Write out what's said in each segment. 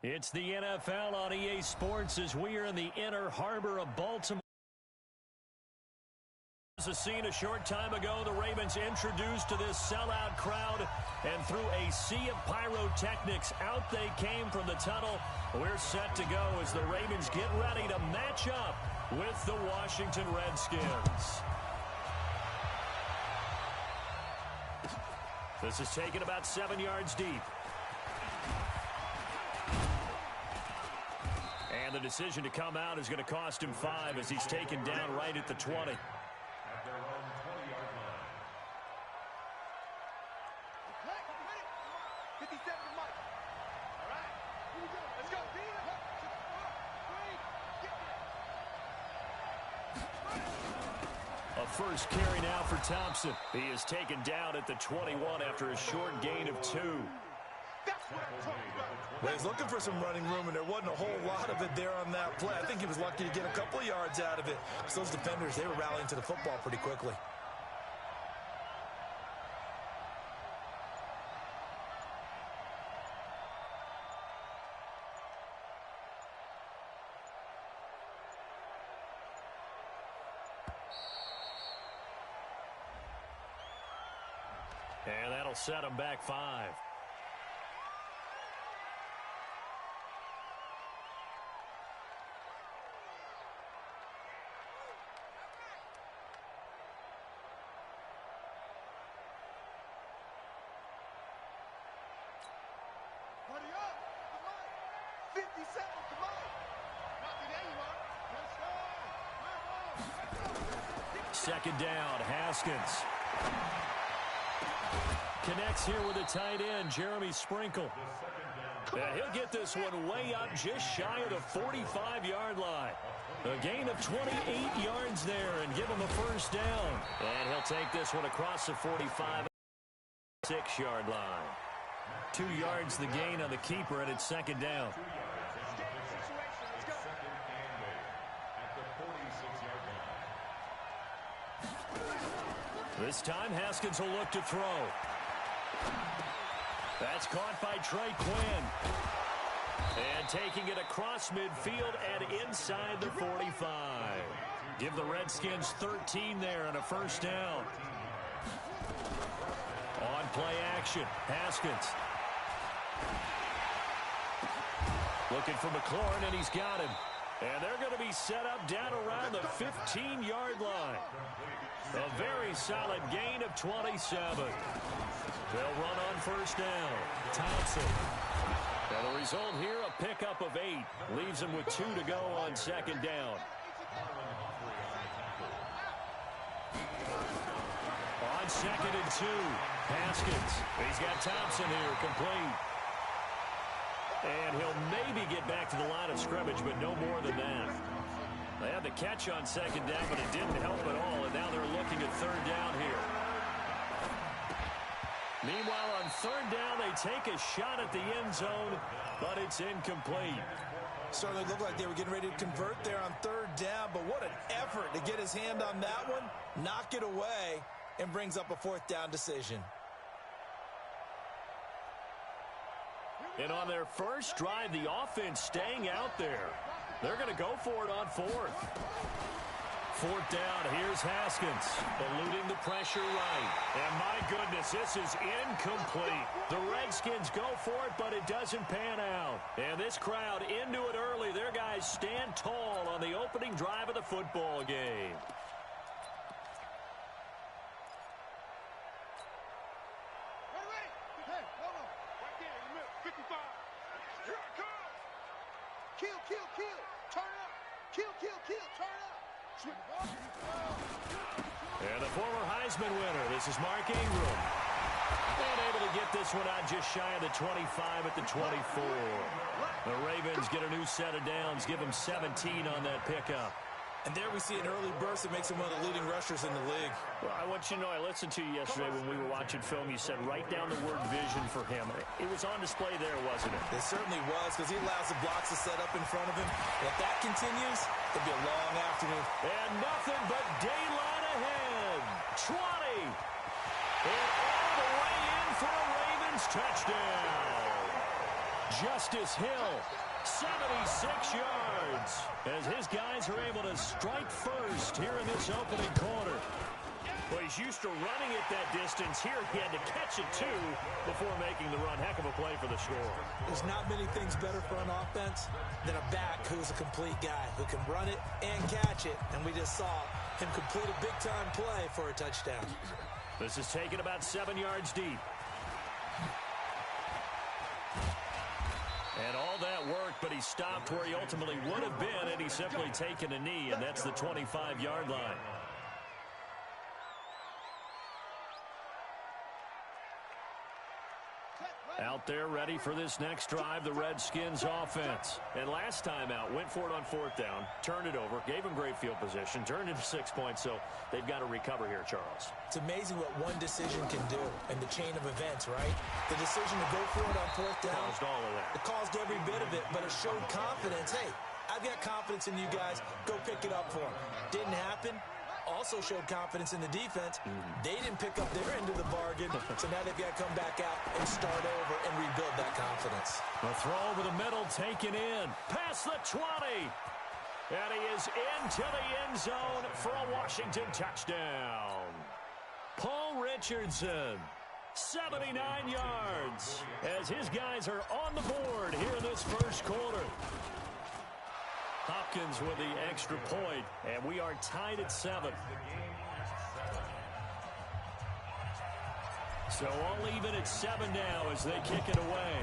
It's the NFL on EA Sports as we are in the inner harbor of Baltimore. A scene a short time ago, the Ravens introduced to this sellout crowd, and through a sea of pyrotechnics, out they came from the tunnel. We're set to go as the Ravens get ready to match up with the Washington Redskins. This is taken about 7 yards deep. And the decision to come out is going to cost him 5 as he's taken down right at the 20. A first carry now for Thompson. He is taken down at the 21 after a short gain of 2. Well, he's looking for some running room, and there wasn't a whole lot of it there on that play. I think he was lucky to get a couple of yards out of it. So those defenders, they were rallying to the football pretty quickly. And that'll set him back 5. Hurry up! Come on! 50 seconds, come on! There you are! Second down, Haskins. Connects here with a tight end, Jeremy Sprinkle. He'll get this one way up just shy of the 45-yard line. A gain of 28 yards there and give him a first down. And he'll take this one across the 45, 6-yard line. 2 yards the gain on the keeper, and it's second down. This time, Haskins will look to throw. That's caught by Trey Quinn. And taking it across midfield and inside the 45. Give the Redskins 13 there and a first down. On play action, Haskins. Looking for McLaurin, and he's got him. And they're going to be set up down around the 15-yard line. A very solid gain of 27. They'll run on first down. Thompson. And the result here, a pickup of 8. Leaves him with 2 to go on second down. On second and 2, Haskins. He's got Thompson here, complete. And he'll maybe get back to the line of scrimmage, but no more than that. They had the catch on second down, but it didn't help at all, and now they're looking at third down here. Meanwhile, on third down, they take a shot at the end zone, but it's incomplete. Certainly looked like they were getting ready to convert there on third down, but what an effort to get his hand on that one, knock it away, and brings up a fourth down decision. And on their first drive, the offense staying out there. They're going to go for it on fourth. Fourth down, here's Haskins, eluding the pressure right. And my goodness, this is incomplete. The Redskins go for it, but it doesn't pan out. And this crowd into it early. Their guys stand tall on the opening drive of the football game. And the former Heisman winner, this is Mark Ingram. And able to get this one out just shy of the 25 at the 24. The Ravens get a new set of downs, give them 17 on that pickup. And there we see an early burst that makes him one of the leading rushers in the league. Well, I want you to know, I listened to you yesterday when we were watching film. You said write down the word vision for him. It was on display there, wasn't it? It certainly was, because he allows the blocks to set up in front of him. And if that continues, it'll be a long afternoon. And nothing but daylight ahead. 20. And all the way in for a Ravens touchdown. Justice Hill, 76 yards, as his guys are able to strike first here in this opening quarter. Well, he's used to running it that distance. Here he had to catch it, too, before making the run. Heck of a play for the score. There's not many things better for an offense than a back who's a complete guy who can run it and catch it. And we just saw him complete a big-time play for a touchdown. This is taken about 7 yards deep. And all that worked, but he stopped where he ultimately would have been, and he's simply taken a knee, and that's the 25-yard line. Out there ready for this next drive, the Redskins offense. And last time out, went for it on 4th down, turned it over, gave them great field position, turned into 6 points, so they've got to recover here, Charles. It's amazing what one decision can do in the chain of events, right? The decision to go for it on 4th down. Caused all of that. It caused every bit of it, but it showed confidence. Hey, I've got confidence in you guys. Go pick it up for them. Didn't happen. Also showed confidence in the defense. They didn't pick up their end of the bargain, so now they've got to come back out and start over and rebuild that confidence. The throw over the middle taken in. Past the 20. And he is into the end zone for a Washington touchdown. Paul Richardson, 79 yards, as his guys are on the board here in this first quarter. Hopkins with the extra point, and we are tied at 7. So all even at 7 now as they kick it away.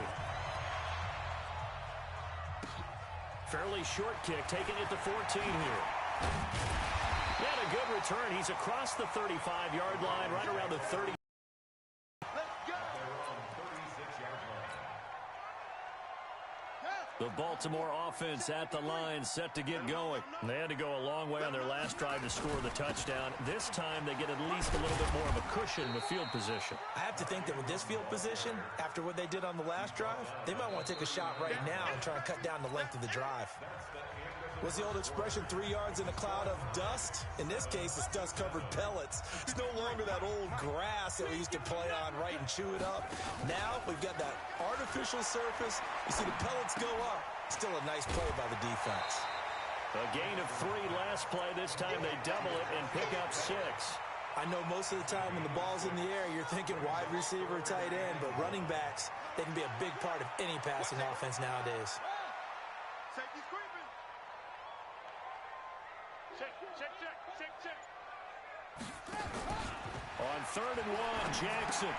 Fairly short kick, taking it to 14 here. And a good return. He's across the 35-yard line, right around the 30. The Baltimore offense at the line, set to get going. They had to go a long way on their last drive to score the touchdown. This time they get at least a little bit more of a cushion with field position. I have to think that with this field position, after what they did on the last drive, they might want to take a shot right now and try and cut down the length of the drive. What's the old expression, 3 yards in a cloud of dust? In this case, it's dust-covered pellets. It's no longer that old grass that we used to play on, right, and chew it up. Now we've got that artificial surface. You see the pellets go up. Still a nice play by the defense. A gain of 3 last play. This time they double it and pick up 6. I know most of the time when the ball's in the air, you're thinking wide receiver, tight end, but running backs, they can be a big part of any passing offense nowadays. Safety's creeping. Check. On 3rd and 1, Jackson.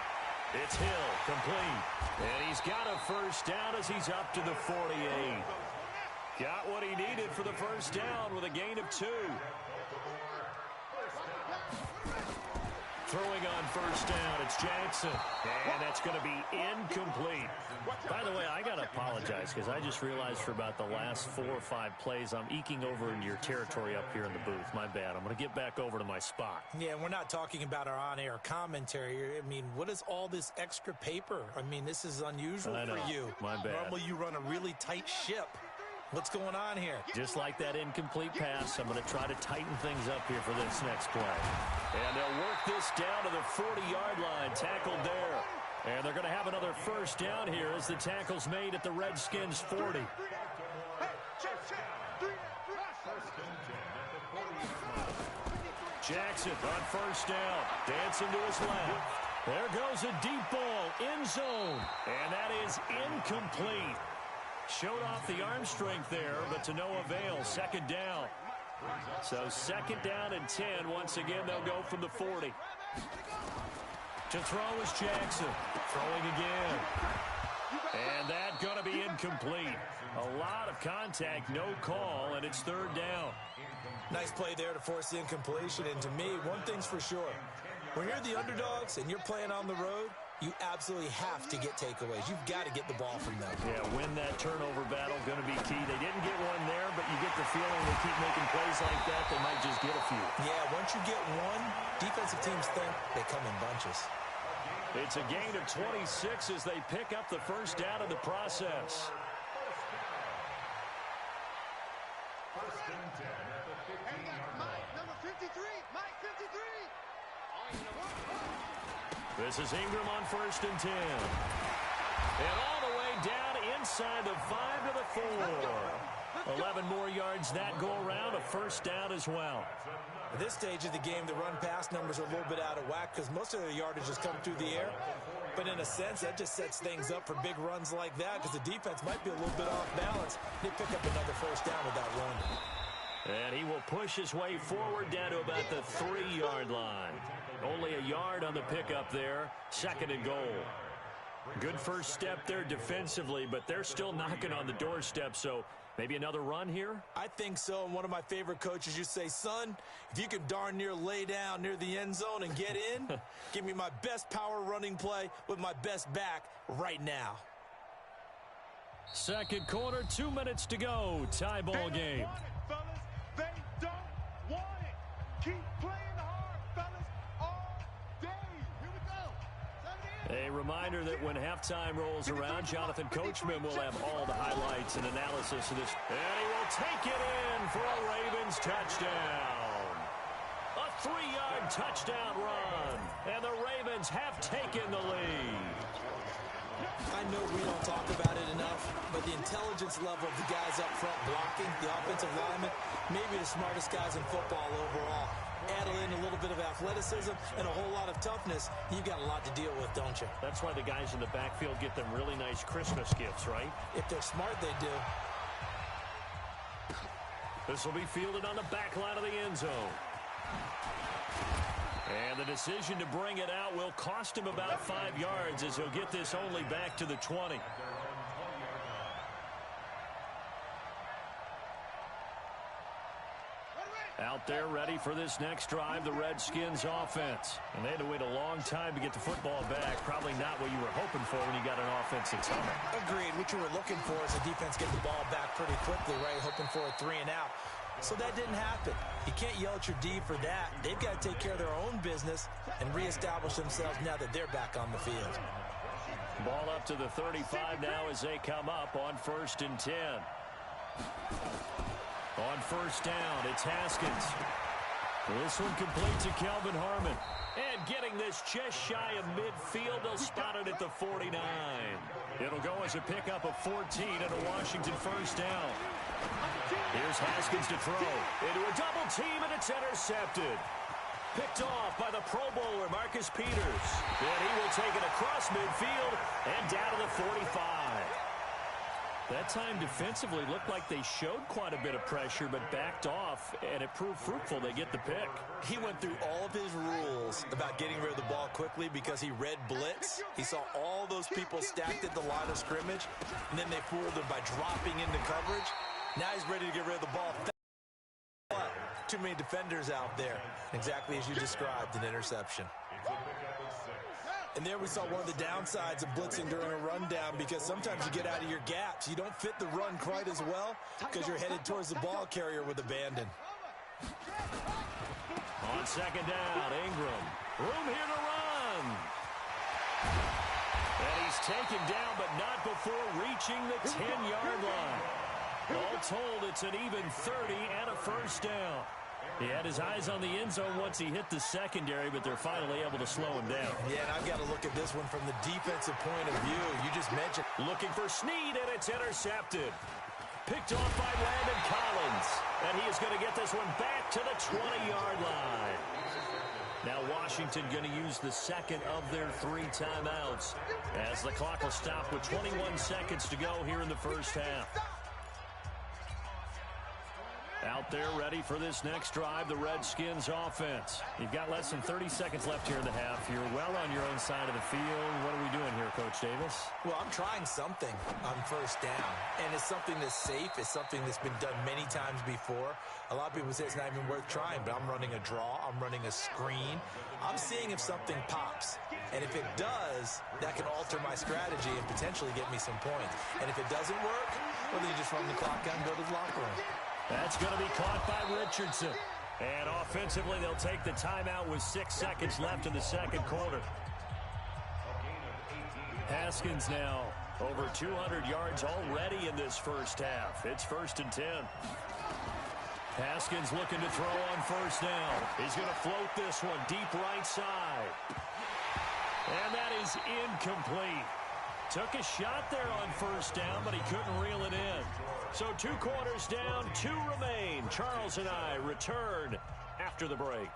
It's Hill, complete. And he's got a first down as he's up to the 48. Got what he needed for the first down with a gain of 2. Throwing on first down, it's Jackson. And that's going to be incomplete. By the way, I got to apologize because I just realized for about the last 4 or 5 plays, I'm eking over into your territory up here in the booth. My bad. I'm going to get back over to my spot. Yeah, we're not talking about our on-air commentary. I mean, what is all this extra paper? I mean, this is unusual for you. My bad. Normally you run a really tight ship. What's going on here? Just like that incomplete pass, I'm going to try to tighten things up here for this next play. And they'll work this down to the 40-yard line, tackled there. And they're going to have another first down here as the tackle's made at the Redskins' 40. Jackson on first down, dancing to his left. There goes a deep ball, end zone, and that is incomplete. Showed off the arm strength there, but to no avail. 2nd down. So 2nd down and 10. Once again, they'll go from the 40. To throw is Jackson. Throwing again. And that's going to be incomplete. A lot of contact, no call, and it's 3rd down. Nice play there to force the incompletion. And to me, one thing's for sure. When you're the underdogs and you're playing on the road, you absolutely have to get takeaways. You've got to get the ball from them. Yeah, win that turnover battle, going to be key. They didn't get one there, but you get the feeling they keep making plays like that, they might just get a few. Yeah, once you get one, defensive teams think they come in bunches. It's a gain of 26 as they pick up the first down in the process. First and 10 at the 15-yard line. Number 53, Mike 53. This is Ingram on 1st and 10. And all the way down inside the 5 to the 4. 11 more yards that go around, a first down as well. At this stage of the game, the run-pass numbers are a little bit out of whack because most of their yardage has come through the air. But in a sense, that just sets things up for big runs like that because the defense might be a little bit off balance. They pick up another first down with that run. And he will push his way forward down to about the 3-yard line. Only a yard on the pickup there. 2nd and goal. Good first step there defensively, but they're still knocking on the doorstep, so maybe another run here? I think so. And one of my favorite coaches used to say, son, if you can darn near lay down near the end zone and get in, give me my best power running play with my best back right now. Second quarter, 2 minutes to go. Tie ball game. They don't want it. Keep playing hard, fellas, all day. Here we go. A reminder that when halftime rolls around, Jonathan Coachman will have all the highlights and analysis of this. And he will take it in for a Ravens touchdown. A 3-yard touchdown run. And the Ravens have taken the lead. I know we don't talk about it enough, but the intelligence level of the guys up front blocking, the offensive linemen, maybe the smartest guys in football overall. Add in a little bit of athleticism and a whole lot of toughness, you've got a lot to deal with, don't you? That's why the guys in the backfield get them really nice Christmas gifts, right? If they're smart, they do. This will be fielded on the back line of the end zone. And the decision to bring it out will cost him about 5 yards as he'll get this only back to the 20. Out there ready for this next drive, the Redskins offense. And they had to wait a long time to get the football back. Probably not what you were hoping for when you got an offense that's humming. Agreed. What you were looking for is the defense get the ball back pretty quickly, right? Hoping for a 3 and out. So that didn't happen. You can't yell at your D for that. They've got to take care of their own business and reestablish themselves now that they're back on the field. Ball up to the 35 now as they come up on 1st and 10. On first down, it's Haskins. This one complete to Kelvin Harmon. And getting this just shy of midfield, they'll spot it at the 49. It'll go as a pickup of 14 and a Washington first down. Here's Haskins to throw. Into a double team, and it's intercepted. Picked off by the Pro Bowler, Marcus Peters. And he will take it across midfield and down to the 45. That time defensively looked like they showed quite a bit of pressure but backed off, and it proved fruitful. They get the pick. He went through all of his rules about getting rid of the ball quickly because he read blitz. He saw all those people stacked at the line of scrimmage, and then they fooled him by dropping into coverage. Now he's ready to get rid of the ball. Too many defenders out there. Exactly as you described, an interception. And there we saw one of the downsides of blitzing during a rundown because sometimes you get out of your gaps. You don't fit the run quite as well because you're headed towards the ball carrier with abandon. On second down, Ingram. Room here to run. And he's taken down, but not before reaching the 10-yard line. All told, it's an even 30 and a first down. He had his eyes on the end zone once he hit the secondary, but they're finally able to slow him down. Yeah, and I've got to look at this one from the defensive point of view. You just mentioned. Looking for Snead, and it's intercepted. Picked off by Landon Collins. And he is going to get this one back to the 20-yard line. Now Washington going to use the second of their 3 timeouts as the clock will stop with 21 seconds to go here in the first half. Out there ready for this next drive, the Redskins offense. You've got less than 30 seconds left here in the half. You're well on your own side of the field. What are we doing here, Coach Davis? Well, I'm trying something on first down, and it's something that's safe. It's something that's been done many times before. A lot of people say it's not even worth trying, but I'm running a draw. I'm running a screen. I'm seeing if something pops. And if it does, that can alter my strategy and potentially get me some points. And if it doesn't work, well, then you just run the clock out and go to the locker room. That's going to be caught by Richardson. And offensively, they'll take the timeout with 6 seconds left in the second quarter. Haskins now over 200 yards already in this first half. It's 1st and 10. Haskins looking to throw on first down. He's going to float this one deep right side. And that is incomplete. Took a shot there on first down, but he couldn't reel it in. So 2 quarters down, 2 remain. Charles and I return after the break.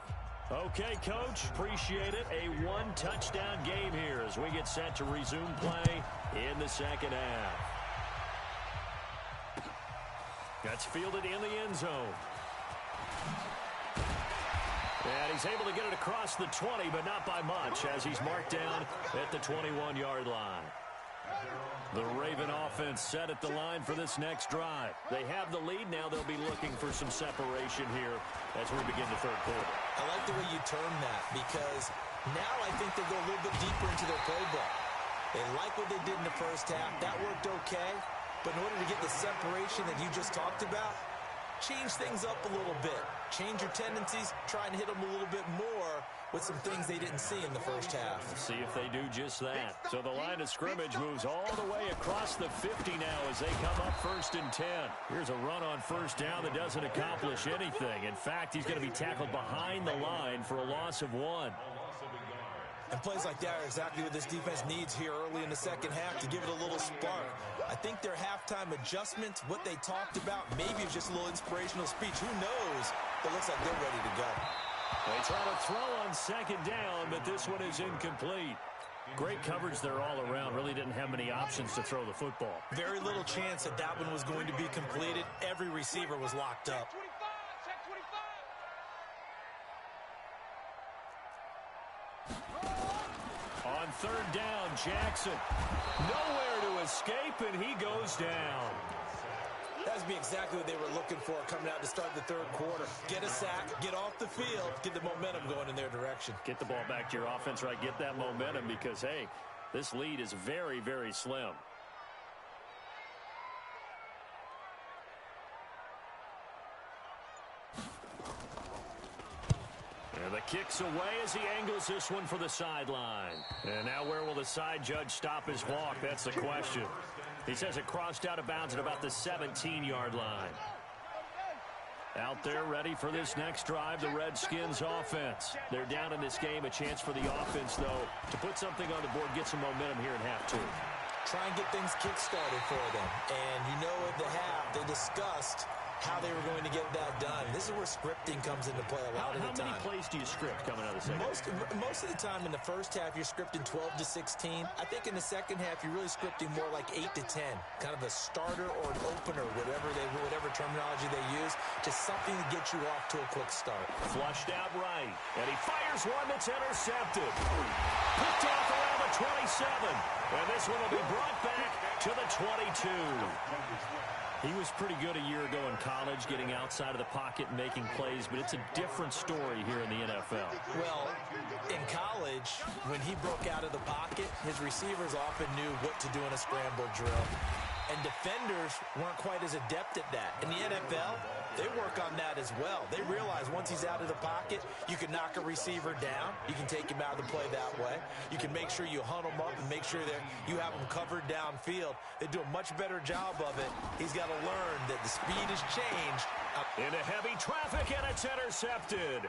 Okay, Coach, appreciate it. A 1-touchdown game here as we get set to resume play in the second half. That's fielded in the end zone. And he's able to get it across the 20, but not by much, as he's marked down at the 21-yard line. The Raven offense set at the line for this next drive. They have the lead. Now they'll be looking for some separation here as we begin the third quarter. I like the way you term that, because now I think they go a little bit deeper into their playbook. They like what they did in the first half. That worked okay. But in order to get the separation that you just talked about, change things up a little bit. Change your tendencies. Try and hit them a little bit more with some things they didn't see in the first half. See if they do just that. So the line of scrimmage moves all the way across the 50 now as they come up 1st and 10. Here's a run on first down that doesn't accomplish anything. In fact, he's going to be tackled behind the line for a loss of 1. And plays like that are exactly what this defense needs here early in the second half to give it a little spark. I think their halftime adjustments, what they talked about, maybe it's just a little inspirational speech. Who knows? It looks like they're ready to go. They try to throw on second down, but this one is incomplete. Great coverage there all around. Really didn't have many options to throw the football. Very little chance that that one was going to be completed. Every receiver was locked up. On third down, Jackson. Nowhere to escape, and he goes down. That would be exactly what they were looking for coming out to start the third quarter. Get a sack, get off the field, get the momentum going in their direction. Get the ball back to your offense, right? Get that momentum because, hey, this lead is very, very slim. And the kick's away as he angles this one for the sideline. And now where will the side judge stop his walk? That's the question. He says it crossed out of bounds at about the 17-yard line. Out there ready for this next drive, the Redskins offense. They're down in this game. A chance for the offense, though, to put something on the board, get some momentum here in half 2. Try and get things kick-started for them. And you know at the half, they discussed how they were going to get that done. This is where scripting comes into play a lot of the time. How many plays do you script coming out of the second? Most of the time in the first half, you're scripting 12 to 16. I think in the second half, you're really scripting more like 8 to 10. Kind of a starter or an opener, whatever terminology they use, just something to get you off to a quick start. Flushed out right, and he fires one that's intercepted. Picked off around the 27, and this one will be brought back to the 22. He was pretty good a year ago in college, getting outside of the pocket and making plays, but it's a different story here in the NFL. Well, in college, when he broke out of the pocket, his receivers often knew what to do in a scramble drill. And defenders weren't quite as adept at that. In the NFL, they work on that as well. They realize once he's out of the pocket, you can knock a receiver down. You can take him out of the play that way. You can make sure you hunt him up and make sure that you have him covered downfield. They do a much better job of it. He's got to learn that the speed has changed. Into heavy traffic, and it's intercepted.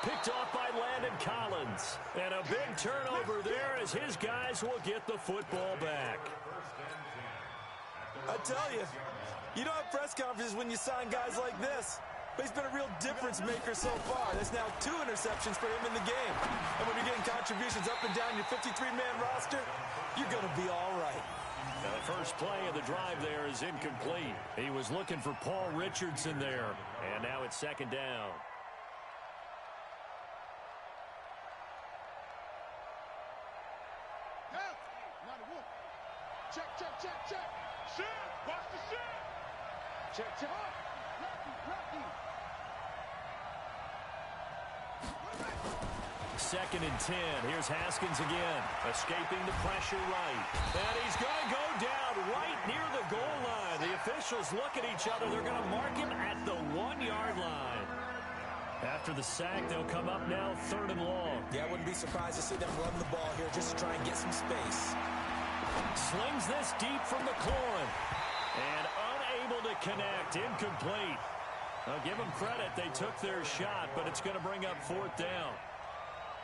Picked off by Landon Collins. And a big turnover there as his guys will get the football back. I tell you, you don't have press conferences when you sign guys like this. But he's been a real difference maker so far. There's now 2 interceptions for him in the game. And when you're getting contributions up and down your 53-man roster, you're going to be all right. Now the first play of the drive there is incomplete. He was looking for Paul Richardson there. And now it's second down. Check, check, check, check. Shit! Watch the shit! Check, check. Rocky. Second and 10. Here's Haskins again. Escaping the pressure right. And he's going to go down right near the goal line. The officials look at each other. They're going to mark him at the 1-yard line. After the sack, they'll come up now 3rd and long. Yeah, I wouldn't be surprised to see them run the ball here just to try and get some space. Slings this deep from the Cloran. And unable to connect. Incomplete. I'll give them credit. They took their shot, but it's going to bring up 4th down.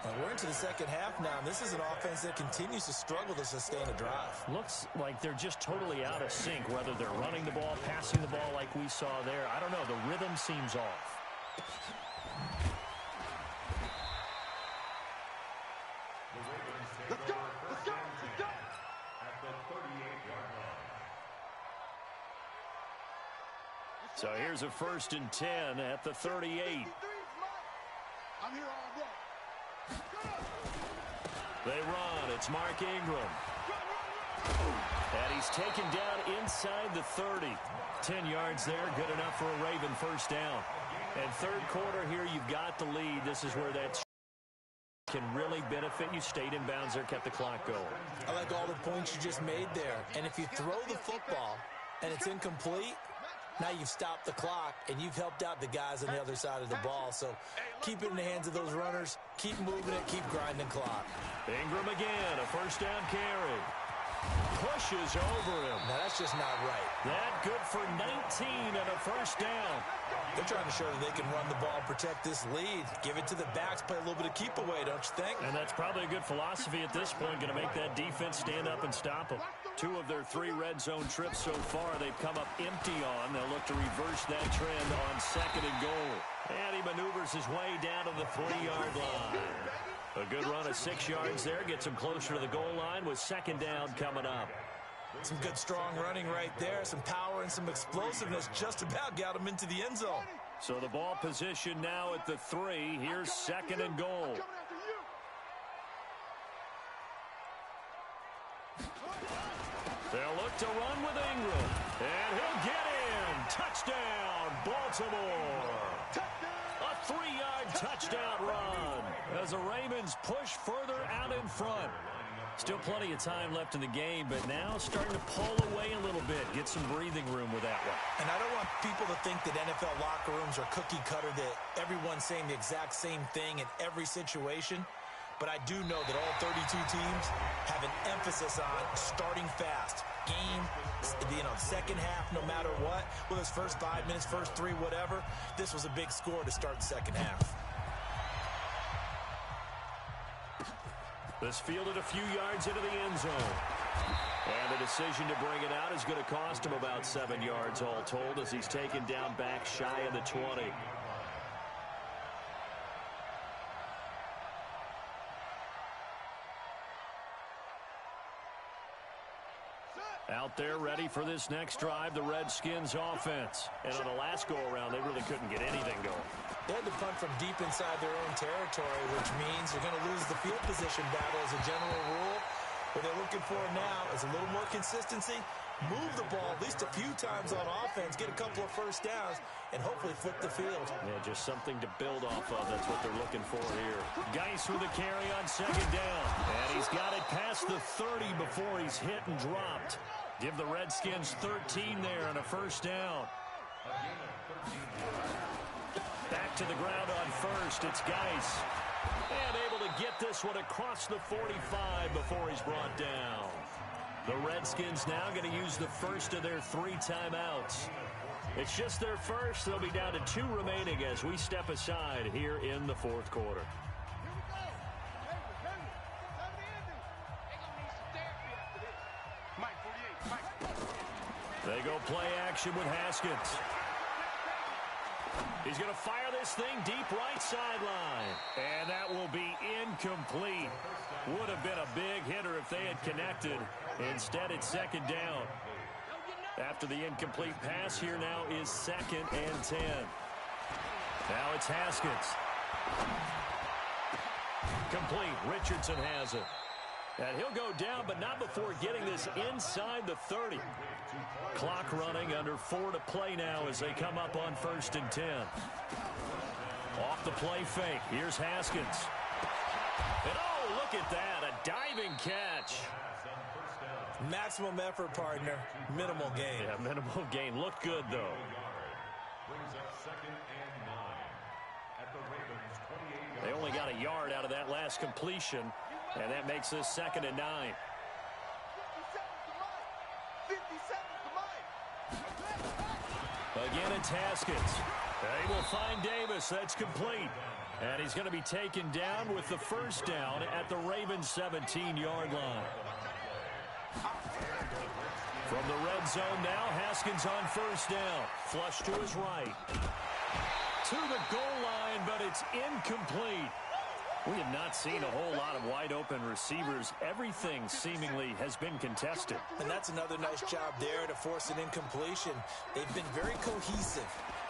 We're into the second half now, and this is an offense that continues to struggle to sustain a drive. Looks like they're just totally out of sync, whether they're running the ball, passing the ball like we saw there. I don't know. The rhythm seems off. Let's go. Let's go. Let's go. At the 38-yard line. So here's a 1st and 10 at the 38. I'm here all day. They run. It's Mark Ingram. And he's taken down inside the 30. 10 yards there. Good enough for a Raven first down. And third quarter here, you've got the lead. This is where that can really benefit you. Stayed in bounds there, kept the clock going. I like all the points you just made there. And if you throw the football and it's incomplete, now you've stopped the clock and you've helped out the guys on the other side of the ball. So keep it in the hands of those runners. Keep moving it. Keep grinding clock. Ingram again, a first down carry. Pushes over him. Now that's just not right. That good for 19 and a first down. They're trying to show that they can run the ball, protect this lead. Give it to the backs, play a little bit of keep away, don't you think? And that's probably a good philosophy at this point. Going to make that defense stand up and stop them. 2 of their 3 red zone trips so far, they've come up empty on. They'll look to reverse that trend on 2nd and goal. And he maneuvers his way down to the 3-yard line. A good run of 6 yards there. Gets him closer to the goal line with 2nd down coming up. Some good strong running right there. Some power and some explosiveness just about got him into the end zone. So the ball position now at the 3. Here's 2nd and goal. They'll look to run with Ingram. And he'll get in. Touchdown, Baltimore. A 3-yard touchdown run as the Ravens push further out in front. Still plenty of time left in the game, but now starting to pull away a little bit. Get some breathing room with that one. And I don't want people to think that NFL locker rooms are cookie cutter, that everyone's saying the exact same thing in every situation. But I do know that all 32 teams have an emphasis on starting fast. Game, second half, no matter what. Whether it's first 5 minutes, first 3, whatever. This was a big score to start the second half. This fielded a few yards into the end zone. And the decision to bring it out is going to cost him about 7 yards all told as he's taken down back shy of the 20. Out there ready for this next drive, the Redskins offense. And on the last go-around, they really couldn't get anything going. They had to punt from deep inside their own territory, which means they're going to lose the field position battle as a general rule. What they're looking for now is a little more consistency, move the ball at least a few times on offense, get a couple of first downs, and hopefully flip the field. Yeah, just something to build off of. That's what they're looking for here. Geis with a carry on 2nd down. And he's got it past the 30 before he's hit and dropped. Give the Redskins 13 there and a first down. Back to the ground on first. It's Geis. And able to get this one across the 45 before he's brought down. The Redskins now going to use the first of their 3 timeouts. It's just their first. They'll be down to 2 remaining as we step aside here in the 4th quarter. They go play action with Haskins. He's going to fire this thing deep right sideline. And that will be incomplete. Would have been a big hitter if they had connected. Instead, it's 2nd down. After the incomplete pass, here now is 2nd and 10. Now it's Haskins. Complete. Richardson has it. And he'll go down, but not before getting this inside the 30. Clock running, under 4 to play now as they come up on 1st and 10. Off the play fake. Here's Haskins. And oh, look at that. A diving catch. Maximum effort, partner. Minimal gain. Yeah, minimal gain. Looked good, though. Brings up 2nd and 9 at the Ravens 28. They only got a yard out of that last completion, and that makes this 2nd and 9. 50 seconds to mine. Again, it's Haskins. They will find Davis. That's complete. And he's going to be taken down with the first down at the Ravens' 17-yard line. From the red zone now, Haskins on first down. Flush to his right. To the goal line, but it's incomplete. We have not seen a whole lot of wide-open receivers. Everything seemingly has been contested. And that's another nice job there to force an incompletion. They've been very cohesive,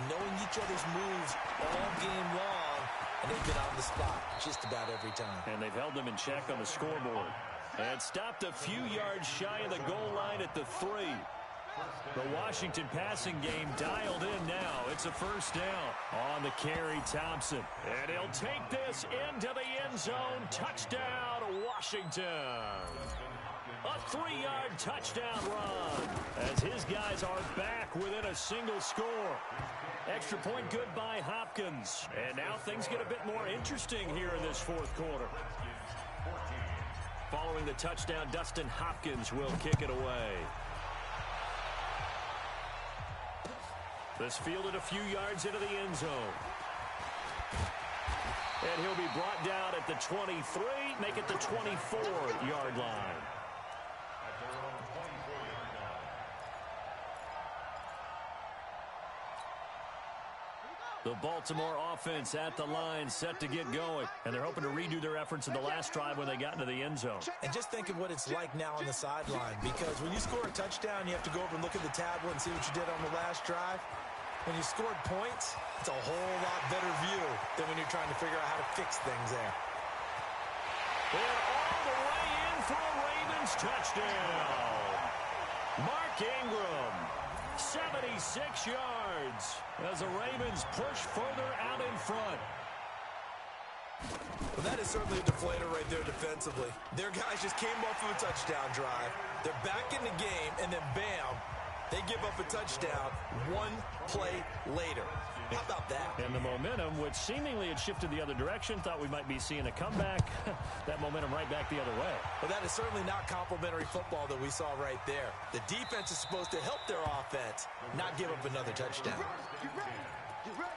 knowing each other's moves all game long, and they've been on the spot just about every time. And they've held them in check on the scoreboard. And stopped a few yards shy of the goal line at the 3. The Washington passing game dialed in now. It's a first down on the carry, Thompson. And he'll take this into the end zone. Touchdown, Washington. A 3-yard touchdown run as his guys are back within a single score. Extra point good by Hopkins. And now things get a bit more interesting here in this fourth quarter. Following the touchdown, Dustin Hopkins will kick it away. This fielded a few yards into the end zone. And he'll be brought down at the 23, make it the 24-yard line. The Baltimore offense at the line, set to get going. And they're hoping to redo their efforts in the last drive when they got into the end zone. And just think of what it's like now on the sideline, because when you score a touchdown, you have to go over and look at the tablet and see what you did on the last drive. When you scored points, it's a whole lot better view than when you're trying to figure out how to fix things there. And all the way in for a Ravens touchdown. Mark Ingram, 76 yards as the Ravens push further out in front. Well, that is certainly a deflator right there defensively. Their guys just came off of a touchdown drive. They're back in the game, and then bam, they give up a touchdown one play later. How about that? And the momentum, which seemingly had shifted the other direction, thought we might be seeing a comeback. That momentum right back the other way. Well, that is certainly not complimentary football that we saw right there. The defense is supposed to help their offense, not give up another touchdown. Get ready. Get ready.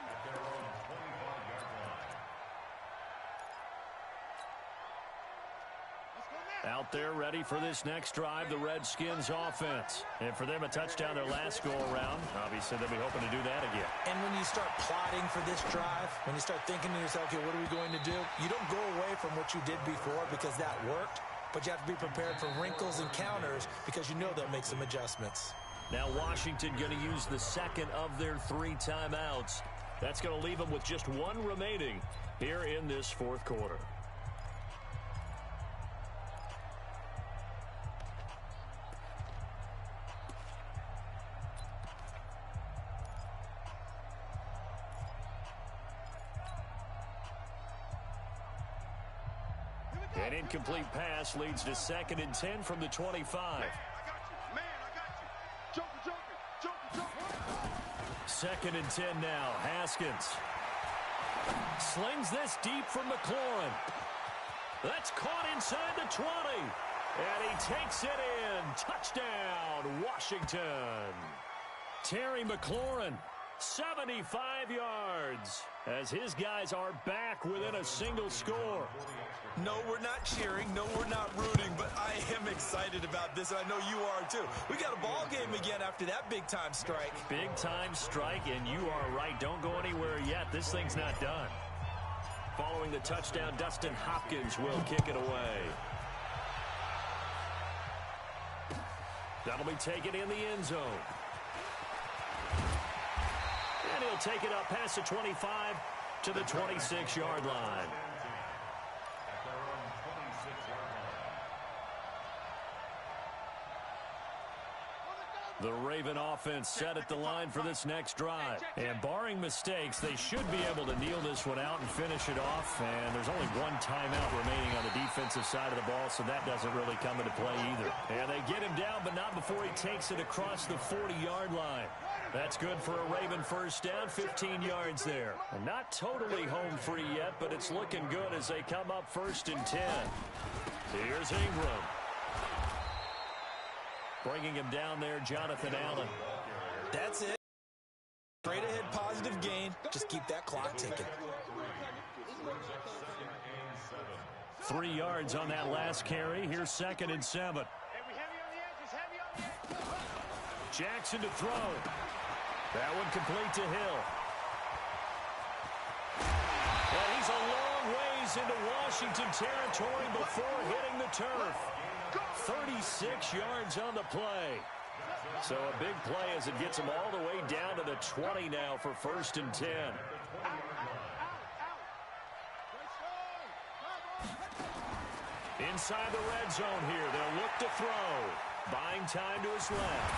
Out there ready for this next drive, the Redskins offense. And for them, a touchdown their last go-around. Obviously, they'll be hoping to do that again. And when you start plotting for this drive, when you start thinking to yourself, okay, what are we going to do? You don't go away from what you did before because that worked, but you have to be prepared for wrinkles and counters because you know they'll make some adjustments. Now Washington going to use the second of their 3 timeouts. That's going to leave them with just 1 remaining here in this fourth quarter. An incomplete pass leads to 2nd and 10 from the 25. Man, I got you. Joker. 2nd and 10 now. Haskins slings this deep from McLaurin. That's caught inside the 20. And he takes it in. Touchdown, Washington. Terry McLaurin, 75 yards, as his guys are back within a single score. No, we're not cheering. No, we're not rooting, but I am excited about this, and I know you are too. We got a ball game again after that big-time strike. Big-time strike, and you are right. Don't go anywhere yet. This thing's not done. Following the touchdown, Dustin Hopkins will kick it away. That'll be taken in the end zone. And he'll take it up past the 25 to the 26-yard line. The Raven offense set at the line for this next drive. And barring mistakes, they should be able to kneel this one out and finish it off. And there's only 1 timeout remaining on the defensive side of the ball, so that doesn't really come into play either. And they get him down, but not before he takes it across the 40-yard line. That's good for a Raven first down, 15 yards there. And not totally home free yet, but it's looking good as they come up 1st and 10. Here's Ingram. Bringing him down there, Jonathan Allen. That's it. Straight ahead positive gain. Just keep that clock ticking. 3 yards on that last carry. Here's 2nd and 7. Jackson to throw. That one complete to Hill. Well, he's a long ways into Washington territory before hitting the turf. 36 yards on the play. So a big play as it gets him all the way down to the 20 now for 1st and 10. Inside the red zone here. They'll look to throw. Buying time to his left.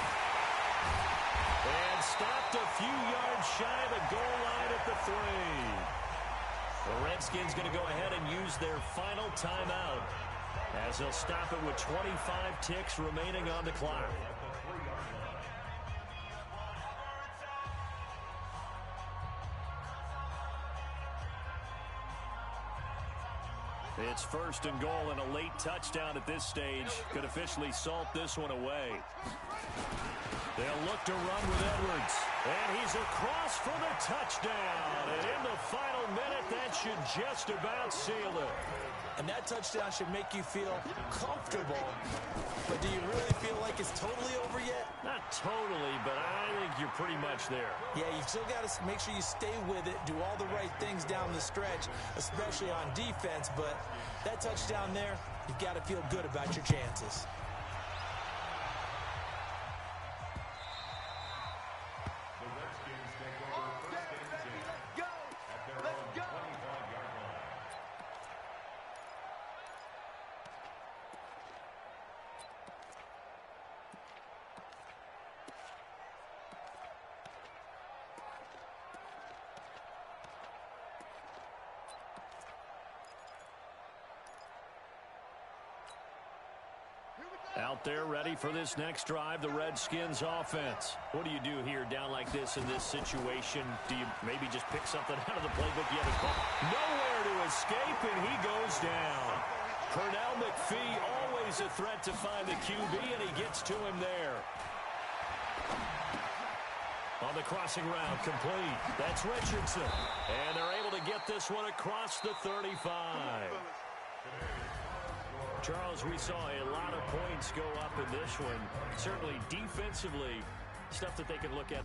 And stopped a few yards shy of the goal line at the 3. The Redskins going to go ahead and use their final timeout as they'll stop it with 25 ticks remaining on the clock. It's 1st and goal, and a late touchdown at this stage could officially salt this one away. They'll look to run with Edwards, and he's across for the touchdown. And in the final minute, that should just about seal it. And that touchdown should make you feel comfortable. But do you really feel like it's totally over yet? Not totally, but I think you're pretty much there. Yeah, you've still got to make sure you stay with it, do all the right things down the stretch, especially on defense. But that touchdown there, you've got to feel good about your chances. Out there ready for this next drive, the Redskins offense. What do you do here down like this in this situation? Do you maybe just pick something out of the playbook you haven't called? Nowhere to escape, and he goes down. Pernell McPhee, always a threat to find the QB, and he gets to him there. On the crossing route, complete. That's Richardson. And they're able to get this one across the 35. Charles, we saw a lot of points go up in this one. Certainly defensively, stuff that they can look at.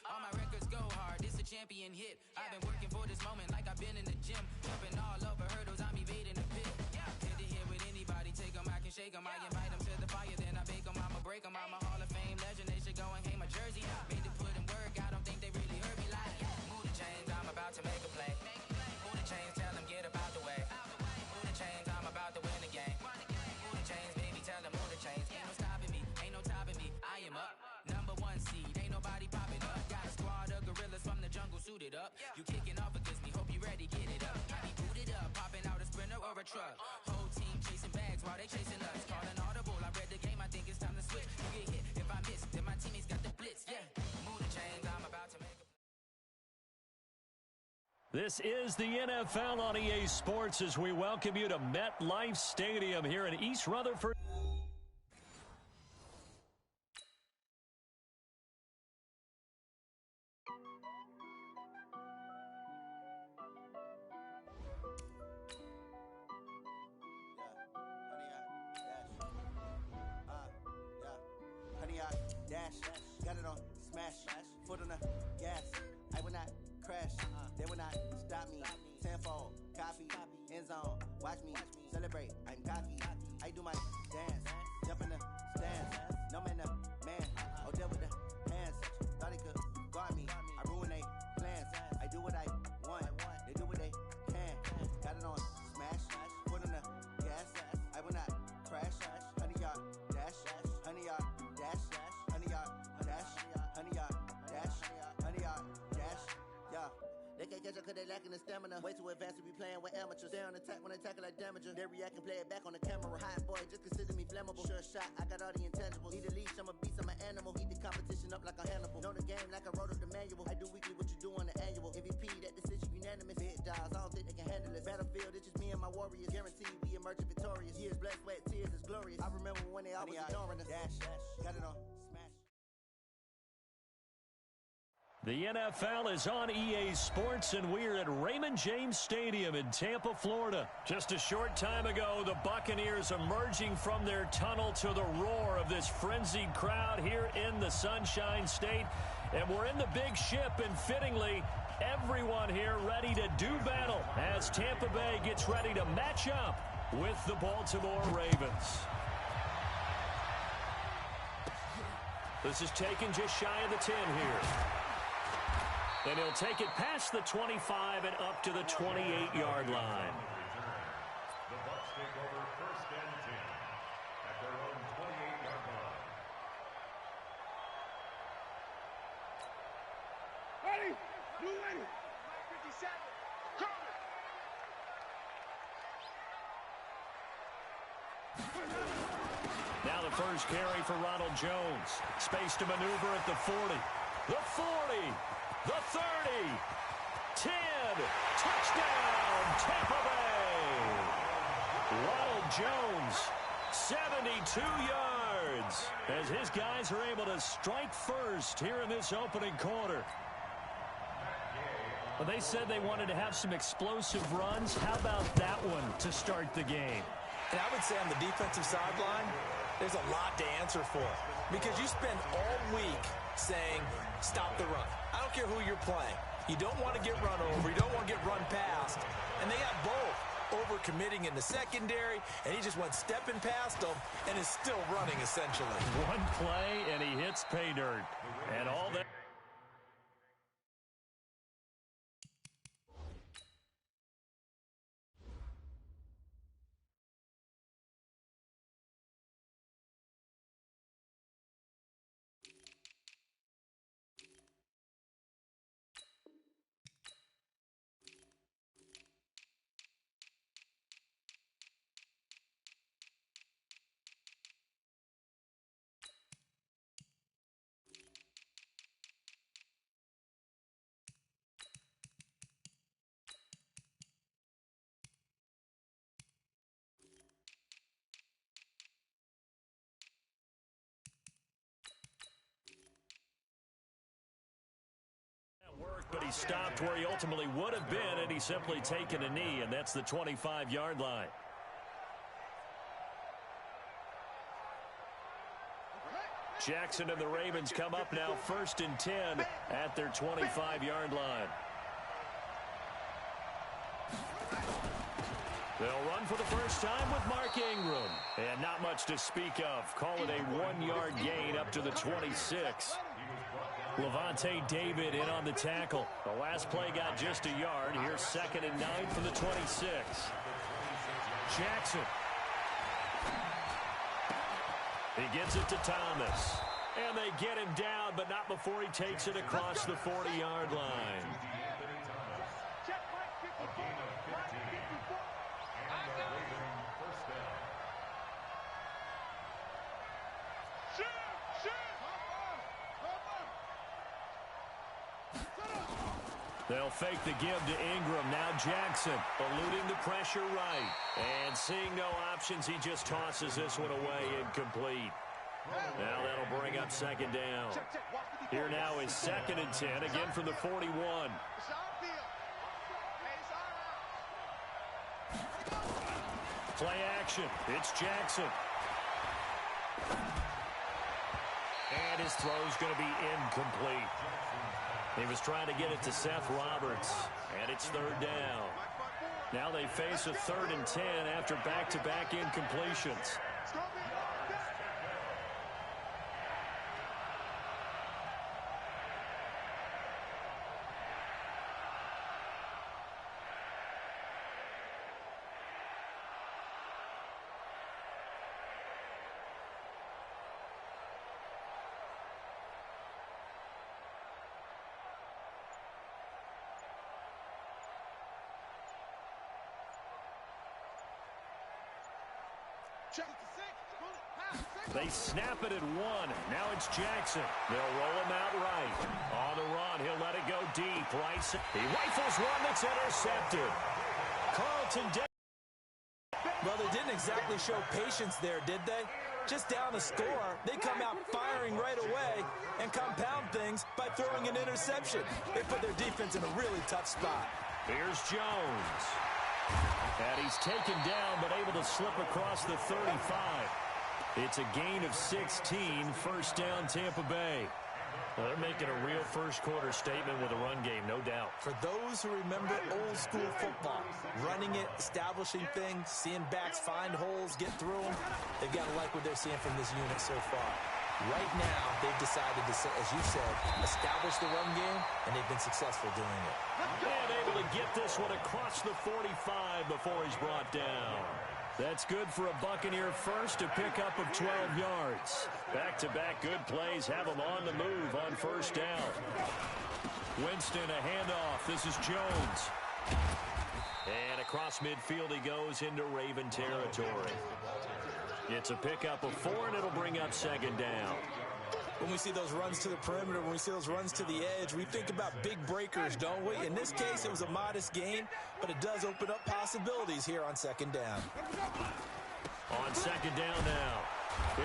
All my records go hard, this a champion hit. I've been working for this moment like I've been in the gym. Jumping all over hurdles, I'm evading the pit. Hit to hit with anybody, take them, I can shake them. I invite them to the fire, then I bake them. I'ma break them, I'm a Hall of Fame legend. They should go and hang my jersey. Made to put in work, I don't think they really heard me like. Move the chains, I'm about to make a play. Move the chains, tell them get up out the way. Move the chains, I'm about to win the game. Move the chains, baby, tell them move the chains. Ain't no stopping me, ain't no topping me. I am up, number 1 seed, ain't nobody popping up. Got a squad of gorillas from the jungle suited up. You kicking off against me, hope you ready, get it up. I be booted up, popping out a Sprinter or a truck. Whole team chasing bags while they chasing us. Calling audible, I read the game, I think it's time to switch. You get hit, if I miss, then my teammates got the blitz, yeah. Move the chains, I'm about to make a... This is the NFL on EA Sports as we welcome you to MetLife Stadium here in East Rutherford. Dash, got it on, smash, foot on the gas, I will not crash, smash. They will not stop me. Tenfold, copy, end zone. Watch me celebrate. I'm cocky. I do my dance, jump in the stands. No man, the man. Oh, deal with the hands. Thought he could guard me. I ruin they plans. I do what I want. They do what they can. Got it on smash. Put on the gas. I will not crash. 100-yard dash. 100-yard dash. 100-yard dash. 100-yard dash. 100-yard dash. Yeah. They can't catch up cause they lacking the stamina. Way too advanced to be playing with amateurs. Stay on attack when they tackle like damager. They react and play it back on the camera. Hot boy, just consider me flammable. Sure shot, I got all the intangibles. Need a leash, I'm a beast, I'm an animal. Heat the competition up like a Hannibal. Know the game like I wrote up the manual. I do weekly what you do on the annual. MVP, that decision unanimous. Big dials, I don't think they can handle it. Battlefield, it's just me and my warriors. Guaranteed we emerge victorious. Years, blood, sweat, tears, it's glorious. I remember when they always ignoring us. Dash, got it on smash. The NFL is on EA Sports, and we're at Raymond James Stadium in Tampa, Florida. Just a short time ago, the Buccaneers emerging from their tunnel to the roar of this frenzied crowd here in the Sunshine State. And we're in the big ship, and fittingly, everyone here ready to do battle as Tampa Bay gets ready to match up with the Baltimore Ravens. This is taken just shy of the 10 here. And he'll take it past the 25 and up to the 28-yard line. The Bucs take over 1st and 10 at their own 28-yard line. Ready? Blue ready. 57. Now the first carry for Ronald Jones. Space to maneuver at the 40. The 40. The 30, 10, touchdown, Tampa Bay. Ronald Jones, 72 yards, as his guys are able to strike first here in this opening quarter. Well, they said they wanted to have some explosive runs. How about that one to start the game? And I would say on the defensive sideline, there's a lot to answer for. Because you spend all week saying, stop the run. I don't care who you're playing. You don't want to get run over. You don't want to get run past. And they got both. Over-committing in the secondary, and he just went stepping past them and is still running, essentially. One play, and he hits pay dirt. And all that. But he stopped where he ultimately would have been, and he's simply taken a knee, and that's the 25-yard line. Jackson and the Ravens come up now 1st and 10 at their 25-yard line. They'll run for the first time with Mark Ingram. And not much to speak of. Call it a 1-yard gain up to the 26. Levante David in on the tackle. The last play got just a yard. Here's 2nd and 9 from the 26. Jackson. He gets it to Thomas. And they get him down, but not before he takes it across the 40-yard line. A gain of 15. And the Ravens first down. They'll fake the give to Ingram. Now Jackson eluding the pressure right. And seeing no options, he just tosses this one away incomplete. Now that'll bring up 2nd down. Here now is 2nd and 10, again from the 41. Play action. It's Jackson. And his throw's going to be incomplete. He was trying to get it to Seth Roberts, and it's third down. Now they face a 3rd and 10 after back-to-back incompletions. They snap it at 1. Now it's Jackson. They'll roll him out right. On the run, he'll let it go deep. Right. He rifles one that's intercepted. Carlton. Well, they didn't exactly show patience there, did they? Just down a score, they come out firing right away and compound things by throwing an interception. They put their defense in a really tough spot. Here's Jones. And he's taken down, but able to slip across the 35. It's a gain of 16, first down Tampa Bay. Well, they're making a real first-quarter statement with a run game, no doubt. For those who remember old-school football, running it, establishing things, seeing backs find holes, get through them, they've got to like what they're seeing from this unit so far. Right now, they've decided to, as you said, establish the run game, and they've been successful doing it. And able to get this one across the 45 before he's brought down. That's good for a Buccaneer first, a pickup of 12 yards. Back-to-back good plays have them on the move on first down. Winston, a handoff. This is Jones. And across midfield he goes into Raven territory. It's a pickup of 4, and it'll bring up second down. When we see those runs to the perimeter, when we see those runs to the edge, we think about big breakers, don't we? In this case, it was a modest gain, but it does open up possibilities here on second down. On second down now,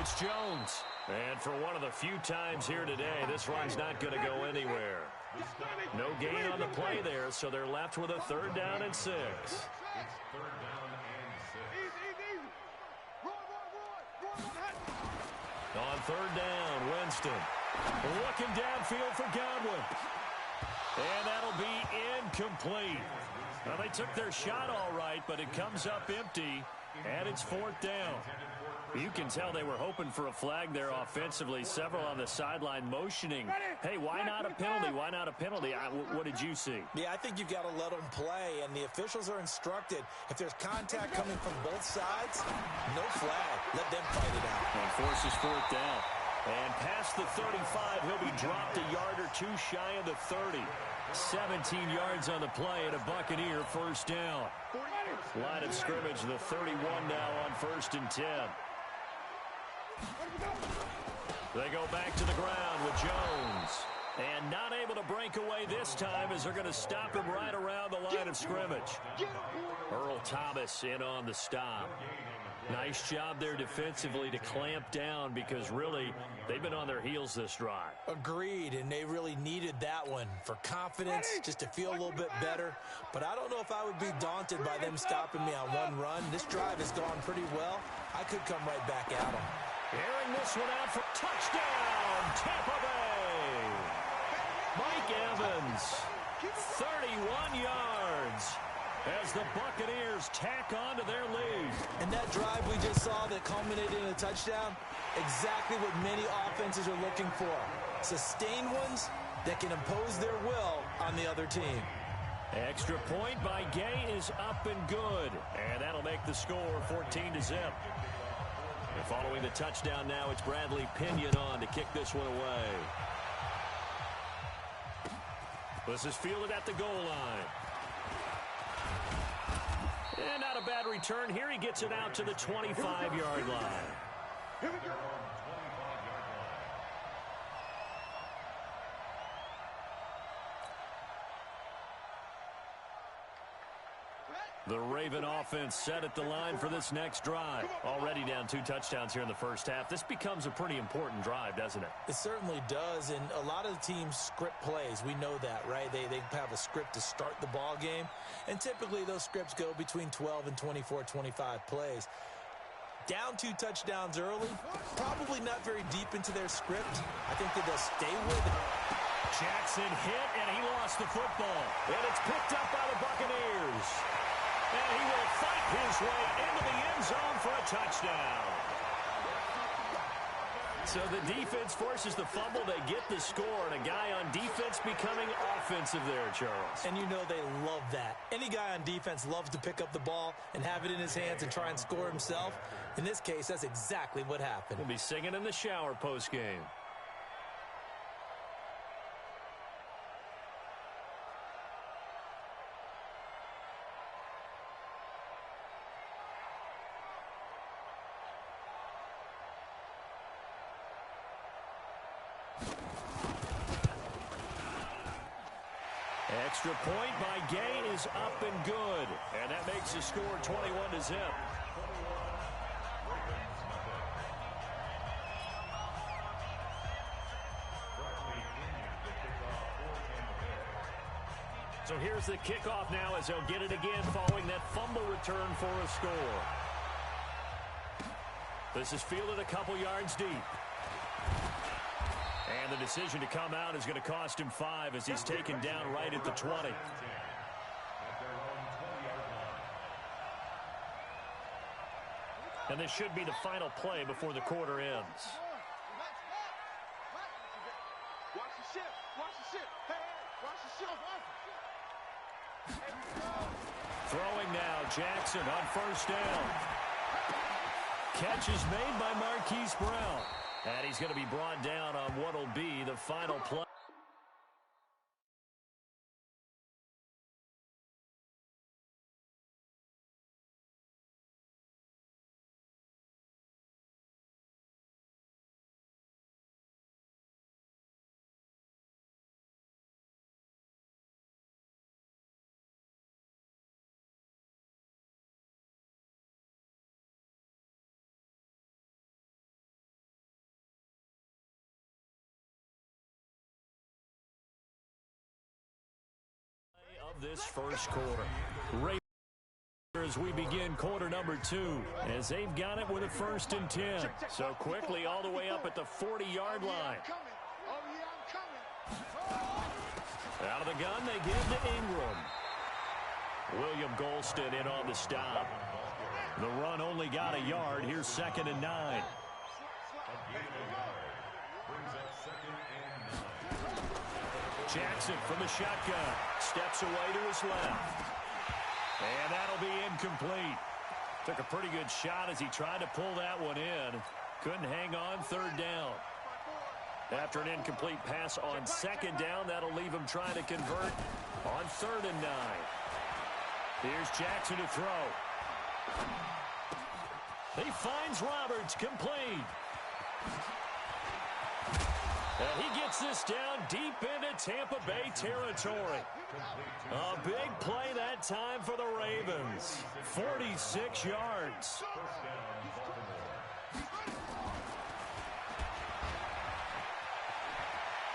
it's Jones. And for one of the few times here today, this run's not going to go anywhere. No gain on the play there, so they're left with a 3rd down and 6. On 3rd down, Winston looking downfield for Godwin. And that'll be incomplete. Well, they took their shot all right, but it comes up empty, and it's 4th down. You can tell they were hoping for a flag there offensively. Several on the sideline motioning, hey, why not a penalty? Why not a penalty? What did you see? Yeah, I think you've got to let them play, and the officials are instructed. If there's contact coming from both sides, no flag. Let them fight it out. And forces 4th down. And past the 35, he'll be dropped a yard or 2 shy of the 30. 17 yards on the play and a Buccaneer first down. Line of scrimmage, the 31 now on 1st and 10. They go back to the ground with Jones. And not able to break away this time as they're going to stop him right around the line of scrimmage. Earl Thomas in on the stop. Nice job there defensively to clamp down because really they've been on their heels this drive. Agreed, and they really needed that one for confidence, just to feel a little bit better. But I don't know if I would be daunted by them stopping me on one run. This drive has gone pretty well. I could come right back at them. Airing this one out for touchdown, Tampa Bay. Mike Evans, 31 yards. As the Buccaneers tack on to their lead. And that drive we just saw that culminated in a touchdown, exactly what many offenses are looking for. Sustained ones that can impose their will on the other team. Extra point by Gay is up and good. And that'll make the score 14-0. And following the touchdown now, it's Bradley Pinion on to kick this one away. This is fielded at the goal line. And not a bad return here. He gets it out to the 25-yard line. Here we go. The Raven offense set at the line for this next drive. Already down 2 touchdowns here in the first half. This becomes a pretty important drive, doesn't it? It certainly does, and a lot of the teams script plays. We know that, right? They have a script to start the ball game, and typically those scripts go between 12 and 24, 25 plays. Down 2 touchdowns early, probably not very deep into their script. I think that they'll stay with it. Jackson hit, and he lost the football. And it's picked up by the Buccaneers. And he will fight his way into the end zone for a touchdown. So the defense forces the fumble. They get the score, and a guy on defense becoming offensive there, Charles. And you know they love that. Any guy on defense loves to pick up the ball and have it in his hands and try and score himself. In this case, that's exactly what happened. He'll be singing in the shower postgame. Extra point by Gay is up and good. And that makes the score 21-0. So here's the kickoff now as they'll get it again following that fumble return for a score. This is fielded a couple yards deep. And the decision to come out is going to cost him 5 as he's taken down right at the 20. And this should be the final play before the quarter ends. Watch the ship. Watch the ship. Hey, watch the ship. Throwing now, Jackson on first down. Catch is made by Marquise Brown. And he's going to be brought down on what will be the final play. Of this first quarter. As we begin quarter number 2, as they've got it with a 1st and 10. So quickly all the way up at the 40-yard line. Out of the gun, they give to Ingram. William Golston in on the stop. The run only got a yard. Here's 2nd and 9. Jackson from the shotgun. Steps away to his left. And that'll be incomplete. Took a pretty good shot as he tried to pull that one in. Couldn't hang on 3rd down. After an incomplete pass on 2nd down, that'll leave him trying to convert on 3rd and 9. Here's Jackson to throw. He finds Roberts, complete. And he gets this down deep into Tampa Bay territory. A big play that time for the Ravens. 46 yards.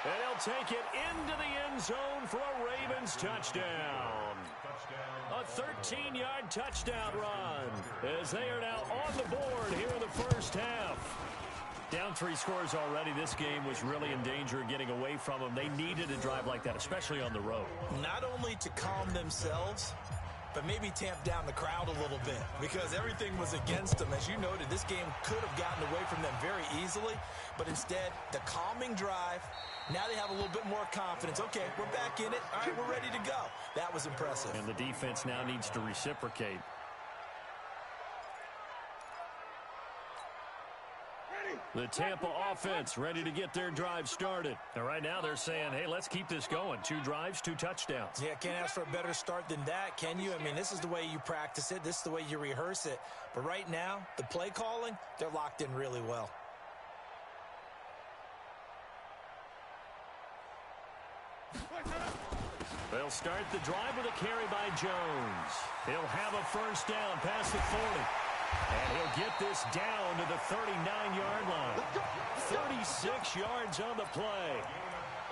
And he'll take it into the end zone for a Ravens touchdown. A 13-yard touchdown run as they are now on the board here in the first half. Down 3 scores already. This game was really in danger of getting away from them. They needed a drive like that, especially on the road. Not only to calm themselves, but maybe tamp down the crowd a little bit because everything was against them. As you noted, this game could have gotten away from them very easily, but instead, the calming drive, now they have a little bit more confidence. Okay, we're back in it. All right, we're ready to go. That was impressive. And the defense now needs to reciprocate. The Tampa offense ready to get their drive started. And right now they're saying, hey, let's keep this going. 2 drives, 2 touchdowns. Yeah, can't ask for a better start than that, can you? I mean, this is the way you practice it. This is the way you rehearse it. But right now, the play calling, they're locked in really well. They'll start the drive with a carry by Jones. He'll have a first down past the 40. And he'll get this down to the 39-yard line. 36 yards on the play.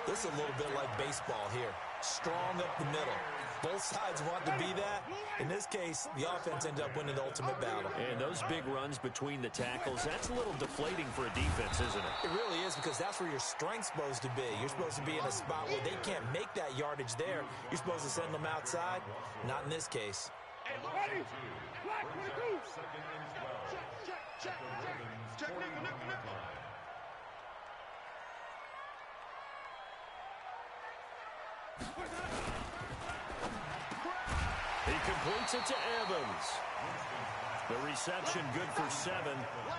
This is a little bit like baseball here. Strong up the middle. Both sides want to be that. In this case, the offense ended up winning the ultimate battle. And those big runs between the tackles, that's a little deflating for a defense, isn't it? It really is, because that's where your strength's supposed to be. You're supposed to be in a spot where they can't make that yardage there. You're supposed to send them outside. Not in this case. Hey, ready? Black, what it do? Check, nickel. He completes it to Evans. The reception good for 7.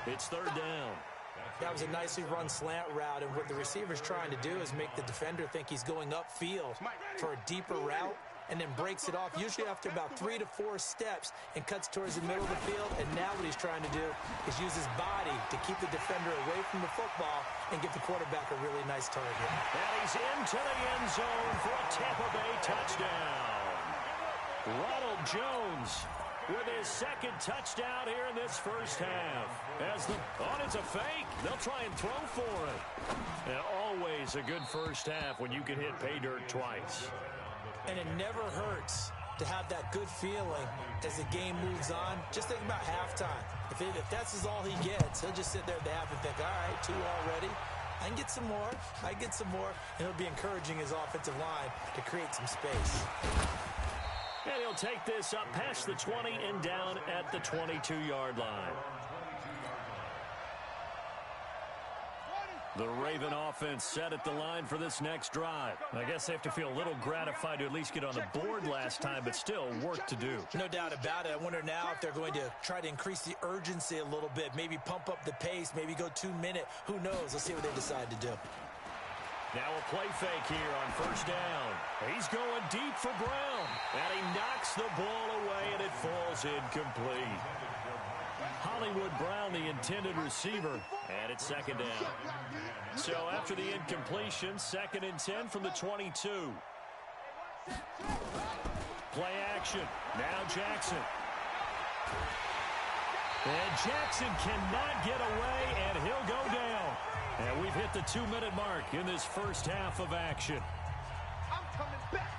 It's 3rd down. That was a nicely run slant route, and what the receiver's trying to do is make the defender think he's going upfield for a deeper route, and then breaks it off, usually after about 3 to 4 steps, and cuts towards the middle of the field. And now what he's trying to do is use his body to keep the defender away from the football and get the quarterback a really nice target. And he's into the end zone for a Tampa Bay touchdown. Ronald Jones with his 2nd touchdown here in this first half. It's a fake. They'll try and throw for it. And always a good first half when you can hit pay dirt twice. And it never hurts to have that good feeling as the game moves on. Just think about halftime. If that's all he gets, he'll just sit there at the half and think, all right, 2 already. I can get some more. And he'll be encouraging his offensive line to create some space. And he'll take this up past the 20 and down at the 22-yard line. The Raven offense set at the line for this next drive. I guess they have to feel a little gratified to at least get on the board last time, but still work to do. No doubt about it. I wonder now if they're going to try to increase the urgency a little bit, maybe pump up the pace, maybe go 2-minute. Who knows? Let's see what they decide to do. Now a play fake here on 1st down. He's going deep for Brown, and he knocks the ball away, and it falls incomplete. Hollywood Brown, the intended receiver, and it's 2nd down. So after the incompletion, 2nd and 10 from the 22. Play action. Now Jackson. And Jackson cannot get away, and he'll go down. And we've hit the 2-minute mark in this first half of action. I'm coming back.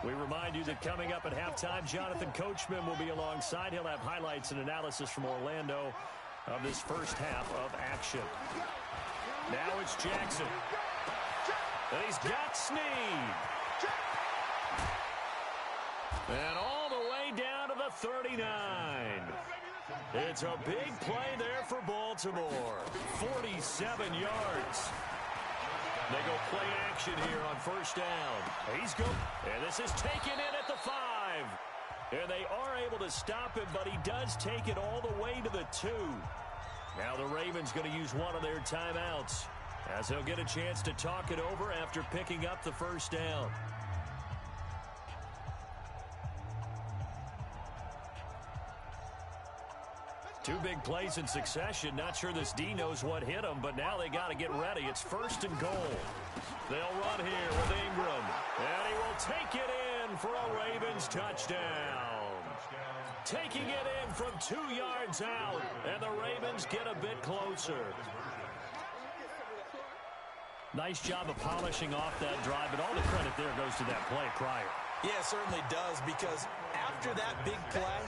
We remind you that coming up at halftime, Jonathan Coachman will be alongside. He'll have highlights and analysis from Orlando of this first half of action. Now it's Jackson. And he's got Snead. And all the way down to the 39. It's a big play there for Baltimore. 47 yards. They go play action here on 1st down. He's going. And this is taken in at the 5. And they are able to stop him, but he does take it all the way to the 2. Now the Ravens going to use one of their timeouts, as they'll get a chance to talk it over after picking up the 1st down. Two big plays in succession. Not sure this D knows what hit him, but now they got to get ready. It's 1st and goal. They'll run here with Ingram, and he will take it in for a Ravens touchdown. Taking it in from 2 yards out, and the Ravens get a bit closer. Nice job of polishing off that drive, but all the credit there goes to that play prior. Yeah, it certainly does, because after that big play,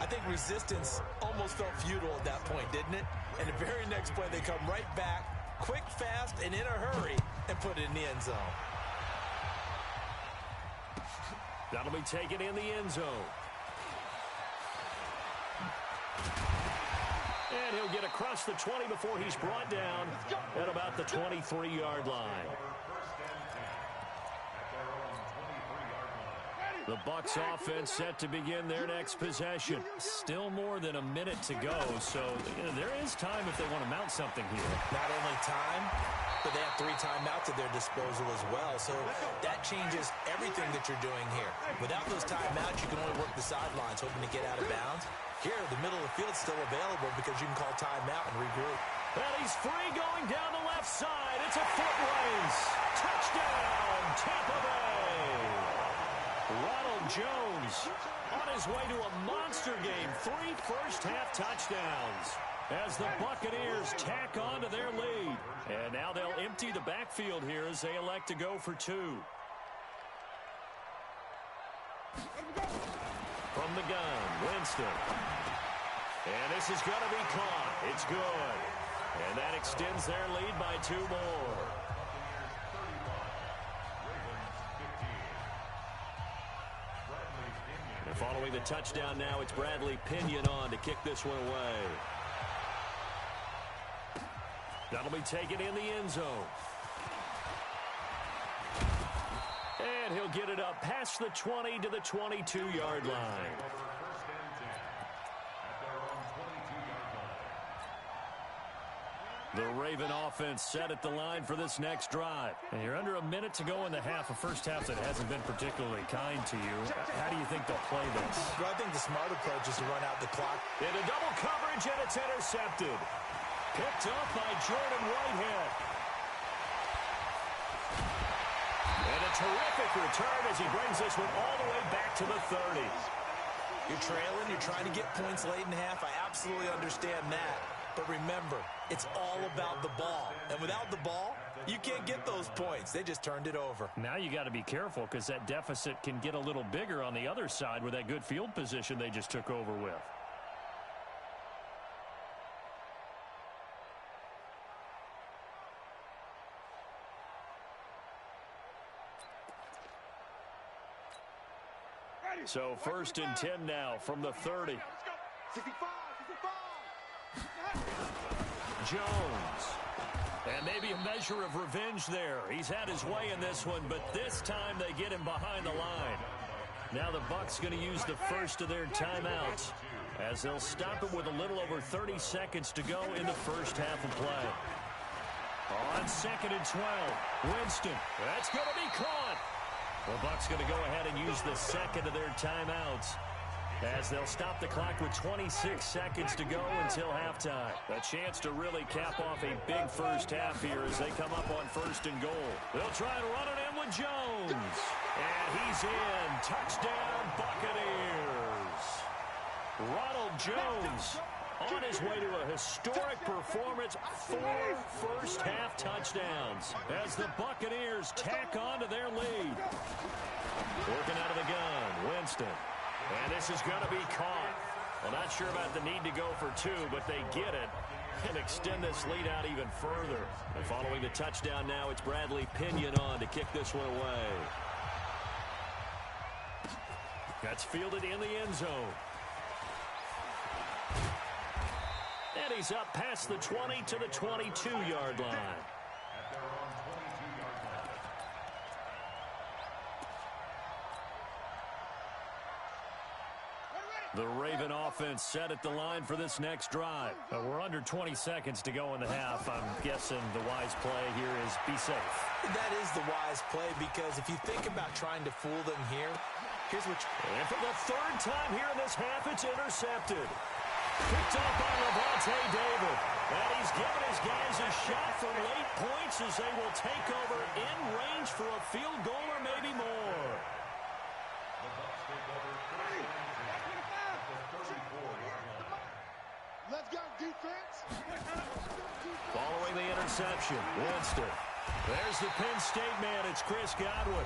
I think resistance almost felt futile at that point, didn't it? And the very next play, they come right back, quick, fast, and in a hurry, and put it in the end zone. That'll be taken in the end zone. And he'll get across the 20 before he's brought down at about the 23-yard line. The Bucs offense set to begin their next possession. Still more than a minute to go, so there is time if they want to mount something here. Not only time, but they have 3 timeouts at their disposal as well, so that changes everything that you're doing here. Without those timeouts, you can only work the sidelines, hoping to get out of bounds. Here, the middle of the field's still available because you can call timeout and regroup. And he's free going down the left side. It's a foot race. Touchdown, Tampa Bay. Ronald Jones on his way to a monster game. 3 first-half touchdowns as the Buccaneers tack on to their lead. And now they'll empty the backfield here as they elect to go for 2. From the gun, Winston. And this is going to be caught. It's good. And that extends their lead by 2 more. And following the touchdown now, it's Bradley Pinion on to kick this one away. That'll be taken in the end zone. And he'll get it up past the 20 to the 22-yard line. The Raven offense set at the line for this next drive. And you're under a minute to go in the half, a first half that hasn't been particularly kind to you. How do you think they'll play this? Well, I think the smart approach is to run out the clock. Into double coverage, and it's intercepted. Picked up by Jordan Whitehead. And a terrific return as he brings this one all the way back to the 30. You're trailing, you're trying to get points late in the half. I absolutely understand that. But remember, it's all about the ball. And without the ball, you can't get those points. They just turned it over. Now you got to be careful because that deficit can get a little bigger on the other side with that good field position they just took over with. So 1st and 10 now from the 30. 55. Jones. And maybe a measure of revenge there. He's had his way in this one, but this time they get him behind the line. Now the Bucs going to use the first of their timeouts as they'll stop it with a little over 30 seconds to go in the first half of play. On 2nd and 12, Winston. That's going to be caught. The Bucs going to go ahead and use the second of their timeouts as they'll stop the clock with 26 seconds to go until halftime. A chance to really cap off a big first half here as they come up on 1st and goal. They'll try to run it in with Jones. And he's in. Touchdown, Buccaneers. Ronald Jones on his way to a historic performance. 4 first-half touchdowns as the Buccaneers tack on to their lead. Working out of the gun, Winston. And this is going to be caught. Well, not sure about the need to go for 2, but they get it and extend this lead out even further. And following the touchdown now, it's Bradley Pinion on to kick this one away. That's fielded in the end zone. And he's up past the 20 to the 22-yard line. The Raven offense set at the line for this next drive. We're under 20 seconds to go in the half. I'm guessing the wise play here is be safe. That is the wise play because if you think about trying to fool them here, here's what And for the 3rd time here in this half, it's intercepted. Picked up by Levante David. And he's given his guys a shot for late points as they will take over in range for a field goal or maybe more. Let's go, defense. Following the interception, Winston. There's the Penn State man. It's Chris Godwin.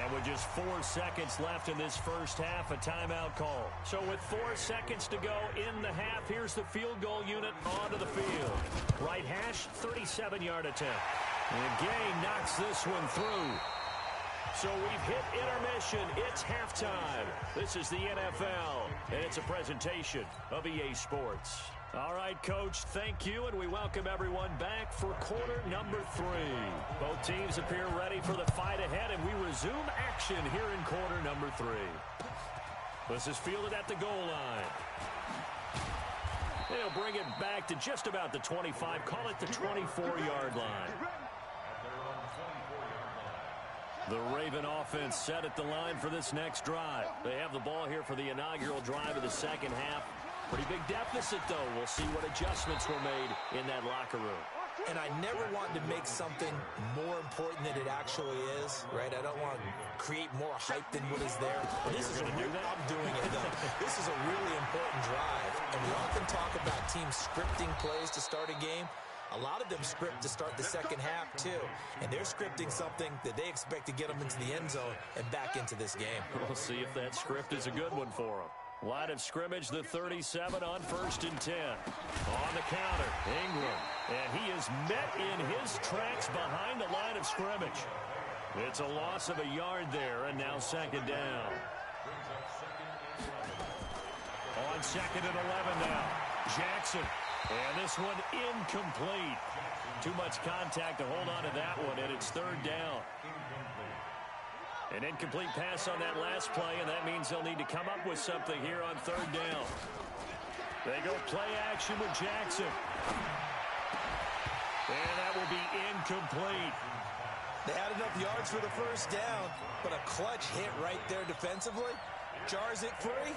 And with just 4 seconds left in this first half, a timeout call. So with 4 seconds to go in the half, here's the field goal unit onto the field. Right hash, 37-yard attempt. And Gay knocks this one through. So we've hit intermission. It's halftime. This is the NFL, and it's a presentation of EA Sports. All right, Coach, thank you, and we welcome everyone back for quarter number 3. Both teams appear ready for the fight ahead, and we resume action here in quarter number 3. This is fielded at the goal line. They'll bring it back to just about the 25, call it the 24-yard line. The Raven offense set at the line for this next drive. They have the ball here for the inaugural drive of the second half. Pretty big deficit, though. We'll see what adjustments were made in that locker room. And I never want to make something more important than it actually is, right? I don't want to create more hype than what is there. But this is I'm doing it, though. This is a really important drive. And we often talk about teams scripting plays to start a game. A lot of them script to start the second half, too. And they're scripting something that they expect to get them into the end zone and back into this game. We'll see if that script is a good one for them. Line of scrimmage, the 37 on 1st and 10. On the counter, Ingram. And he is met in his tracks behind the line of scrimmage. It's a loss of a yard there, and now 2nd down. On 2nd and 11 now, Jackson. And this one incomplete. Too much contact to hold on to that one, and it's 3rd down. An incomplete pass on that last play, and that means they'll need to come up with something here on 3rd down. They go play action with Jackson. And that will be incomplete. They had enough yards for the 1st down, but a clutch hit right there defensively. Jars it free.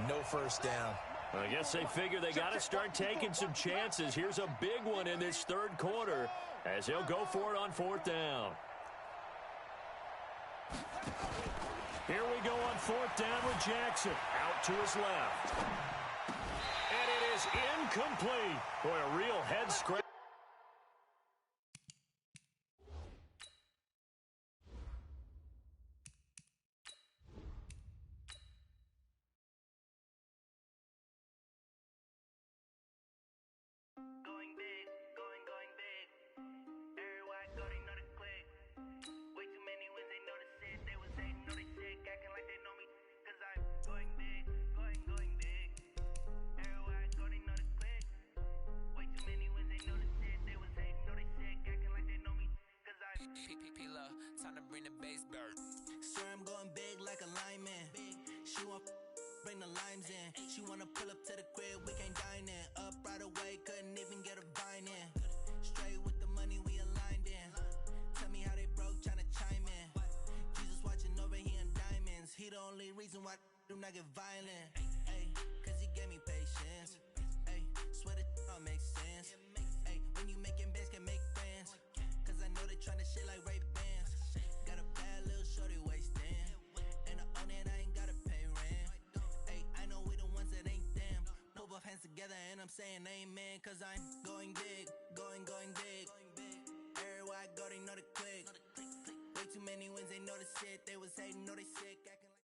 No 1st down. I guess they figure they got to start taking some chances. Here's a big one in this 3rd quarter as they'll go for it on 4th down. Here we go on 4th down with Jackson. Out to his left. And it is incomplete. Boy, a real head scratch. Time to bring the bass back. Swear I'm going big like a lineman. She want bring the limes in. She wanna pull up to the crib, we can't dine in. Up right away, couldn't even get a vine in. Straight with the money we aligned in. Tell me how they broke, tryna chime in. Jesus watching over here in diamonds. He the only reason why do not get violent. Ay, cause he gave me patience. Ay, swear that all makes sense. Ay, when you making bands can make friends. Cause I know they tryna shit like Ray Bans. Got a bad little shorty wasting. And I own it, I ain't gotta pay rent. Ay, I know we the ones that ain't them. Put both hands together and I'm saying amen. Cause I'm going big, going big. Everywhere I go, they know the click. Way too many wins, they know the shit. They was hating, know they sick, acting like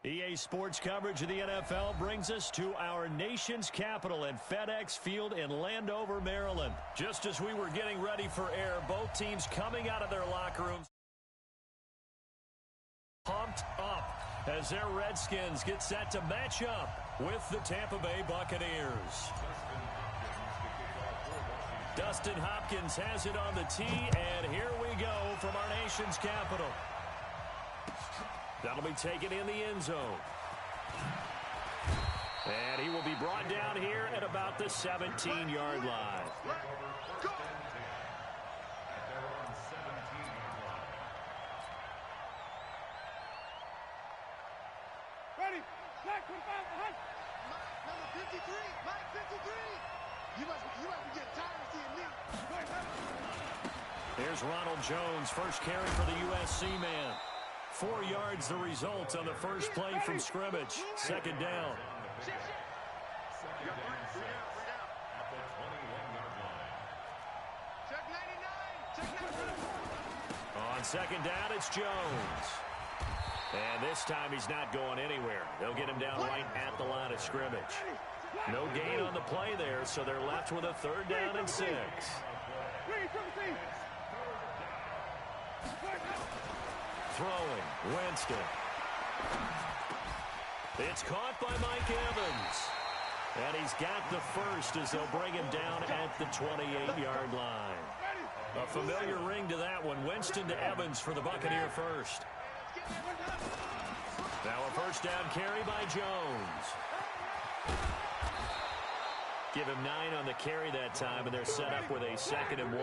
EA Sports coverage of the NFL brings us to our nation's capital at FedEx Field in Landover, Maryland. Just as we were getting ready for air, both teams coming out of their locker rooms pumped up as their Redskins get set to match up with the Tampa Bay Buccaneers. Dustin Hopkins has it on the tee, and here we go from our nation's capital. That'll be taken in the end zone. And he will be brought down here at about the 17-yard line. Ready? Black 25, number 53, Mike 53. You must be getting tired of seeing me. Here's Ronald Jones, first carry for the USC man. 4 yards the result on the first play from scrimmage. 2nd down. On 2nd down, it's Jones. And this time he's not going anywhere. They'll get him down right at the line of scrimmage. No gain on the play there, so they're left with a 3rd down and 6. Throwing, Winston. It's caught by Mike Evans. And he's got the first as they'll bring him down at the 28-yard line. A familiar ring to that one. Winston to Evans for the Buccaneer first. Now a first down carry by Jones. Give him 9 on the carry that time, and they're set up with a 2nd and 1.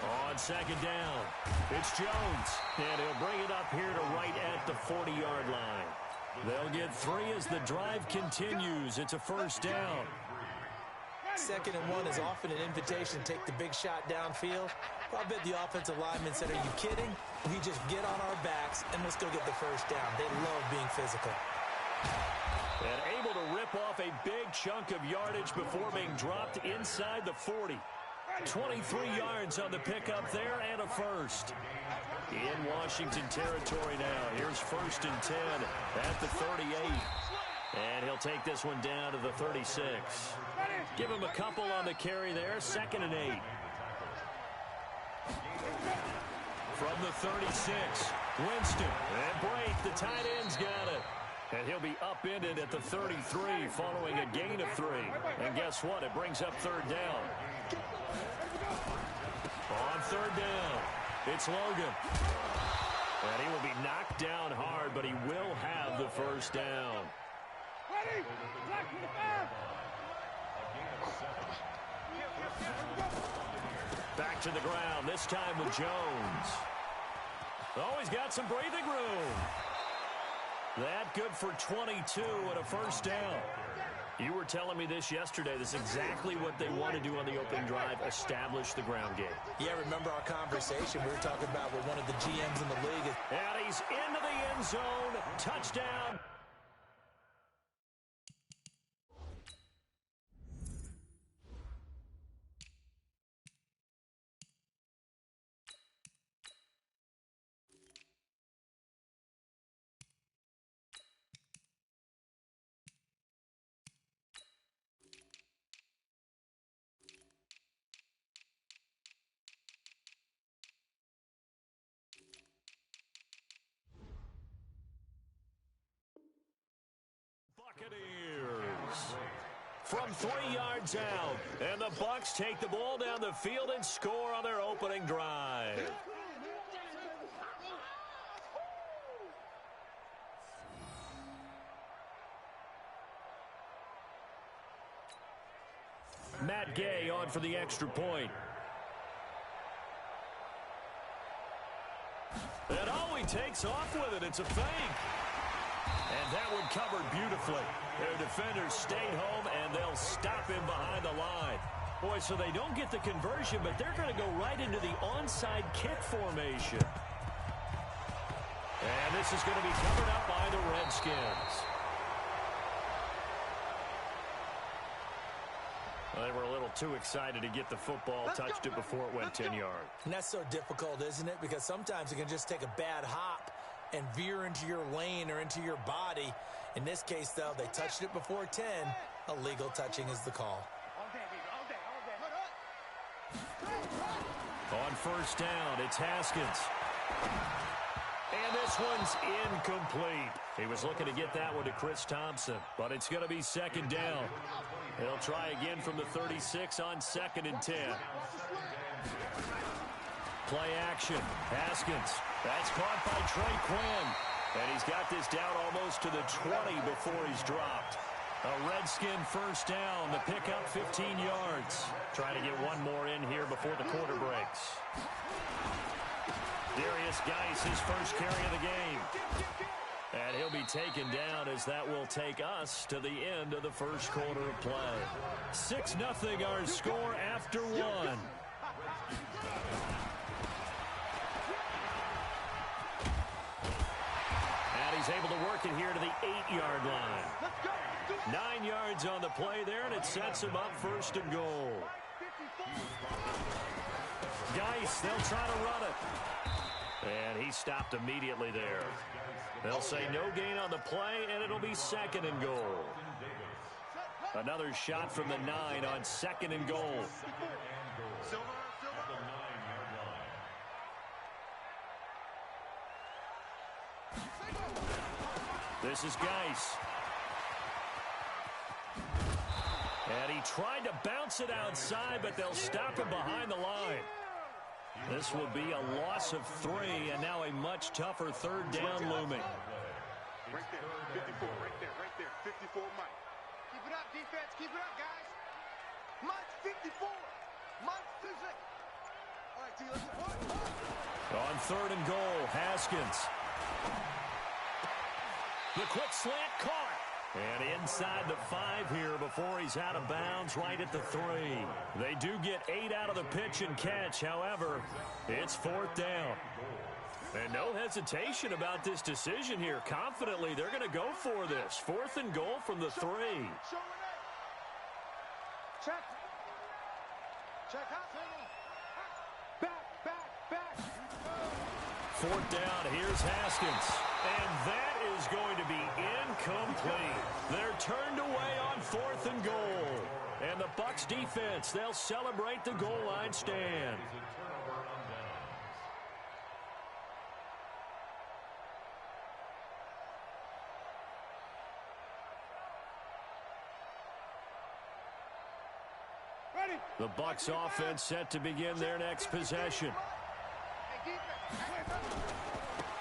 On 2nd down, it's Jones, and he'll bring it up here to right as the drive continues. It's a first down. 2nd and 1 is often an invitation to take the big shot downfield. I bet the offensive linemen said, are you kidding? We just get on our backs and let's go get the first down. They love being physical. And able to rip off a big chunk of yardage before being dropped inside the 40. 23 yards on the pickup there and a first. In Washington territory now. Here's 1st and 10 at the 38. And he'll take this one down to the 36. Give him a couple on the carry there. 2nd and 8. From the 36, Winston. And Brake, the tight end's got it. And he'll be upended at the 33 following a gain of 3. And guess what? It brings up 3rd down. On 3rd down, it's Logan. And he will be knocked down hard, but he will have the first down. Back to the ground, this time with Jones. Oh, he's got some breathing room. That good for 22 and a first down. You were telling me this yesterday. This is exactly what they want to do on the opening drive, establish the ground game. Yeah, remember our conversation. We were talking about what one of the GMs in the league is. And he's into the end zone. Touchdown. Buccaneers from 3 yards out, and the Bucs take the ball down the field and score on their opening drive. Matt Gay on for the extra point. And oh, he takes off with it. It's a fake. And that one covered beautifully. Their defenders stayed home, and they'll stop him behind the line. Boy, so they don't get the conversion, but they're going to go right into the onside kick formation. And this is going to be covered up by the Redskins. Well, they were a little too excited to get the football, touched it before it went 10 yards. And that's so difficult, isn't it? Because sometimes it can just take a bad hop and veer into your lane or into your body. In this case, though, they touched it before 10. Illegal touching is the call. On first down, it's Haskins. And this one's incomplete. He was looking to get that one to Chris Thompson, but it's going to be 2nd down. He'll try again from the 36 on 2nd and 10. Play action. Haskins. That's caught by Trey Quinn. And he's got this down almost to the 20 before he's dropped. A Redskin first down. The pickup 15 yards. Trying to get one more in here before the quarter breaks. Darius Geis, his first carry of the game. And he'll be taken down as that will take us to the end of the first quarter of play. 6-0 our score after one. And he's able to work it here to the 8-yard line. 9 yards on the play there, and it sets him up 1st and goal. Geis, they'll try to run it. And he stopped immediately there. They'll say no gain on the play, and it'll be 2nd and goal. Another shot from the 9 on 2nd and goal. This is Geis. And he tried to bounce it outside, but they'll stop him behind the line. This will be a loss of 3, and now a much tougher 3rd down looming. Right there, 54, right there, 54, Mike. Keep it up, defense, keep it up, guys. Mike's 54, Mike's physics. All right, T, let's go. On 3rd and goal, Haskins. The quick slant caught. And inside the 5 here before he's out of bounds right at the 3. They do get 8 out of the pitch and catch. However, it's 4th down. And no hesitation about this decision here. Confidently, they're going to go for this. 4th and goal from the 3. Check. Check out. Back. 4th down. Here's Haskins. And that is going to be incomplete. They're turned away on 4th and goal. And the Bucs defense, they'll celebrate the goal line stand. The Bucs offense set to begin their next possession.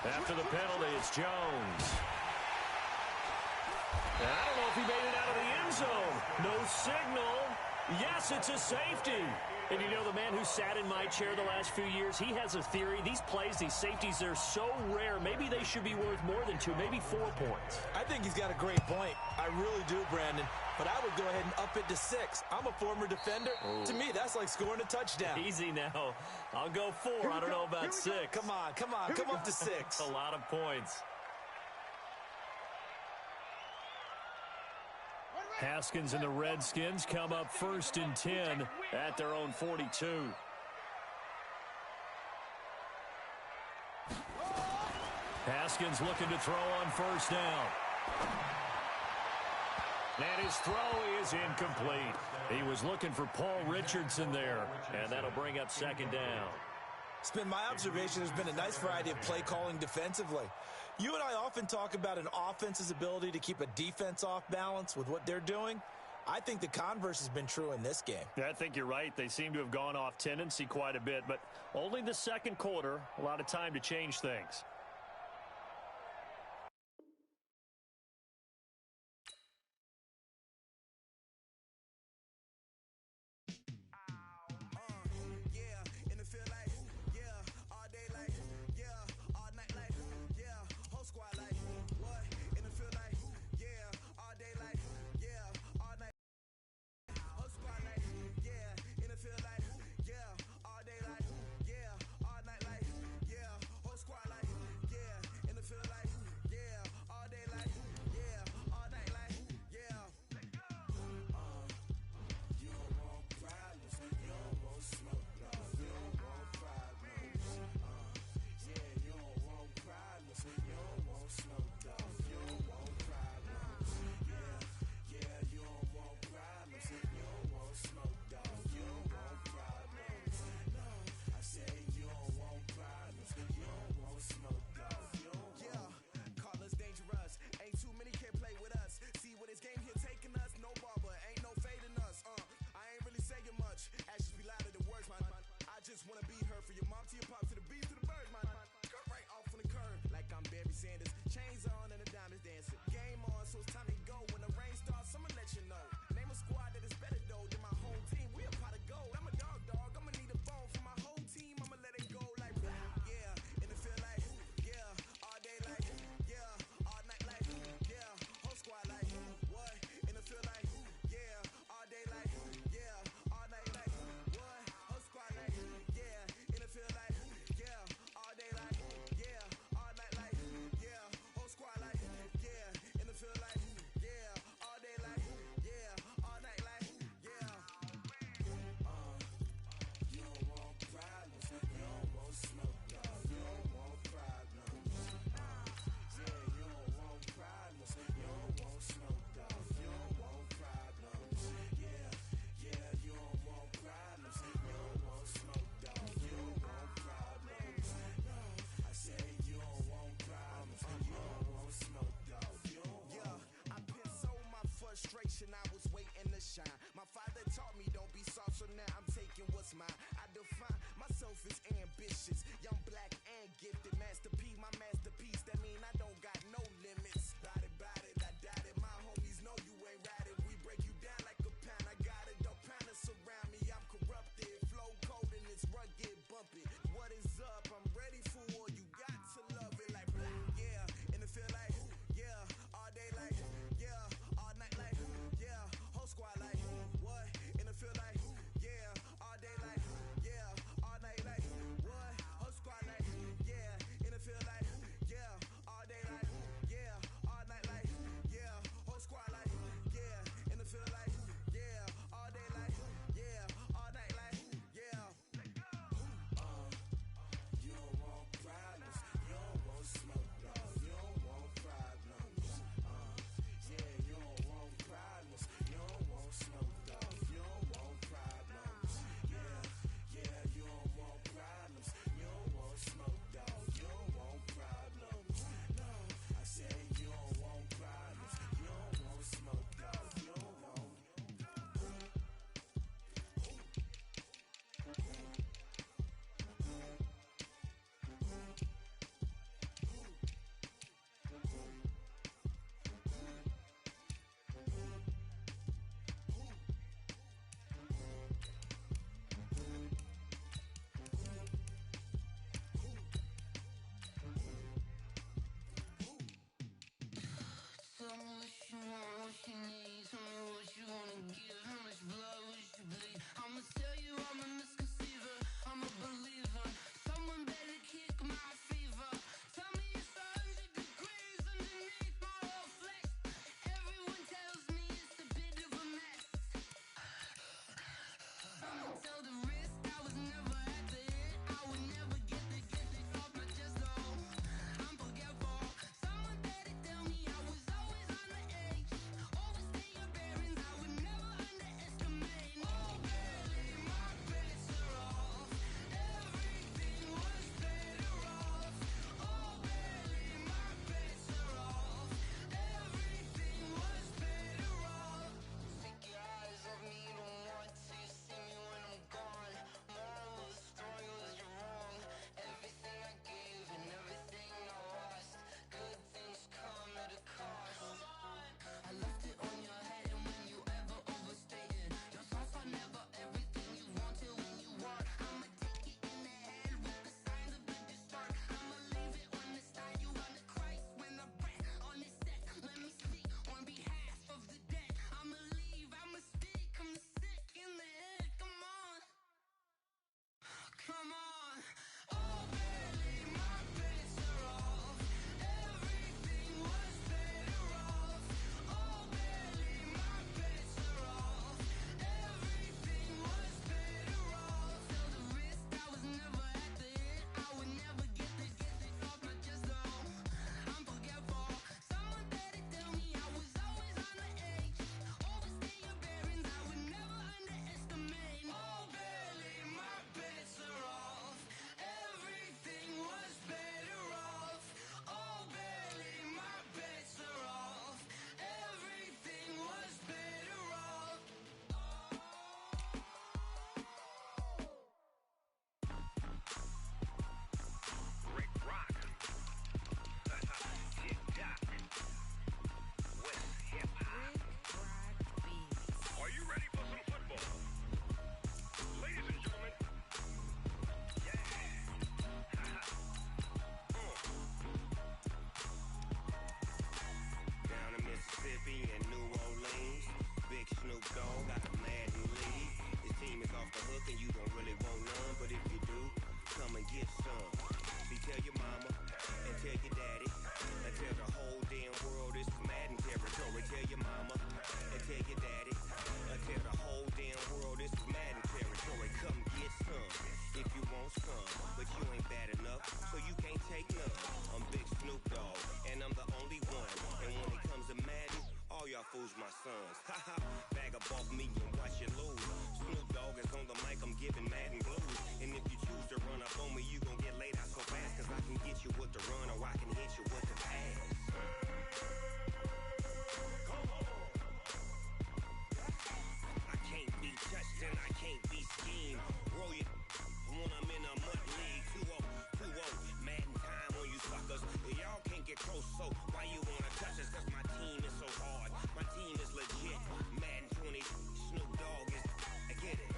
After the penalty, it's Jones. And I don't know if he made it out of the end zone. No signal. Yes, it's a safety. And you know, the man who sat in my chair the last few years, he has a theory. These plays, these safeties, they're so rare. Maybe they should be worth more than 2, maybe 4 points. I think he's got a great point. I really do, Brandon. But I would go ahead and up it to 6. I'm a former defender. Ooh. To me, that's like scoring a touchdown. Easy now. I'll go 4. I don't know about 6. Come on. Come up to 6. A lot of points. Haskins and the Redskins come up 1st and 10 at their own 42. Haskins looking to throw on 1st down. And his throw is incomplete. He was looking for Paul Richardson there, and that'll bring up 2nd down. It's been my observation there's been a nice variety of play calling defensively. You and I often talk about an offense's ability to keep a defense off balance with what they're doing. I think the converse has been true in this game. Yeah, I think you're right. They seem to have gone off tendency quite a bit, but only the 2nd quarter, a lot of time to change things. tell your mama, and tell your daddy, and tell the whole damn world this is Madden territory. Tell your mama, and tell your daddy, and tell the whole damn world this is Madden territory. Come get some, if you want some, but you ain't bad enough, so you can't take none. I'm Big Snoop Dogg, and I'm the only one, and when it comes to Madden, all y'all fools my sons. Haha, bag up off me and watch you lose. Snoop Dogg is on the mic, I'm giving Madden blues. And if you choose to run up on me, you gon' get laid out so fast, cause I can get you with the run or I can hit you with the pass. I can't be touched and I can't be schemed. Roll it when I'm in a mud league. 2-0, 2-0, Madden time on you suckers. Y'all can't get close, so why you wanna touch us? Cause my team is so hard, my team is legit. Madden 20, Snoop Dogg is, I get it.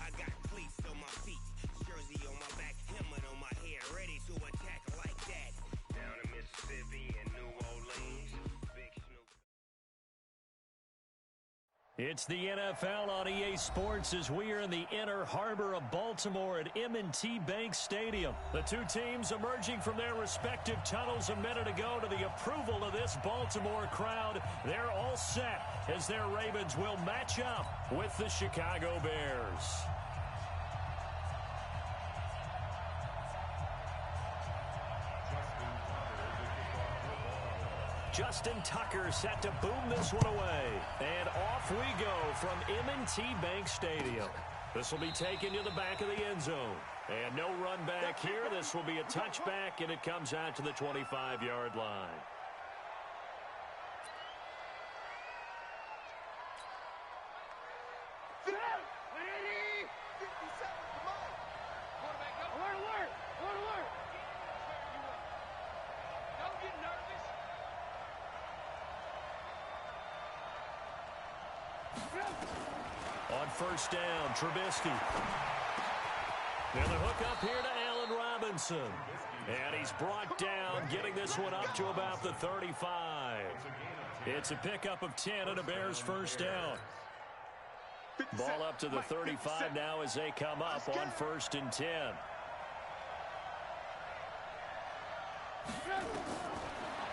I got cleats on my feet, jersey on my back, helmet on my head, ready to attack like that. Down in Mississippi and New Orleans, Big Snoop. It's the NFL on EA Sports as we are in the inner harbor of Baltimore at M&T Bank Stadium. The two teams emerging from their respective tunnels a minute ago to the approval of this Baltimore crowd. They're all set as their Ravens will match up with the Chicago Bears. Justin Tucker set to boom this one away. And off we go from M&T Bank Stadium. This will be taken to the back of the end zone. And no run back here. This will be a touchback, and it comes out to the 25-yard line. On first down, Trubisky. And the hook up here to Allen Robinson. And he's brought down, getting this one up to about the 35. It's a pickup of 10 and a Bears first down. Ball up to the 35 now as they come up on first and 10.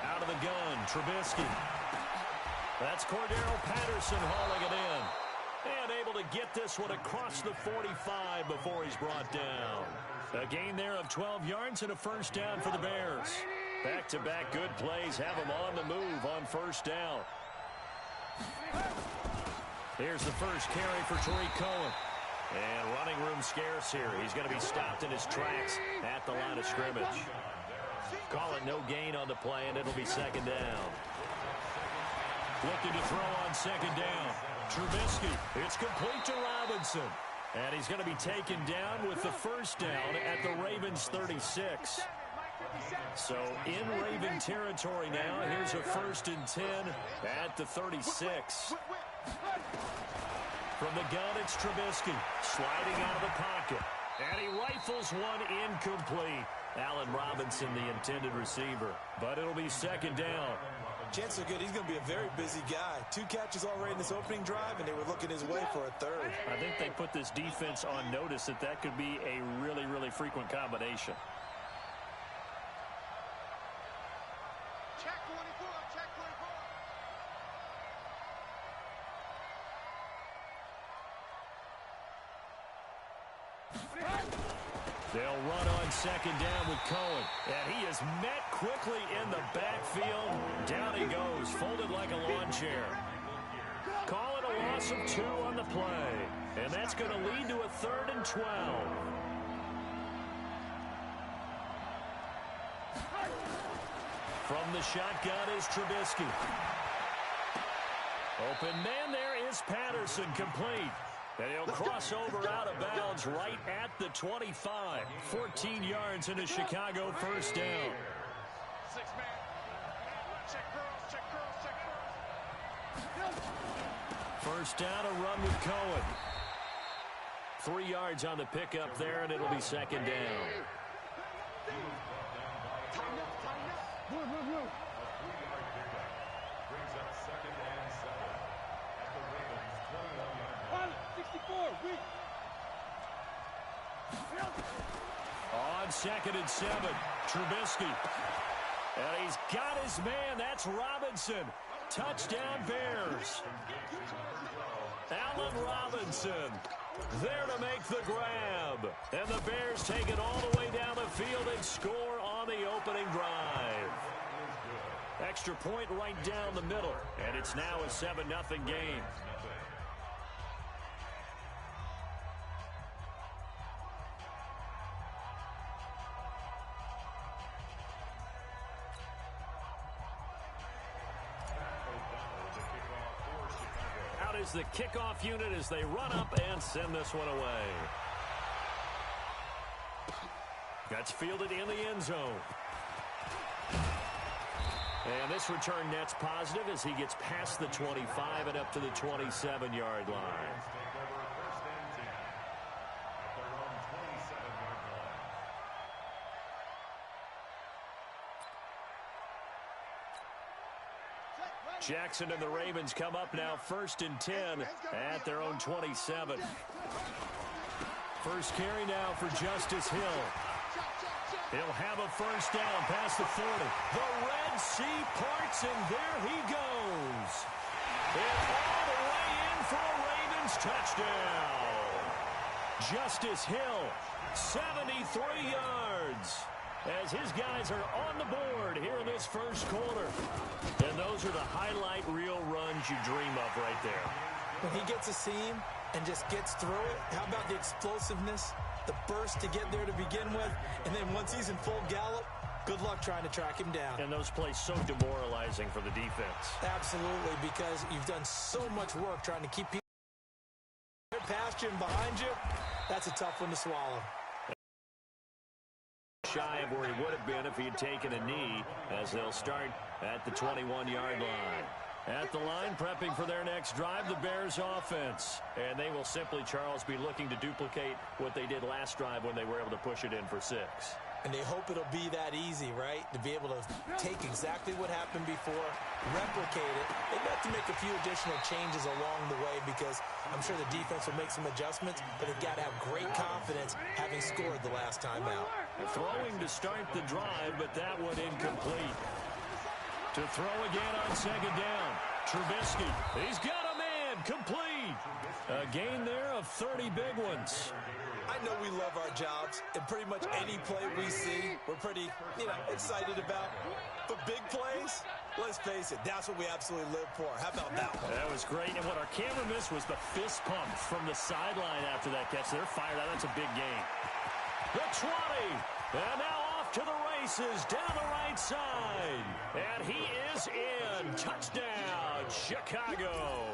Out of the gun, Trubisky. That's Cordero Patterson hauling it in. And able to get this one across the 45 before he's brought down. A gain there of 12 yards and a first down for the Bears. Back-to-back good plays have them on the move on first down. Here's the first carry for Tariq Cohen. And running room scarce here. He's going to be stopped in his tracks at the line of scrimmage. Call it no gain on the play, and it'll be second down. Looking to throw on second down. Trubisky, it's complete to Robinson. And he's going to be taken down with the first down at the Ravens 36. So in Raven territory now, here's a first and 10 at the 36. From the gun, it's Trubisky, sliding out of the pocket. And he rifles one incomplete. Allen Robinson, the intended receiver. But it'll be second down. Chances are good he's going to be a very busy guy. 2 catches already in this opening drive, and they were looking his way for a third. I think they put this defense on notice that could be a really, really frequent combination. Check 24, check 24. They'll run on second down with Cohen. And he is met quickly in the backfield. Down he goes, folded like a lawn chair. Call it a loss of 2 on the play. And that's going to lead to a 3rd and 12. From the shotgun is Trubisky. Open man there is Patterson, complete. And he'll cross over out of bounds right at the 25. 14 yards into Chicago first down. 6-man. Check girls, check girls, check girls. First down, a run with Cohen. 3 yards on the pickup there, and it'll be second down. A 3-yard pickup brings up second and 7 at the Ravens 21-yard line. 64, weak. 2nd and 7. Trubisky. And he's got his man. That's Robinson. Touchdown, Bears. Allen Robinson there to make the grab. And the Bears take it all the way down the field and score on the opening drive. Extra point right down the middle. And it's now a 7-0 game. Out is the kickoff unit as they run up and send this one away. That's fielded in the end zone. And this return net's positive as he gets past the 25 and up to the 27-yard line. Jackson and the Ravens come up now 1st and 10 at their own 27. First carry now for Justice Hill. He'll have a first down past the 40. The Red Sea parts, and there he goes. And all the way in for a Ravens touchdown. Justice Hill, 73 yards. As his guys are on the board here in this first quarter. And those are the highlight reel runs you dream of right there. When he gets a seam and just gets through it, how about the explosiveness, the burst to get there to begin with, and then once he's in full gallop, good luck trying to track him down. And those plays so demoralizing for the defense. Absolutely, because you've done so much work trying to keep people past you and behind you. That's a tough one to swallow. Shy of where he would have been if he had taken a knee, as they'll start at the 21-yard line. At the line, prepping for their next drive, the Bears offense. And they will simply, Charles, be looking to duplicate what they did last drive when they were able to push it in for 6. And they hope it'll be that easy, right? To be able to take exactly what happened before, replicate it. They've got to make a few additional changes along the way because I'm sure the defense will make some adjustments, but they've got to have great confidence having scored the last time out. Throwing to start the drive, but that one incomplete. To throw again on 2nd down. Trubisky, he's got a man, complete. A gain there of 30 big ones. I know we love our jobs, and pretty much any play we see, we're pretty, excited about. But big plays, let's face it, that's what we absolutely live for. How about that one? That was great, and what our camera missed was the fist pump from the sideline after that catch. They're fired out. That's a big game. The 20, and now off to the races down the right side. And he is in. Touchdown, Chicago.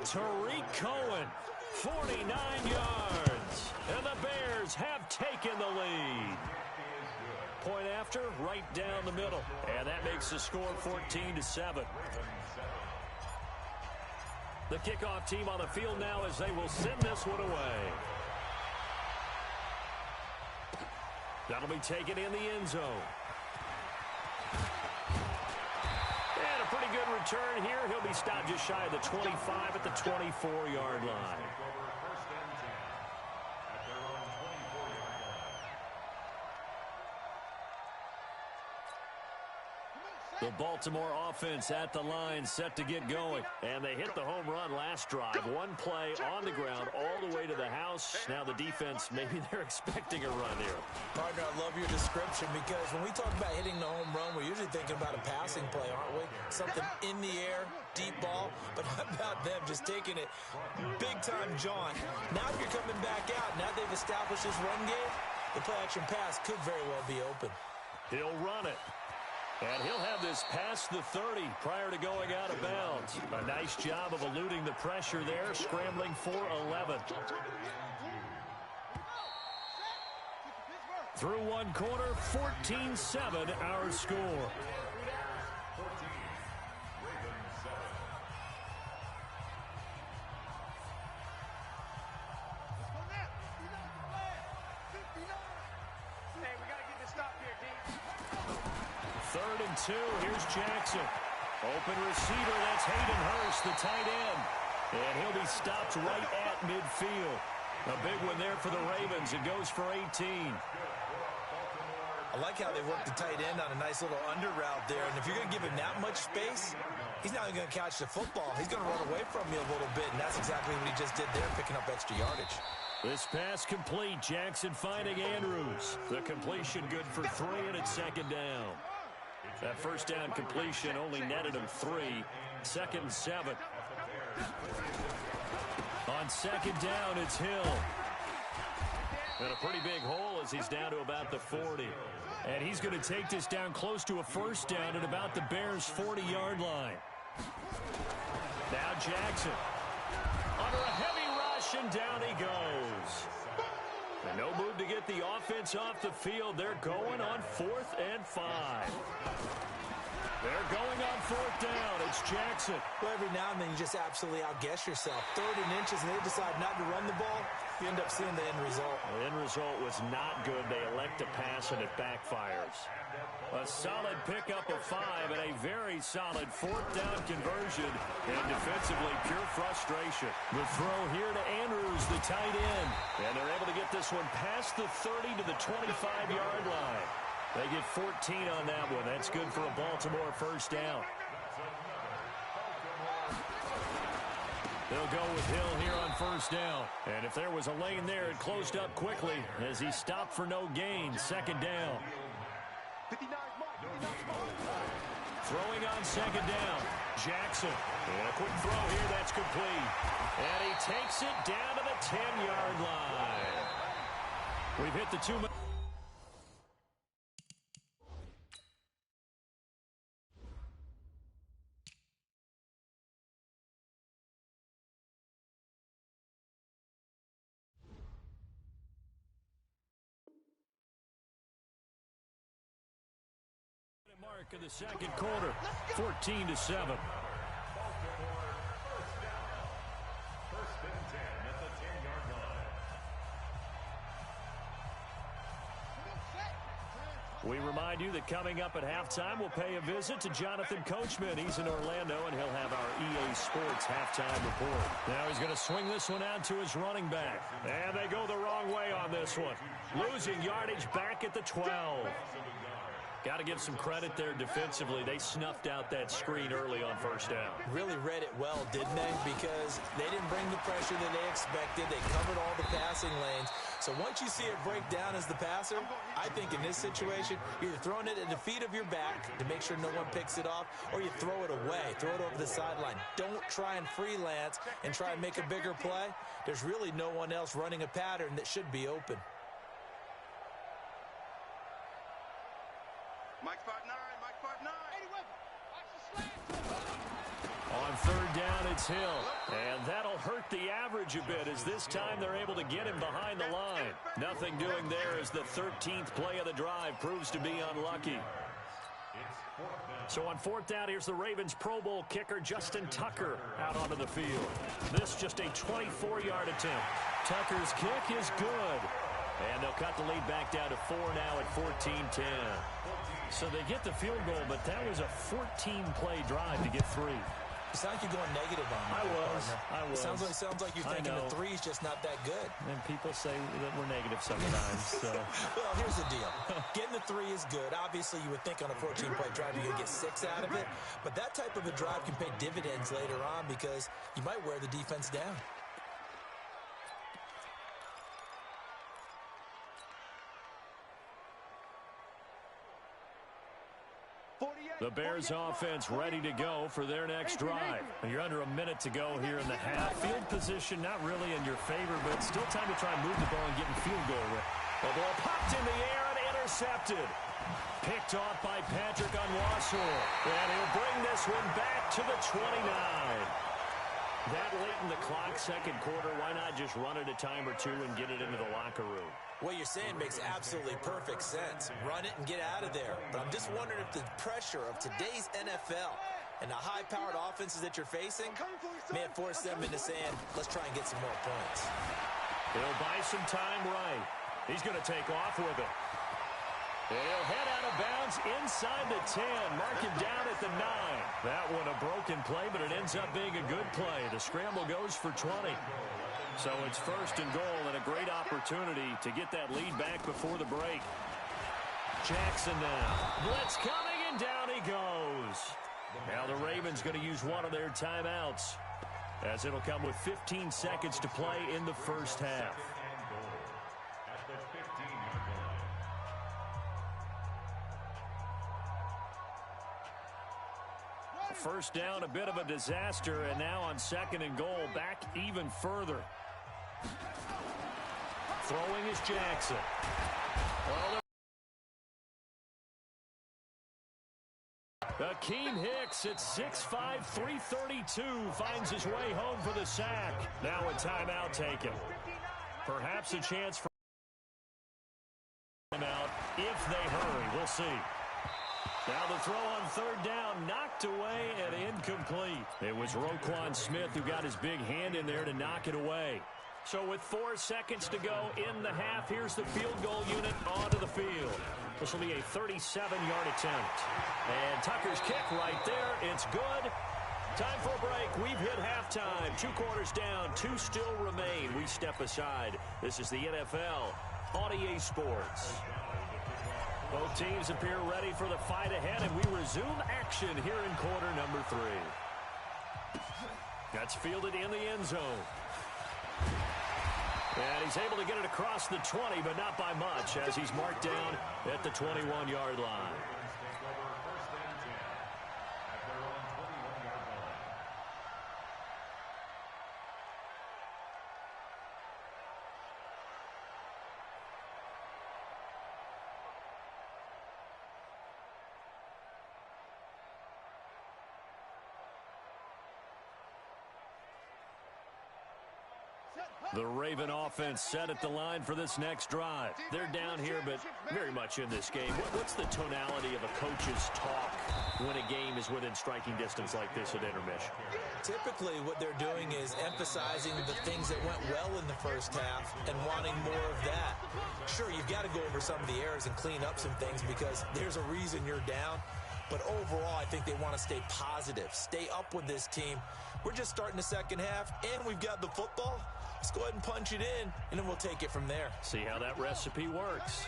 Tariq Cohen, 49 yards. And the Bears have taken the lead. Point after, right down the middle. And that makes the score 14-7. The kickoff team on the field now as they will send this one away. That'll be taken in the end zone. And a pretty good return here. He'll be stopped just shy of the 25 at the 24-yard line. The Baltimore offense at the line, set to get going. And they hit the home run last drive. One play on the ground all the way to the house. Now the defense, maybe they're expecting a run here. Partner, I love your description because when we talk about hitting the home run, we're usually thinking about a passing play, aren't we? Something in the air, deep ball. But how about them just taking it big-time jaunt? Now you're coming back out. Now they've established this run game. The play-action pass could very well be open. He'll run it. And he'll have this past the 30 prior to going out of bounds. A nice job of eluding the pressure there, scrambling for 11. Through one quarter, 14-7 our score. Third and 2. Here's Jackson. Open receiver. That's Hayden Hurst, the tight end. And he'll be stopped right at midfield. A big one there for the Ravens. It goes for 18. I like how they worked the tight end on a nice little under route there. And if you're going to give him that much space, he's not going to catch the football. He's going to run away from you a little bit, and that's exactly what he just did there, picking up extra yardage. This pass complete. Jackson finding Andrews. The completion good for 3, and it's second down. That first down completion only netted him 3. 2nd and 7. On second down, it's Hill. And a pretty big hole as he's down to about the 40. And he's going to take this down close to a first down at about the Bears' 40-yard line. Now Jackson. Under a heavy rush, and down he goes. And no move to get the offense off the field. They're going on 4th and 5. They're going on 4th down. It's Jackson. Well, every now and then you just absolutely outguess yourself. 3rd and inches, and they decide not to run the ball. You end up seeing the end result. The end result was not good. They elect to pass, and it backfires. A solid pickup of 5 and a very solid 4th down conversion. And defensively, pure frustration. The throw here to Andrews, the tight end. And they're able to get this one past the 30 to the 25-yard line. They get 14 on that one. That's good for a Baltimore first down. They'll go with Hill here on first down. And if there was a lane there, it closed up quickly as he stopped for no gain. 2nd down. Throwing on 2nd down. Jackson. And a quick throw here. That's complete. And he takes it down to the 10-yard line. We've hit the 2-minute. Mark of the second quarter, 14-7. First and 10 at the 10-yard line. We remind you that coming up at halftime, we'll pay a visit to Jonathan Coachman. He's in Orlando, and he'll have our EA Sports halftime report. Now he's going to swing this one out to his running back. And they go the wrong way on this one. Losing yardage back at the 12. Got to give some credit there defensively. They snuffed out that screen early on first down. Really read it well, didn't they? Because they didn't bring the pressure that they expected. They covered all the passing lanes. So once you see it break down as the passer, I think in this situation, you're either throwing it at the feet of your back to make sure no one picks it off, or you throw it away, throw it over the sideline. Don't try and freelance and try and make a bigger play. There's really no one else running a pattern that should be open. Mike 5'9", Mike 5'9". On third down, it's Hill. And that'll hurt the average a bit as this time they're able to get him behind the line. Nothing doing there as the 13th play of the drive proves to be unlucky. So on 4th down, here's the Ravens Pro Bowl kicker Justin Tucker out onto the field. This just a 24-yard attempt. Tucker's kick is good. And they'll cut the lead back down to 4 now at 14-10. So they get the field goal, but that was a 14-play drive to get 3. It sounds like you're going negative on me. I was. Sounds like you're thinking the 3's just not that good. And people say that we're negative sometimes. So. Well, here's the deal. Getting the 3 is good. Obviously, you would think on a 14-play drive you're going to get 6 out of it. But that type of a drive can pay dividends later on because you might wear the defense down. The Bears offense ready to go for their next drive. You're under a minute to go here in the half. Field position not really in your favor, but still time to try and move the ball and get in field goal. The ball popped in the air and intercepted. Picked off by Patrick Onwuasor. And he'll bring this one back to the 29. That late in the clock, second quarter, why not just run it a time or two and get it into the locker room? What you're saying makes absolutely perfect sense. Run it and get out of there. But I'm just wondering if the pressure of today's NFL and the high-powered offenses that you're facing may have forced them into saying, let's try and get some more points. He'll buy some time right. He's going to take off with it. He'll head out of bounds inside the 10. Mark him down at the 9. That one a broken play, but it ends up being a good play. The scramble goes for 20. So it's first and goal and a great opportunity to get that lead back before the break. Jackson now. Blitz coming, and down he goes. Now the Ravens going to use one of their timeouts, as it'll come with 15 seconds to play in the first half. First down, a bit of a disaster, and now on 2nd and goal, back even further. Throwing is Jackson. Akeem Hicks at 6'5", 332 finds his way home for the sack. Now a timeout taken. Perhaps a chance for timeout if they hurry. We'll see. Now the throw on 3rd down, knocked away and incomplete. It was Roquan Smith who got his big hand in there to knock it away. So with 4 seconds to go in the half, here's the field goal unit onto the field. This will be a 37-yard attempt. And Tucker's kick right there. It's good. Time for a break. We've hit halftime. 2 quarters down. 2 still remain. We step aside. This is the NFL on EA Sports. Both teams appear ready for the fight ahead, and we resume action here in quarter number 3. That's fielded in the end zone. And he's able to get it across the 20, but not by much, as he's marked down at the 21-yard line. The Raven offense set at the line for this next drive. They're down here, but very much in this game. What's the tonality of a coach's talk when a game is within striking distance like this at intermission? Typically, what they're doing is emphasizing the things that went well in the first half and wanting more of that. Sure, you've got to go over some of the errors and clean up some things because there's a reason you're down. But overall, I think they want to stay positive, stay up with this team. We're just starting the second half, and we've got the football. Let's go ahead and punch it in, and then we'll take it from there. See how that recipe works.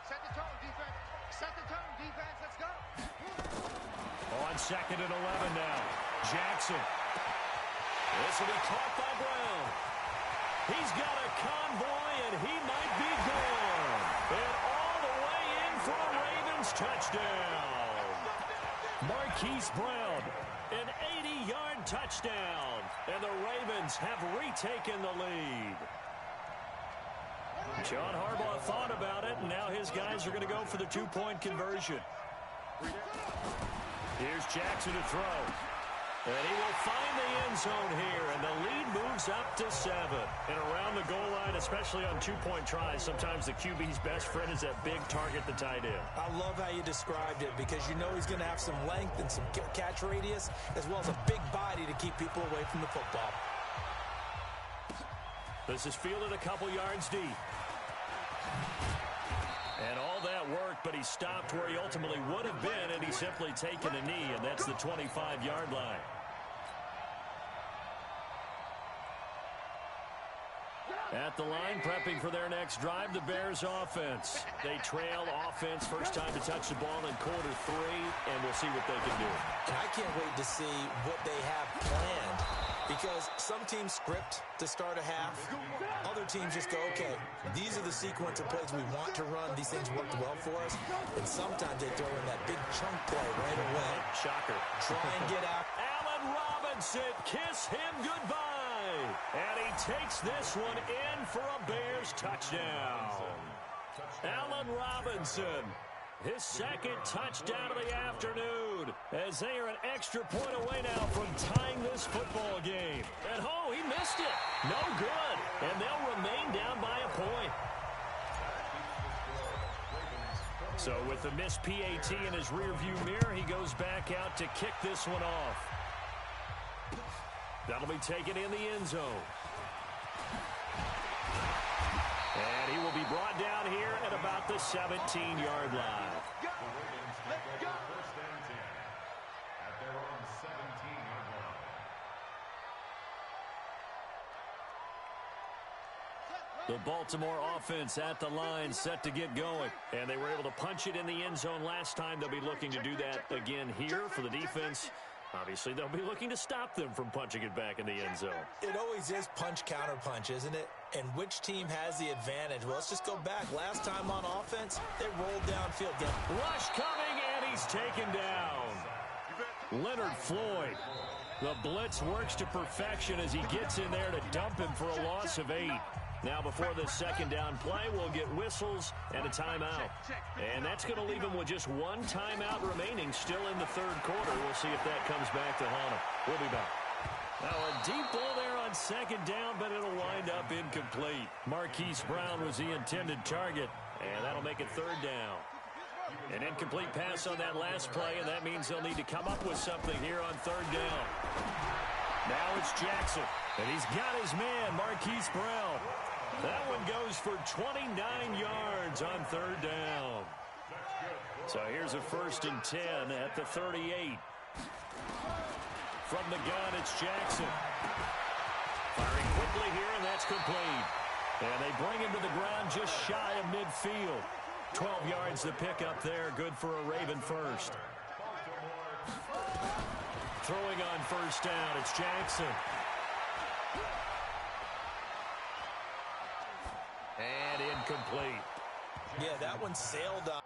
Set the tone, defense. Set the tone, defense. Let's go. On 2nd and 11 now. Jackson. This will be caught by Brown. He's got a convoy, and he might be gone. And all the way in for a Ravens touchdown. Marquise Brown, an 80-yard touchdown. And the Ravens have retaken the lead. John Harbaugh thought about it, and now his guys are going to go for the 2-point conversion. Here's Jackson to throw. And he will find the end zone here, and the lead moves up to 7. And around the goal line, especially on 2-point tries, sometimes the QB's best friend is that big target, the tight end. I love how you described it because you know he's going to have some length and some catch radius, as well as a big body to keep people away from the football. This is fielded a couple yards deep. And all that work, but he stopped where he ultimately would have been, and he's simply taken a knee, and that's the 25-yard line. At the line, prepping for their next drive, the Bears offense. They trail offense, first time to touch the ball in quarter 3, and we'll see what they can do. And I can't wait to see what they have planned, because some teams script to start a half. Other teams just go, okay, these are the sequence of plays we want to run. These things worked well for us. And sometimes they throw in that big chunk play right away. Shocker. Try and get out. Allen Robinson, kiss him goodbye. And he takes this one in for a Bears touchdown. Allen Robinson, his 2nd touchdown of the afternoon, as they are an extra point away now from tying this football game. And oh, he missed it. No good. And they'll remain down by a point. So with the missed PAT in his rearview mirror, he goes back out to kick this one off. That'll be taken in the end zone. And he will be brought down here at about the 17-yard line. Let's go. First and 10 at their own 17-yard line. The Baltimore offense at the line, set to get going. And they were able to punch it in the end zone last time. They'll be looking to do that again here for the defense. Obviously, they'll be looking to stop them from punching it back in the end zone. It always is punch-counter-punch, isn't it? And which team has the advantage? Well, let's just go back. Last time on offense, they rolled downfield. Rush coming, and he's taken down. Leonard Floyd. The blitz works to perfection as he gets in there to dump him for a loss of 8. Now, before this second down play, we'll get whistles and a timeout. And that's going to leave him with just one timeout remaining still in the third quarter. We'll see if that comes back to haunt him. We'll be back. Now, a deep ball there on second down, but it'll wind up incomplete. Marquise Brown was the intended target, and that'll make it third down. An incomplete pass on that last play, and that means they'll need to come up with something here on third down. Now it's Jackson, and he's got his man, Marquise Brown. That one goes for 29 yards on third down. So here's a 1st and 10 at the 38. From the gun, it's Jackson. Firing quickly here, and that's complete. And they bring him to the ground just shy of midfield. 12 yards to pick up there, good for a Raven first. Throwing on first down, it's Jackson. And incomplete. Yeah, that one sailed on.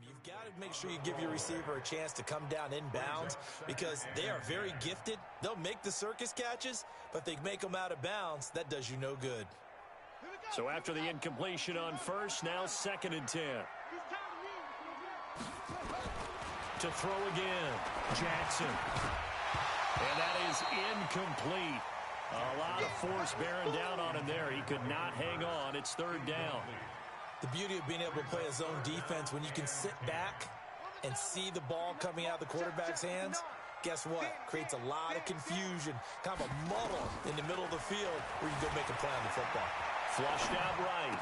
You've got to make sure you give your receiver a chance to come down inbounds because they are very gifted. They'll make the circus catches, but they make them out of bounds. That does you no good. So after the incompletion on first, now 2nd and 10. To throw again, Jackson. And that is incomplete. A lot of force bearing down on him there. He could not hang on. It's 3rd down. The beauty of being able to play a zone defense when you can sit back and see the ball coming out of the quarterback's hands, guess what? Creates a lot of confusion, kind of a muddle in the middle of the field where you can go make a play on the football. Flushed out right.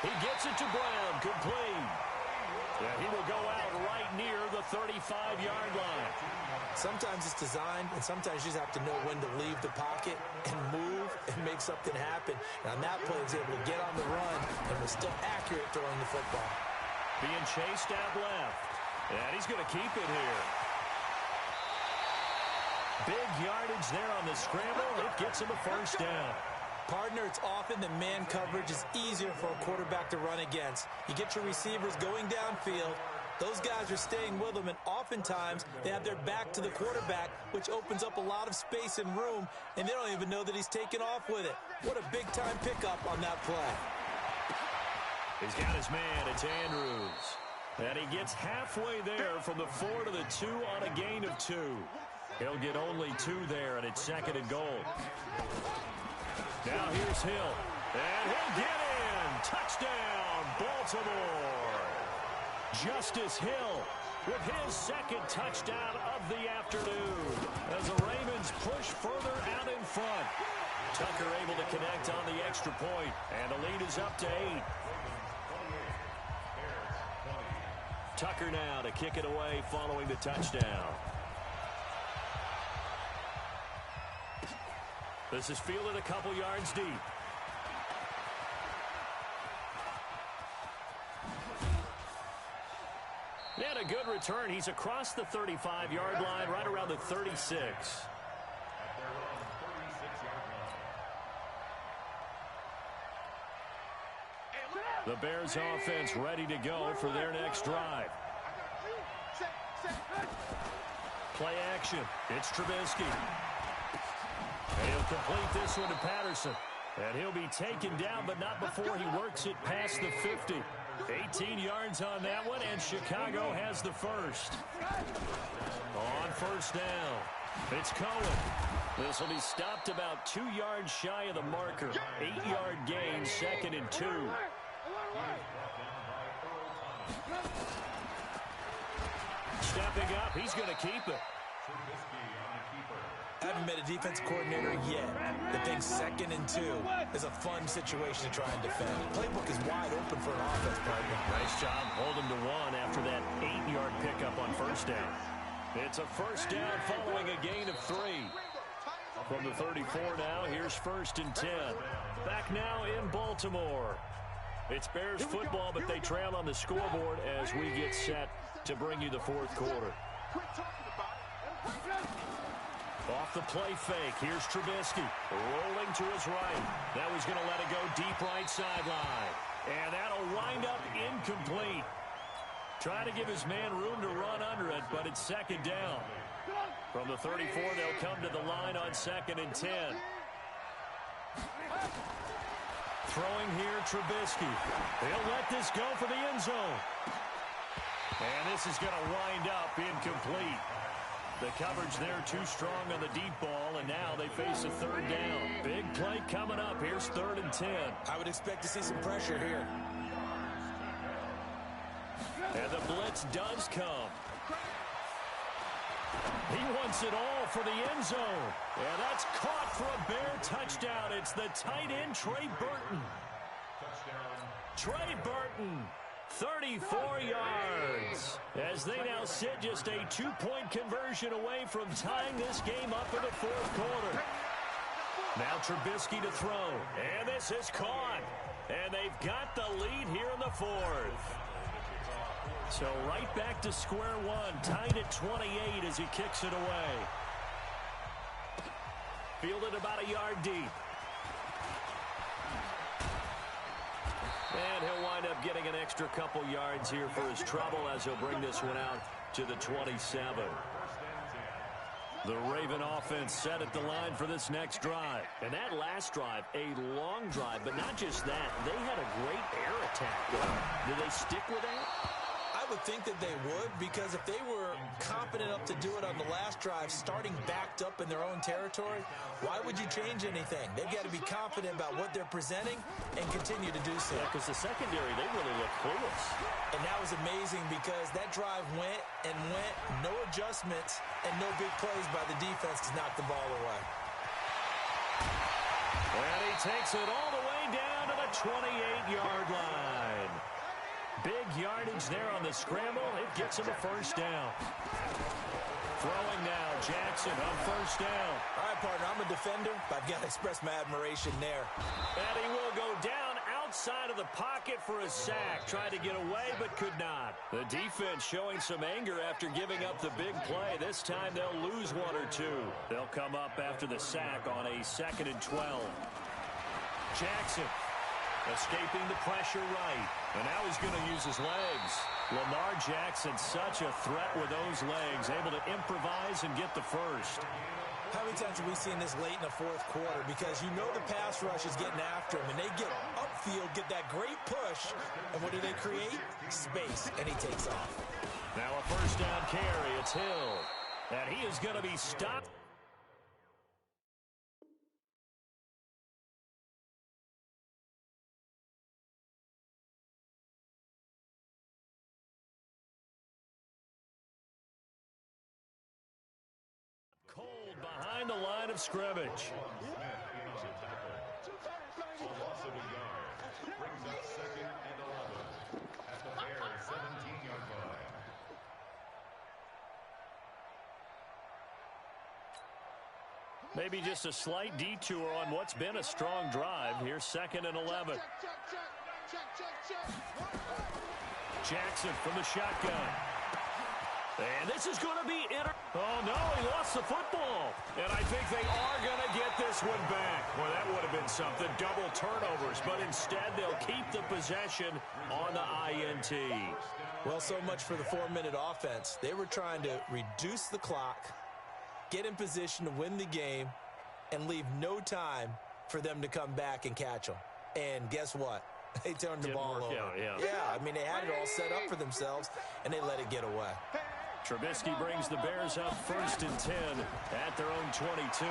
He gets it to Brown, complete. Yeah, he will go out right near the 35-yard line. Sometimes it's designed, and sometimes you just have to know when to leave the pocket and move and make something happen. And on that play, he was able to get on the run and was still accurate throwing the football. Being chased out left. And he's going to keep it here. Big yardage there on the scramble. It gets him a 1st down. Partner, it's often that man coverage is easier for a quarterback to run against. You get your receivers going downfield, Those guys are staying with them, and oftentimes they have their back to the quarterback, which opens up a lot of space and room, and they don't even know that he's taken off with it. What a big-time pickup on that play. He's got his man. It's Andrews. And he gets halfway there from the 4 to the 2 on a gain of 2. He'll get only 2 there, and it's 2nd and goal. Now here's Hill. And he'll get in. Touchdown, Baltimore. Justice Hill with his 2nd touchdown of the afternoon as the Ravens push further out in front. Tucker able to connect on the extra point, and the lead is up to 8. Tucker now to kick it away following the touchdown. This is fielded a couple yards deep. And a good return. He's across the 35-yard line, right around the 36. The Bears offense ready to go for their next drive. Play action. It's Trubisky. And he'll complete this one to Patterson. And he'll be taken down, but not before he works it past the 50. 18 yards on that one, and Chicago has the first. On first down, it's Cohen. This will be stopped about 2 yards shy of the marker. 8-yard gain, 2nd and 2. Stepping up, he's going to keep it. I haven't met a defense coordinator yet that thinks 2nd and 2 is a fun situation to try and defend. Playbook is wide open for an offense, partner. Nice job holding to 1 after that 8-yard pickup on first down. It's a first down following a gain of 3. From the 34 now, here's 1st and 10. Back now in Baltimore. It's Bears football, but they trail on the scoreboard as we get set to bring you the 4th quarter. Off the play fake, here's Trubisky, rolling to his right. Now he's going to let it go deep right sideline. And that'll wind up incomplete. Trying to give his man room to run under it, but it's 2nd down. From the 34, they'll come to the line on 2nd and 10. Throwing here, Trubisky. He'll let this go for the end zone. And this is going to wind up incomplete. The coverage there too strong on the deep ball, and now they face a 3rd down. Big play coming up. Here's 3rd and 10. I would expect to see some pressure here. And the blitz does come. He wants it all for the end zone. And that's caught for a Bear touchdown. It's the tight end, Trey Burton. Trey Burton, 34 yards. As they now sit just a 2-point conversion away from tying this game up in the 4th quarter. Now Trubisky to throw. And this is caught. And they've got the lead here in the 4th. So right back to square one, tied at 28 as he kicks it away. Fielded about a yard deep. And he'll wind up getting an extra couple yards here for his trouble as he'll bring this one out to the 27. The Raven offense set at the line for this next drive. And that last drive, a long drive, but not just that. They had a great air attack going. Do they stick with that? I would think that they would, because if they were confident enough to do it on the last drive, starting backed up in their own territory, why would you change anything? They've got to be confident about what they're presenting and continue to do so. Yeah, because the secondary, they really look clueless. And that was amazing because that drive went and went, no adjustments, and no big plays by the defense to knock the ball away. And he takes it all the way down to the 28-yard line. Big yardage there on the scramble. It gets him a first down. Throwing now, Jackson on first down. All right, partner, I'm a defender, but I've got to express my admiration there. And he will go down outside of the pocket for a sack. Tried to get away, but could not. The defense showing some anger after giving up the big play. This time they'll lose 1 or 2. They'll come up after the sack on a 2nd and 12. Jackson. Escaping the pressure right. And now he's going to use his legs. Lamar Jackson, such a threat with those legs, able to improvise and get the first. How many times have we seen this late in the fourth quarter? Because you know the pass rush is getting after him, and they get upfield, get that great push, and what do they create? Space, and he takes off. Now a first down carry. It's Hill, and he is going to be stopped. Cold behind the line of scrimmage. A loss of a yard. Brings up 2nd and 11 at the Bears' 17-yard line. Maybe just a slight detour on what's been a strong drive. Here's 2nd and 11. Jackson from the shotgun. And this is going to be oh, no, he lost the football. And I think they are going to get this one back. Well, that would have been something. Double turnovers. But instead, they'll keep the possession on the INT. Well, so much for the 4-minute offense. They were trying to reduce the clock, get in position to win the game, and leave no time for them to come back and catch them. And guess what? They turned the ball over. Yeah, I mean, they had it all set up for themselves, and they let it get away. Trubisky brings the Bears up 1st and 10 at their own 22.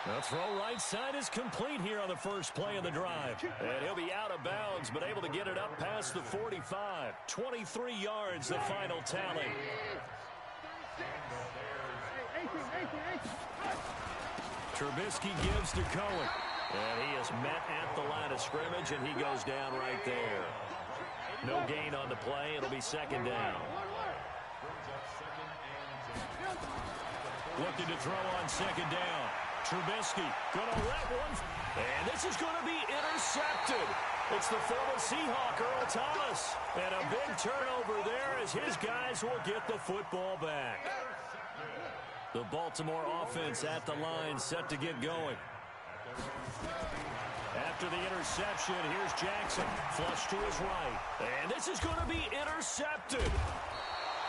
The throw right side is complete here on the first play of the drive. And he'll be out of bounds, but able to get it up past the 45. 23 yards, the final tally. Trubisky gives to Cohen. And he is met at the line of scrimmage, and he goes down right there. No gain on the play. It'll be 2nd down. Looking to throw on 2nd down. Trubisky going to let one. And this is going to be intercepted. It's the former Seahawk, Earl Thomas. And a big turnover there as his guys will get the football back. The Baltimore offense at the line set to get going. After the interception, here's Jackson. Flush to his right. And this is going to be intercepted.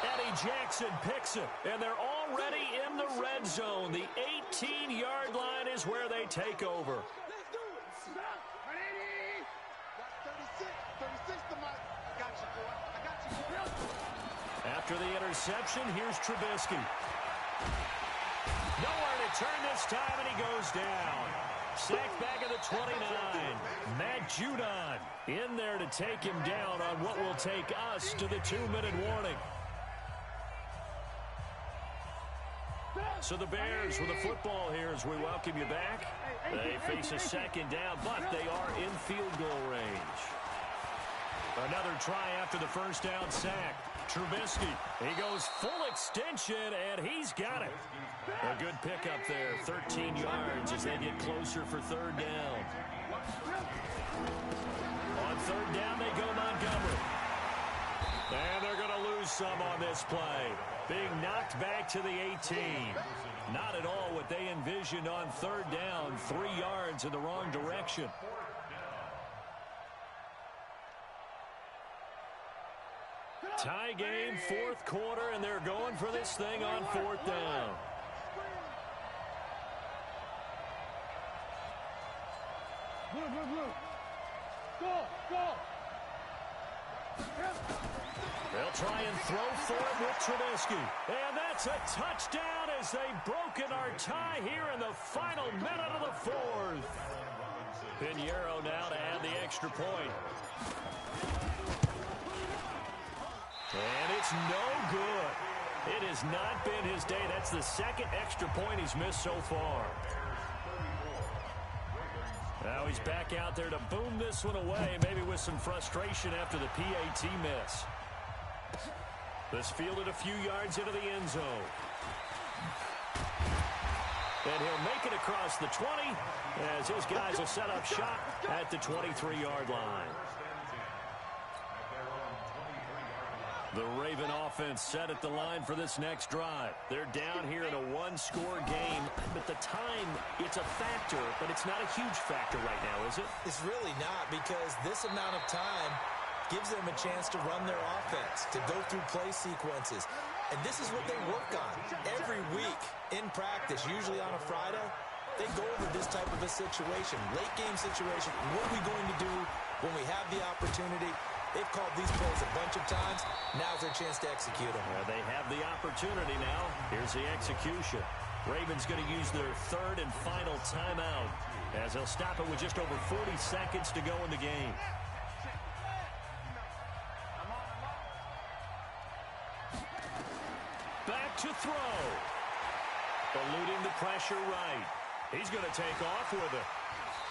Eddie Jackson picks it. And they're already in the red zone. The 18-yard line is where they take over. After the interception, here's Trubisky. Nowhere to turn this time, and he goes down. Sacked back at the 29. Matt Judon in there to take him down on what will take us to the 2-minute warning. So the Bears with the football here as we welcome you back. They face a 2nd down, but they are in field goal range. Another try after the first down sack. Trubisky, he goes full extension, and he's got it. A good pickup there, 13 yards as they get closer for 3rd down. On 3rd down, they go Montgomery. And they're going to lose some on this play. Being knocked back to the 18. Not at all what they envisioned on 3rd down. 3 yards in the wrong direction. Tie game, 4th quarter, and they're going for this thing on 4th down. They'll try and throw for it with Trubisky. And that's a touchdown as they've broken our tie here in the final minute of the 4th. Pinheiro now to add the extra point. And it's no good. It has not been his day. That's the 2nd extra point he's missed so far. Now he's back out there to boom this one away, maybe with some frustration after the PAT miss. This fielded a few yards into the end zone. And he'll make it across the 20 as his guys will set up shop at the 23-yard line. The Raven offense set at the line for this next drive. They're down here in a one-score game, but the time, it's a factor, but it's not a huge factor right now, is it? It's really not, because this amount of time gives them a chance to run their offense, to go through play sequences. And this is what they work on every week in practice, usually on a Friday. They go over this type of a situation, late-game situation. What are we going to do when we have the opportunity? They've called these plays a bunch of times. Now's their chance to execute them. They have the opportunity now. Here's the execution. Ravens going to use their third and final timeout as they'll stop it with just over 40 seconds to go in the game. Back to throw. Eluding the pressure right. He's going to take off with it.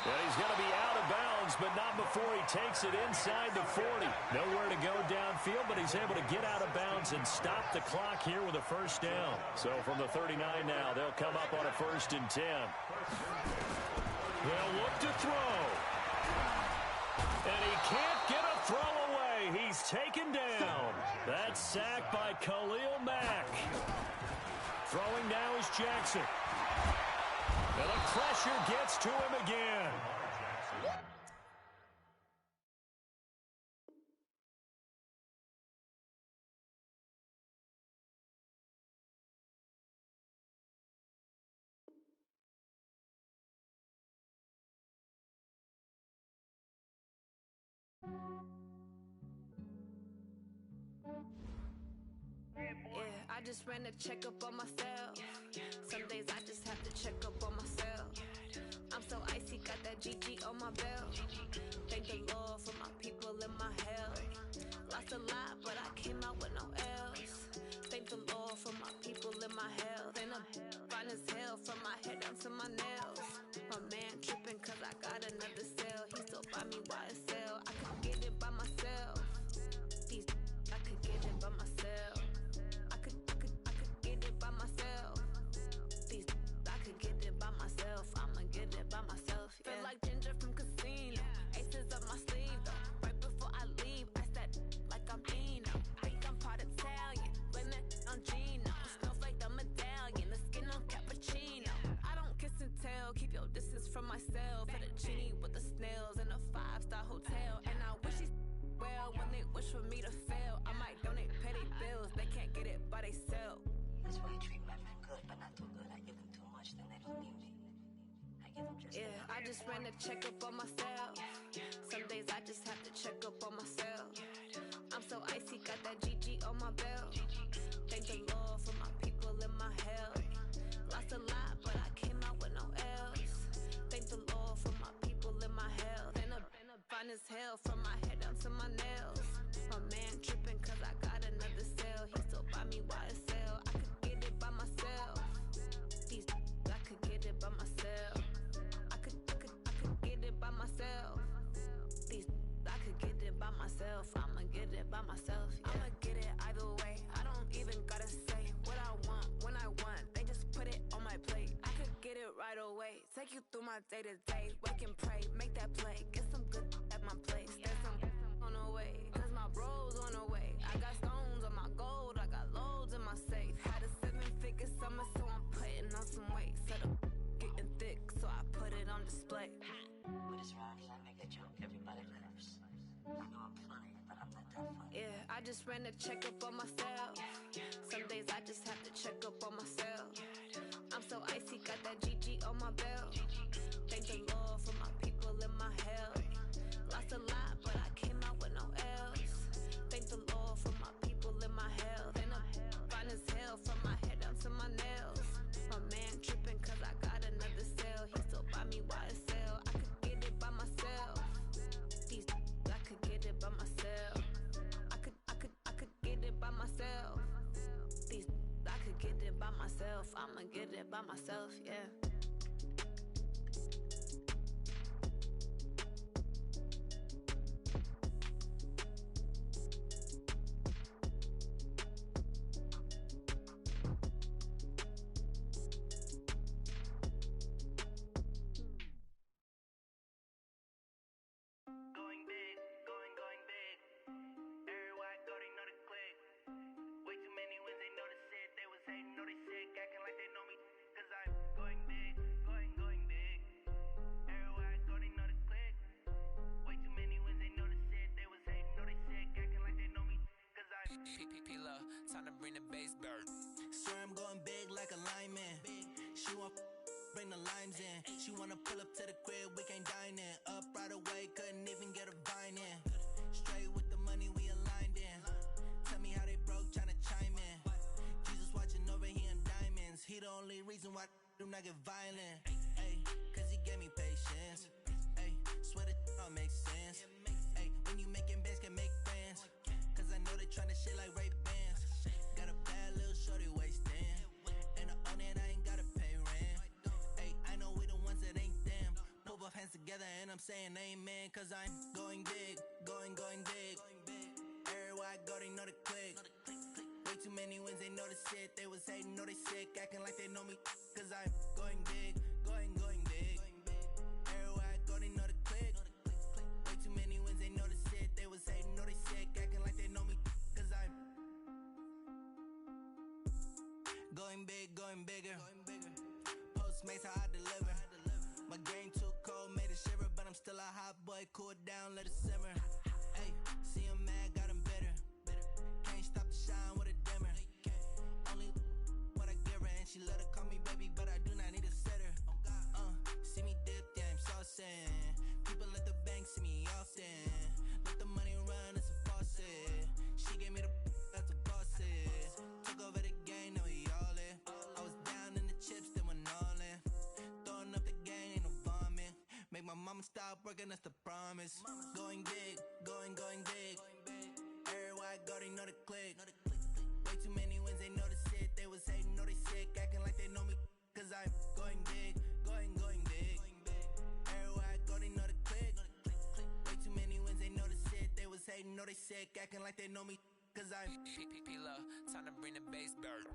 And he's going to be out of bounds, but not before he takes it inside the 40. Nowhere to go downfield, but he's able to get out of bounds and stop the clock here with a first down. So from the 39 now, they'll come up on a 1st and 10. They'll look to throw. And he can't get a throw away. He's taken down. That's sacked by Khalil Mack. Throwing now is Jackson. And the pressure gets to him again. I just ran a checkup on myself. Some days I just have to check up on myself. I'm so icy, got that GG on my belt. Thank the Lord for my people in my health. Lost a lot, but I came out with no else. Thank the Lord for my people in my health. And I'm fine as hell from my head down to my nails. My man tripping cause I got another cell. He still buy me YSL. I could get it by myself. I could get it by myself. I could get it by myself. I could get it by myself. I'ma get it by myself. Yeah. Feel like Ginger from Casino. Aces up my sleeve though. Right before I leave, I said like I'm Eno. Think I'm part Italian. Blame it on Gino. Snowflake the medallion. The skin on cappuccino. I don't kiss and tell. Keep your distance from myself. For the genie with the snails in a 5-star hotel. And I wish he's well when they wish for me to fail. I might donate petty bills. They can't get it by they sell. That's why I treat my men good, but not too good. I give them too much, then they don't need me. I give them just enough. I just ran a checkup on myself. Some days I just have to check up on myself. I'm so icy, got that GG on my belt. Thank the Lord for my people in my health. Lost a lot, but I came out with no else. Thank the Lord for my people in my health. And I'm fine as hell from my head down to my nails. My man tripping cause I got another cell. He still buy me YSL. I could get it by myself. I could get it by myself. I could get it by myself. I could get it by myself. I'ma get it by myself. Yeah. I'ma get it either way. I don't even gotta say what I want when I want. They just put it on my plate. I could get it right away. Take you through my day to day. Wake and pray, make that play. Get some good at my place. There's some on the way. Cause my bros on the way. I got stones on my gold. I got loads in my safe. Had a 7-figure summer, so I'm putting on some weight. Set up getting thick, so I put it on display. With this rhyme, I make a joke, everybody laughs. I know I'm funny, but I'm not that funny. Yeah, I just ran a checkup on myself. Some days I just have to check up on myself. I'm so icy, got that GG on my belt. Thank the Lord for my people in my health. Lost a lot, but I came out with no else. Thank the Lord for my people in my health. And I'm fine as hell from my head down to my nails. My man tripping cause I got another cell. He still buy me YSL. I could get it by myself. I could get it by myself. I could get it by myself. I could get it by myself. I'ma get it by myself, yeah. Going big, going big. Everywhere I go, they know the click. P-P-P-Love, time to bring the bass back. Swear I'm going big like a lineman. She want bring the limes in. She wanna pull up to the crib, we can't dine in. Up right away, couldn't even get a vine in. Straight with the money, we aligned in. Tell me how they broke, tryna chime in. Jesus watching over here in diamonds. He the only reason why I do not get violent. Ay, cause he gave me patience. Ay, swear that all makes sense. Ay, when you making bands, can make friends. Cause I know they tryna shit like Ray-Bans. Got a bad little shorty wasting. And I own it, I ain't gotta pay rent. Ay, I know we the ones that ain't them. Put both hands together and I'm saying amen. Cause I'm going big, going big. Everywhere I go, they know the click. Way too many wins, they know the shit. They was hating, know they sick, acting like they know me. Cause I'm going big, going big. Everywhere I go, they know the click. Way too many wins, they know the shit. They was hating, know they sick, acting like they know me. Cause I'm going big, going bigger. Postmates, how I deliver. My game too cold, made it shiver. But I'm still a hot boy, cool it down, let it simmer. Hey, see him mad, got him bitter. Can't stop the shine with a dimmer. Only what I give her, and she let her call me baby, but I do not need a sitter. See me dip, yeah, I'm saucing. People at the bank see me often. Let the money run, it's a faucet. She gave me the that's a faucet. Took over the game, now we all in. I was down in the chips, then went all in. Throwing up the gang, ain't no vomit. Make my mama stop working, that's the promise. Going big, going big. Everywhere I go, they know the click. Way too many wins, they know the shit. They was hating, know they sick, acting like they know me. Cause I'm going big, going big. Everywhere I go, they know the click. Way too many wins, they know the shit. They was hating, know they sick, acting like they know me. Cause I'm P-P-P-Love, time to bring the bass back.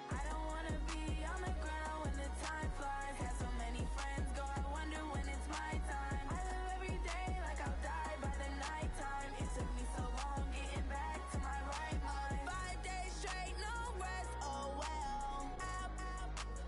I don't wanna be on the ground when the time flies. Had so many friends go, I wonder when it's my time. I live every day like I'll die by the nighttime. It took me so long getting back to my right mind. 5 days straight, no rest, oh well. I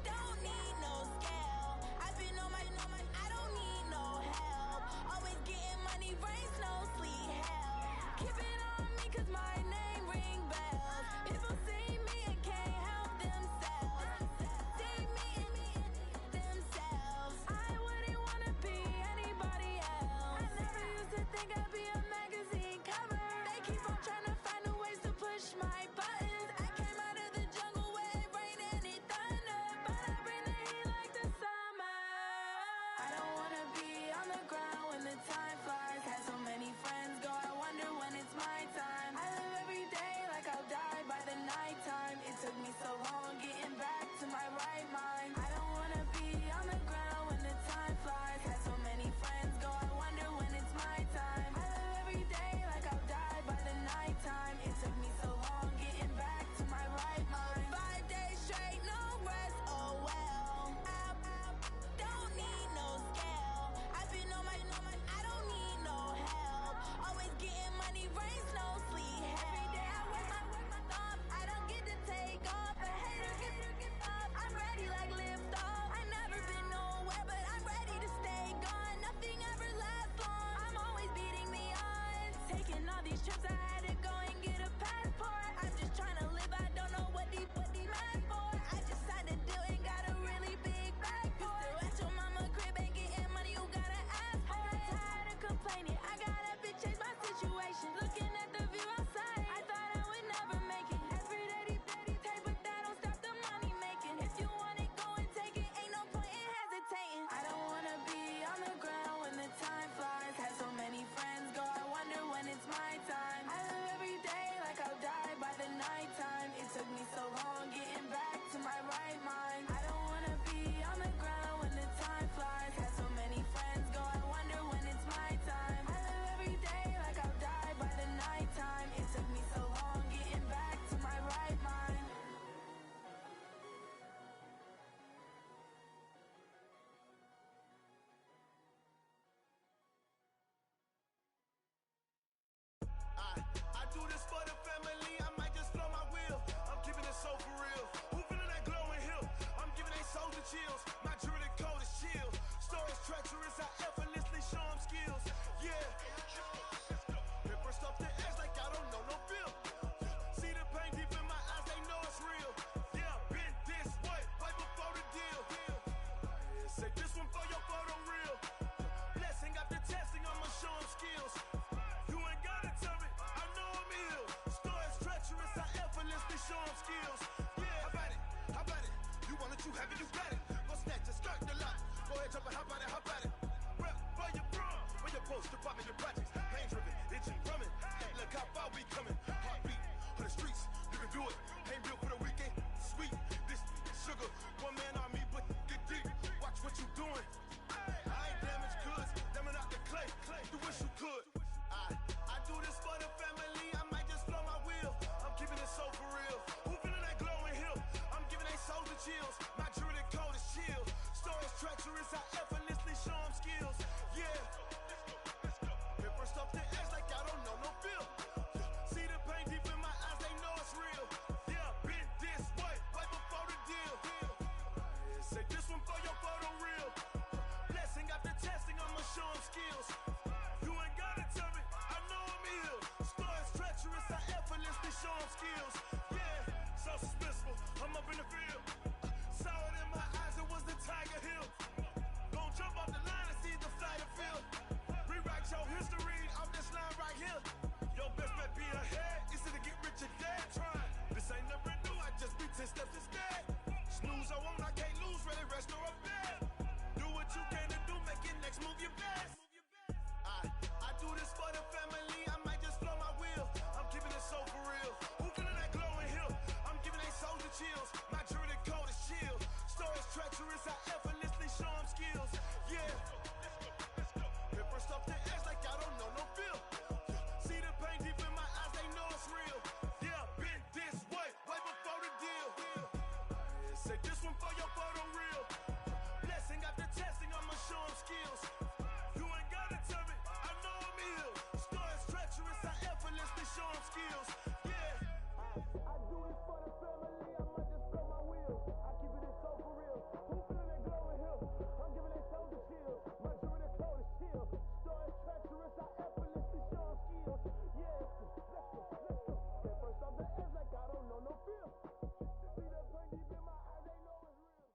don't need no scale. I've been on my, I don't need no help. Always getting money, rain, snow, sleet, hell. Keep it on me cause my name ring bells. People see me and can't help themselves. See me and themselves. I wouldn't wanna be anybody else. I never used to think I'd be a magazine cover. They keep on trying to find new ways to push my buttons. I came out of the jungle where it rained and it thundered, but I bring the heat like the summer. I don't wanna be on the ground when the time flies. Had so many friends go, I wonder when it's my time. I live every chills. You ain't gotta tell me, I know I'm ill. Stories treacherous, I effortlessly show them skills. Yeah, how about it? You want it, you have it, you got it. Go snatch it, skirt the lot. Go ahead, jump it, how about it? Rep for your bro, when your post to pop in your projects. Pain driven, itching, drumming. Look how far we coming. Heartbeat for the streets, you can do it. Ain't built for the weekend. Sweet, this sugar. One man army, but get deep. Watch what you doing. I ain't damaged goods, damn it out the clay. You wish you could. I do this for the family. I might just blow my wheel. I'm keeping it so for real. Who feeling that glowing hill? I'm giving they souls the chills. My druid code is chill. Stories treacherous, I effortlessly show them skills. Yeah. Hit first off the edge like I don't know no feel. See the pain deep in my eyes, they know it's real. Yeah, been this way before the deal. Say this one for your photo real. Blessing after testing, I'ma show them skills. You ain't gotta tell me, I know I'm ill. Stories treacherous, I effortlessly show them skills. Yeah, so suspenseful, I'm up in the field. Saw it in my eyes, it was the Tiger Hill. Gon' jump off the line and see the flight of field. Rewrite your history off this line right here. Your best bet be ahead, easy to get rich or dead trying. This ain't never new, I just be 10 steps instead. Snooze I won't, I can't lose, ready, rest or a bed. Do what you can to do, make your next move your best. I do this for the family, I might just blow my wheel. I'm keeping it so for real. Who feeling that glowing hill? I'm giving they souls the chills. My druid code is chill. Stories treacherous, I effortlessly show them skills. Yeah. Hit first off the edge like I don't know no feel. See the pain deep in my eyes, they know it's real. Yeah, been this way before the deal. Say this one for your photo real. Blessing after testing, I'ma show them skills. You ain't gotta tell me, I know I'm ill. Stories treacherous, I effortlessly show them skills. Yeah. I do this for the family, I might just blow my wheel. I keep it so for real. Who feeling that glowing hill? I'm giving they souls the chills. My druid code is chill. Stories treacherous, I effortlessly show them skills. Yeah, let's go. Get first off the edge like I don't know no feel. See the pain deep in my eyes, they know it's real.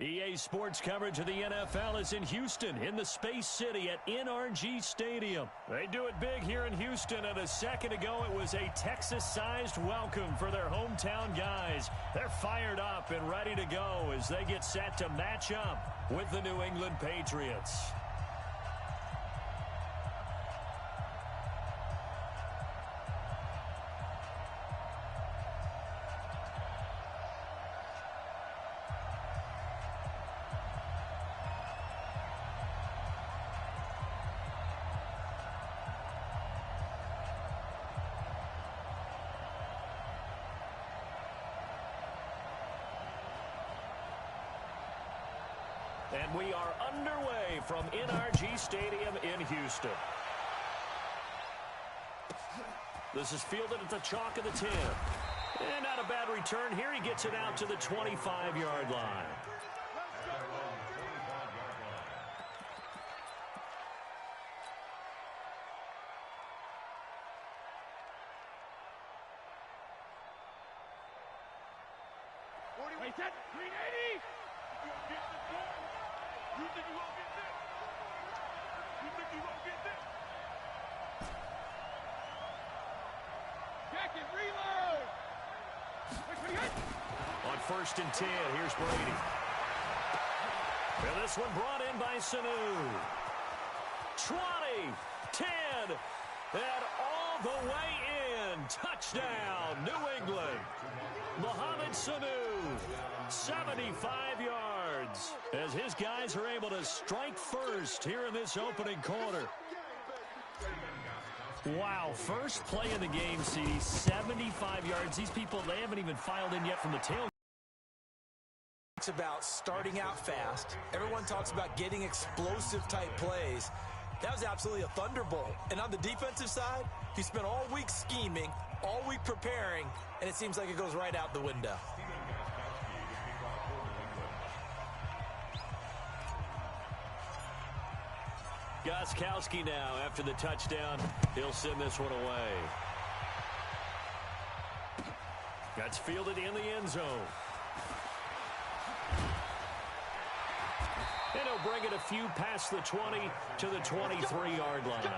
EA Sports coverage of the NFL is in Houston, in the Space City at NRG Stadium. They do it big here in Houston, and a second ago it was a Texas-sized welcome for their hometown guys. They're fired up and ready to go as they get set to match up with the New England Patriots. And we are underway from NRG Stadium in Houston. This is fielded at the chalk of the 10. And not a bad return here. He gets it out to the 25-yard line. Wait, that 380! You think you won't get this? You think you won't get this? Jack it, reload! On 1st and 10, here's Brady. And this one brought in by Sanu. 20, 10, and all the way in. Touchdown, New England. Mohamed Sanu, 75 yards, as his guys are able to strike first here in this opening quarter. Wow, first play in the game, CD, 75 yards. These people, they haven't even filed in yet from the tail. It's about starting out fast. Everyone talks about getting explosive type plays. That was absolutely a thunderbolt. And on the defensive side, he spent all week scheming, all week preparing, and it seems like it goes right out the window. Gostkowski now, after the touchdown, he'll send this one away. That's fielded in the end zone. And he'll bring it a few past the 20 to the 23-yard line.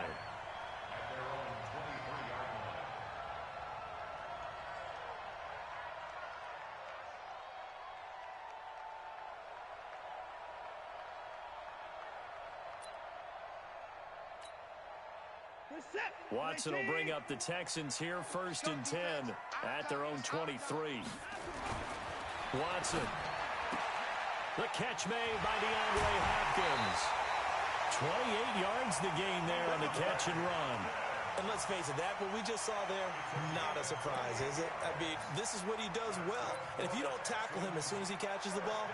Watson will bring up the Texans here, 1st and 10 at their own 23. Watson. The catch made by DeAndre Hopkins. 28 yards the gain there on the catch and run. And let's face it, that what we just saw there, not a surprise, is it? I mean, this is what he does well. And if you don't tackle him as soon as he catches the ball,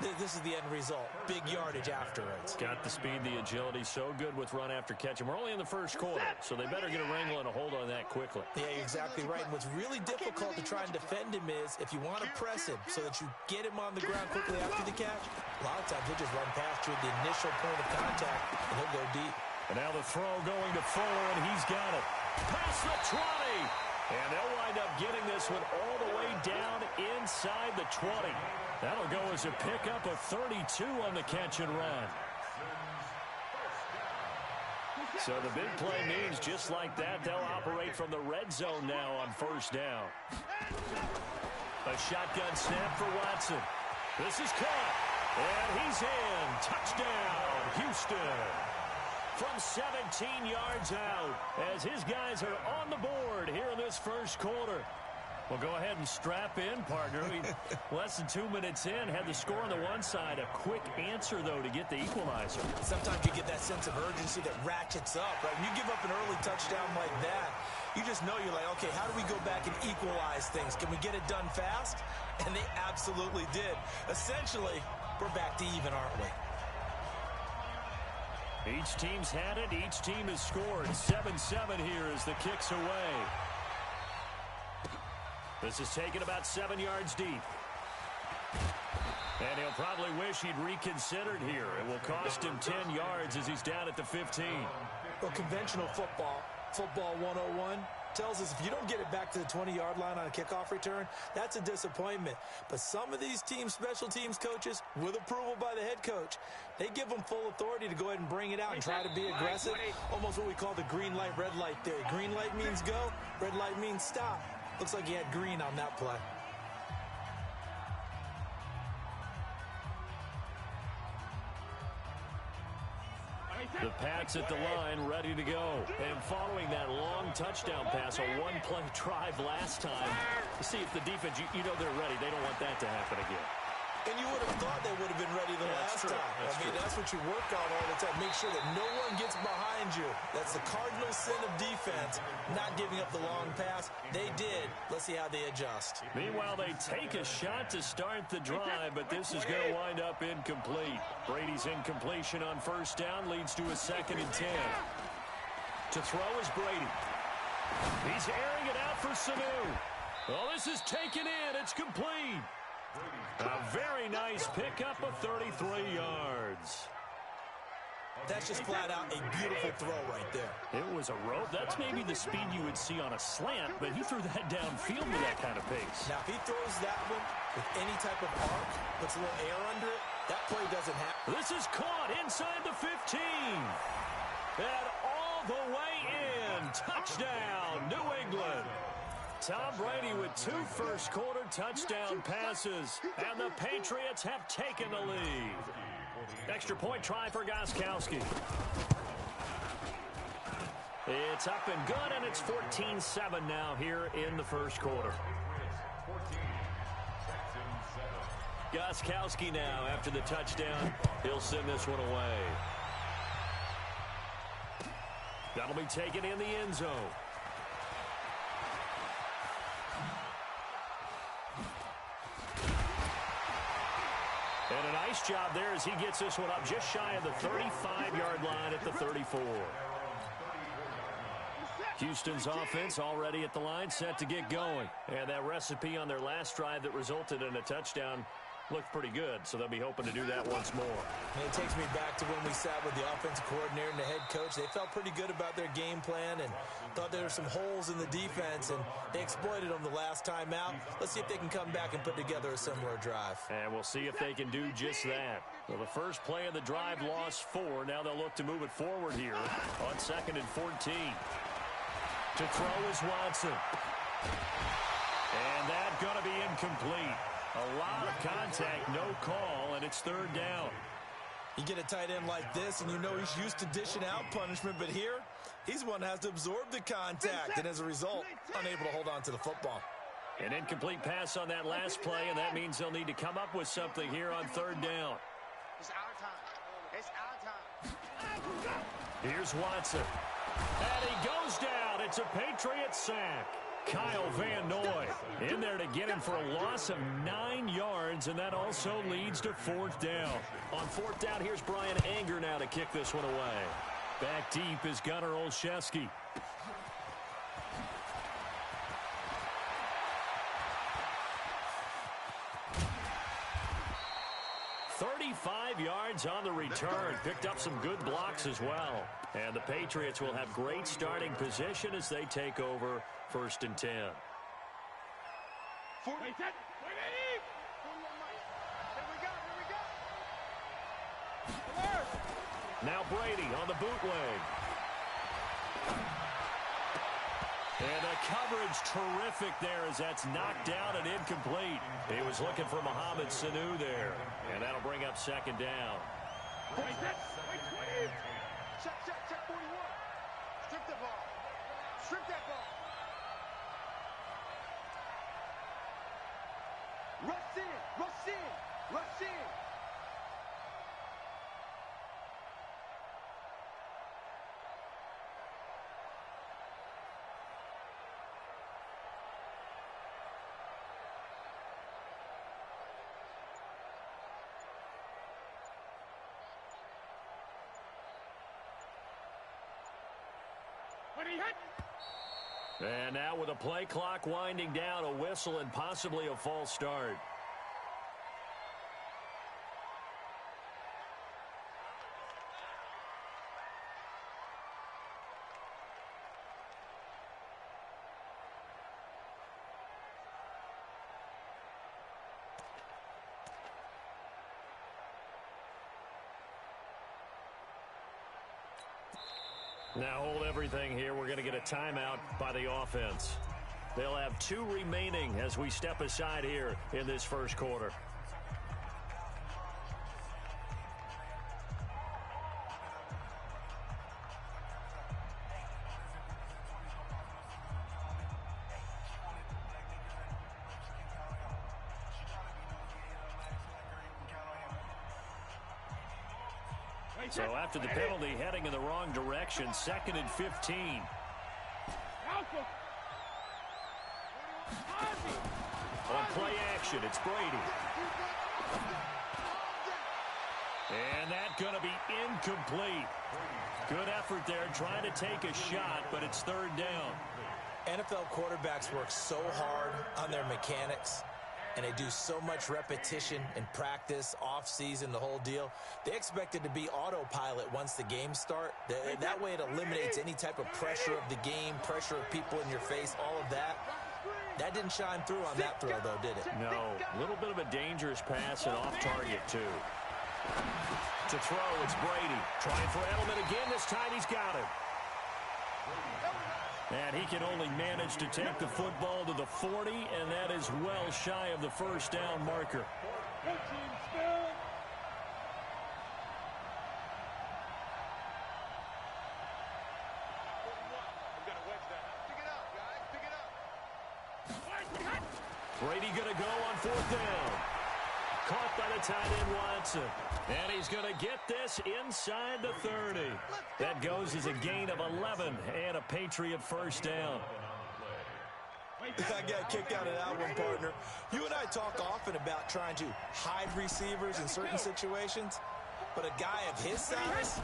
this is the end result. Big yardage afterwards. Got the speed, the agility, so good with run after catch. And we're only in the first quarter, so they better get a wrangle and a hold on that quickly. Yeah, you're exactly right. And what's really difficult to try and defend him is if you want to press him so that you get him on the ground quickly after the catch, a lot of times he'll just run past you at the initial point of contact, and he'll go deep. And now the throw going to Fuller, and he's got it. Past the 20. And they'll wind up getting this one all the way down inside the 20. That'll go as a pickup of 32 on the catch and run. So the big play means just like that, they'll operate from the red zone now on 1st down. A shotgun snap for Watson. This is caught. And he's in. Touchdown, Houston. From 17 yards out as his guys are on the board here in this first quarter. Well, go ahead and strap in, partner. Less than 2 minutes in, had the score on the one side. A quick answer, though, to get the equalizer. Sometimes you get that sense of urgency that ratchets up, right? When you give up an early touchdown like that, you just know you're like, okay, how do we go back and equalize things? Can we get it done fast? And they absolutely did. Essentially, we're back to even, aren't we? Each team's had it. Each team has scored. 7-7 here as the kick's away. This is taken about 7 yards deep. And he'll probably wish he'd reconsidered here. It will cost him 10 yards as he's down at the 15. Well, conventional football 101, tells us if you don't get it back to the 20-yard line on a kickoff return, that's a disappointment. But some of these teams, special teams coaches, with approval by the head coach, they give them full authority to go ahead and bring it out and try to be aggressive. Almost what we call the green light, red light theory. Green light means go, red light means stop. Looks like he had green on that play. The Pats at the line, ready to go. And following that long touchdown pass, a one-play drive last time, to see if the defense, you know they're ready. They don't want that to happen again. And you would have thought they would have been ready the last time. That's what you work on all the time. Make sure that no one gets behind you. That's the cardinal sin of defense, not giving up the long pass. They did. Let's see how they adjust. Meanwhile, they take a shot to start the drive, but this is going to wind up incomplete. Brady's incompletion on first down leads to a 2nd and 10. To throw is Brady. He's airing it out for Sanu. Well, this is taken in. It's complete. A very nice pickup of 33 yards. That's just flat out a beautiful throw right there. It was a rope. That's maybe the speed you would see on a slant, but he threw that downfield with that kind of pace. Now, if he throws that one with any type of arc, puts a little air under it, that play doesn't happen. This is caught inside the 15. And all the way in. Touchdown, New England. Tom Brady with 2 first-quarter touchdown passes, and the Patriots have taken the lead. Extra point try for Gostkowski. It's up and good, and it's 14-7 now here in the first quarter. Gostkowski now after the touchdown. He'll send this one away. That'll be taken in the end zone. And a nice job there as he gets this one up just shy of the 35-yard line at the 34. Houston's offense already at the line, set to get going. And that recipe on their last drive that resulted in a touchdown looked pretty good, so they'll be hoping to do that once more. And it takes me back to when we sat with the offensive coordinator and the head coach. They felt pretty good about their game plan and thought there were some holes in the defense, and they exploited them the last time out. Let's see if they can come back and put together a similar drive. And we'll see if they can do just that. Well, the first play of the drive lost 4. Now they'll look to move it forward here on 2nd and 14. To throw is Watson. And that's going to be incomplete. A lot of contact, no call, and it's 3rd down. You get a tight end like this, and you know he's used to dishing out punishment, but here, he's the one that has to absorb the contact, and as a result, unable to hold on to the football. An incomplete pass on that last play, and that means they'll need to come up with something here on 3rd down. It's our time. It's our time. Here's Watson. And he goes down. It's a Patriot sack. Kyle Van Noy in there to get him for a loss of 9 yards, and that also leads to 4th down. On 4th down, here's Brian Anger now to kick this one away. Back deep is Gunnar Olszewski. 35 yards on the return. Picked up some good blocks as well. And the Patriots will have great starting position as they take over 1st and 10. Now Brady on the bootleg. And the coverage terrific there as that's knocked down and incomplete. He was looking for Mohamed Sanu there. And that'll bring up 2nd down. Check 41. Strip the ball. Strip that ball. Rush in. Rush in. Rush in. And now with a play clock winding down, a whistle and possibly a false start. Now hold everything here. We're going to get a timeout by the offense. They'll have 2 remaining as we step aside here in this first quarter. So after the penalty, heading in the wrong direction, 2nd and 15. On play action, it's Brady. And that's going to be incomplete. Good effort there, trying to take a shot, but it's 3rd down. NFL quarterbacks work so hard on their mechanics, and they do so much repetition and practice, off-season, the whole deal. They expect it to be autopilot once the games start. That way it eliminates any type of pressure of the game, pressure of people in your face, all of that. That didn't shine through on that throw, though, did it? No. A little bit of a dangerous pass and off target, too. To throw, it's Brady. Trying for Edelman again. This time he's got it. And he can only manage to take the football to the 40, and that is well shy of the 1st down marker. Brady going to go on 4th down. Caught by the tight end Watson. And he's going to get this inside the 30. That goes as a gain of 11 and a Patriot 1st down. I got kicked out of that one, partner. You and I talk often about trying to hide receivers in certain situations, but a guy of his size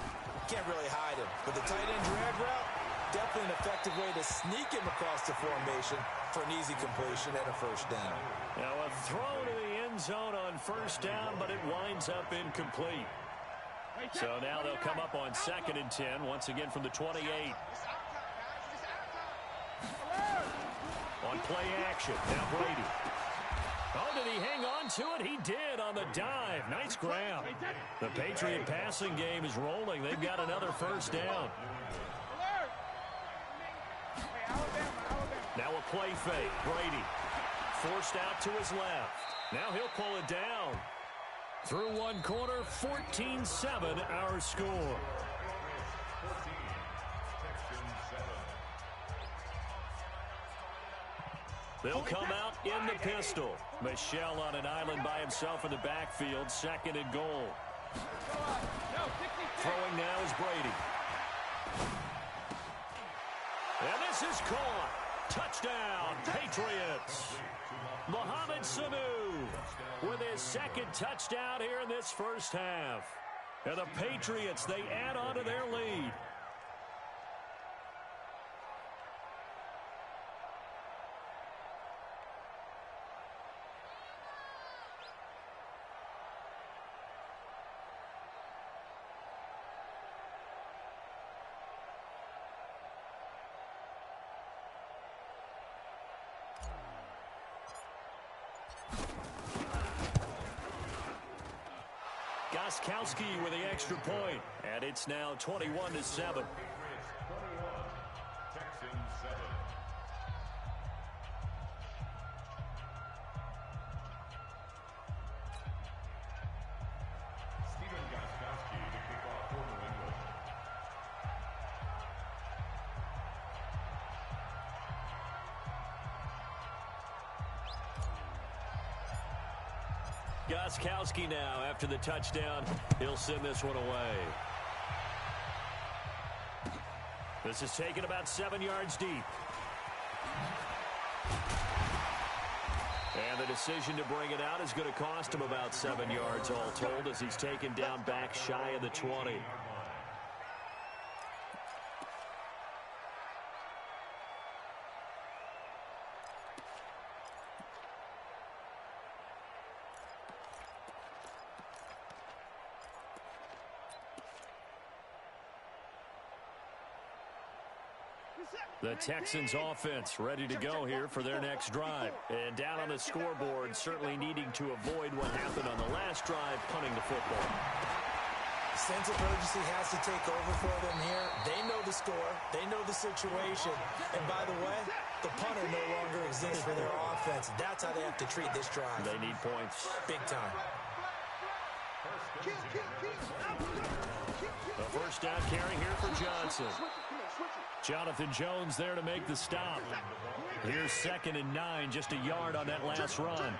can't really hide him. With the tight end drag route, definitely an effective way to sneak him across the formation for an easy completion and a 1st down. Now a throw to the end end zone on first down, but it winds up incomplete. So now they'll come up on 2nd and 10, once again from the 28. On play action, now Brady. Oh, did he hang on to it? He did on the dive. Nice grab. The Patriot passing game is rolling. They've got another first down. Now a play fake. Brady forced out to his left. Now he'll pull it down. Through one quarter, 14-7 our score. They'll come out in the pistol. Michel on an island by himself in the backfield, 2nd and goal. Throwing now is Brady. And this is caught. Touchdown, Patriots. Mohamed Sanu with his 2nd touchdown here in this first half. And the Patriots, they add on to their lead. Gostkowski with the extra point, and it's now 21-7. Gostkowski now after the touchdown. He'll send this one away. This is taken about 7 yards deep. And the decision to bring it out is going to cost him about 7 yards all told as he's taken down back shy of the 20. The Texans offense ready to go here for their next drive. And down on the scoreboard, certainly needing to avoid what happened on the last drive, punting the football. Sense of urgency has to take over for them here. They know the score. They know the situation. And by the way, the punter no longer exists for their offense. That's how they have to treat this drive. They need points. Big time. A first down carry here for Johnson. Jonathan Jones there to make the stop. Here's 2nd and 9, just a yard on that last run. 1 yard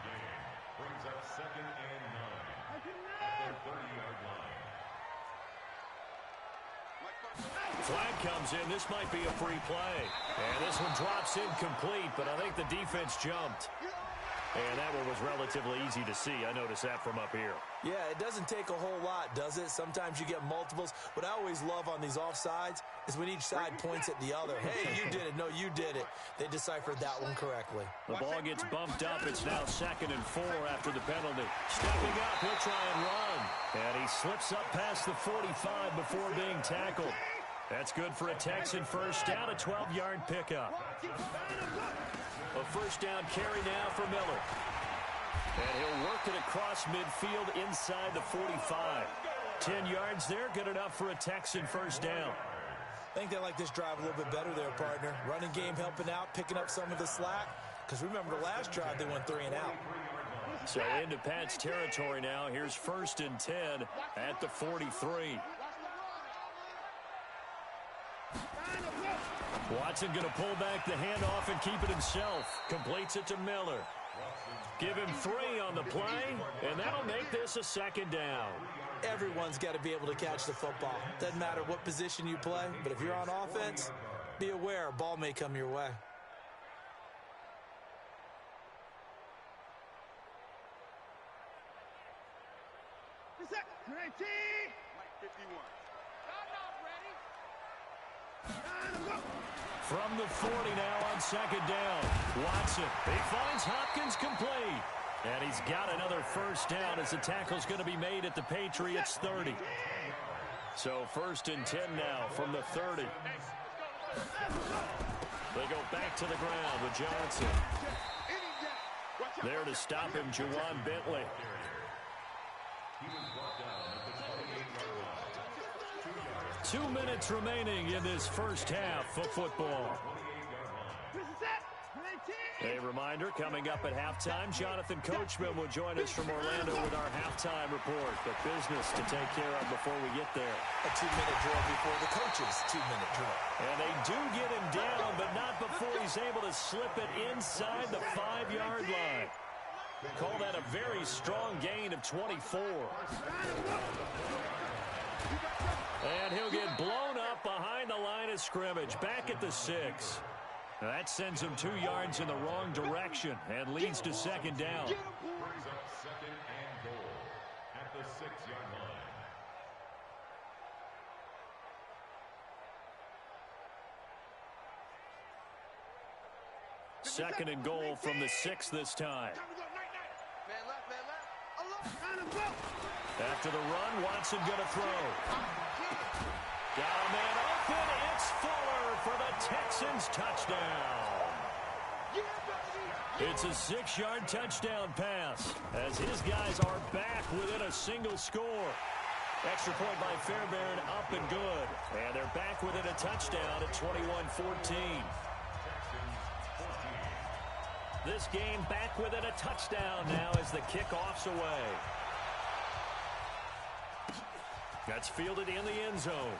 gain brings up 2nd and 9 at their 30-yard line. Flag comes in. This might be a free play. And this one drops incomplete, but I think the defense jumped. And that one was relatively easy to see. I noticed that from up here. Yeah, it doesn't take a whole lot, does it? Sometimes you get multiples. What I always love on these offsides is when each side points at the other. Hey, you did it. No, you did it. They deciphered that one correctly. The ball gets bumped up. It's now 2nd and 4 after the penalty. Stepping up, he'll try and run. And he slips up past the 45 before being tackled. That's good for a Texan first down, a 12-yard pickup. A first down carry now for Miller. And he'll work it across midfield inside the 45. 10 yards there, good enough for a Texan first down. I think they like this drive a little bit better there, partner. Running game helping out, picking up some of the slack. Because remember the last drive, they went 3 and out. So into Pat's territory now. Here's 1st and 10 at the 43. Watson going to pull back the handoff and keep it himself. Completes it to Miller. Give him 3 on the play, and that'll make this a 2nd down. Everyone's got to be able to catch the football. Doesn't matter what position you play, but if you're on offense, be aware a ball may come your way. Mike 51. From the 40 now on second down. Watson, he finds Hopkins complete. And he's got another first down as the tackle's going to be made at the Patriots 30. So 1st and 10 now from the 30. They go back to the ground with Johnson. There to stop him, Juwan Bentley. 2 minutes remaining in this first half of football. A reminder, coming up at halftime, Jonathan Coachman will join us from Orlando with our halftime report. But business to take care of before we get there. A 2-minute drill before the coach's 2-minute drill. And they do get him down, but not before he's able to slip it inside the 5-yard line. Call that a very strong gain of 24. And he'll get blown up behind the line of scrimmage, back at the 6. That sends him 2 yards in the wrong direction and leads to second down. Brings up second and goal at the 6-yard line. Second and goal from the 6 this time. After the run, Watson going to throw. Got a man open. It's Fuller for the Texans touchdown. It's a 6-yard touchdown pass as his guys are back within a single score. Extra point by Fairbairn, up and good. And they're back within a touchdown at 21-14. This game back within a touchdown now as the kickoff's away. That's fielded in the end zone.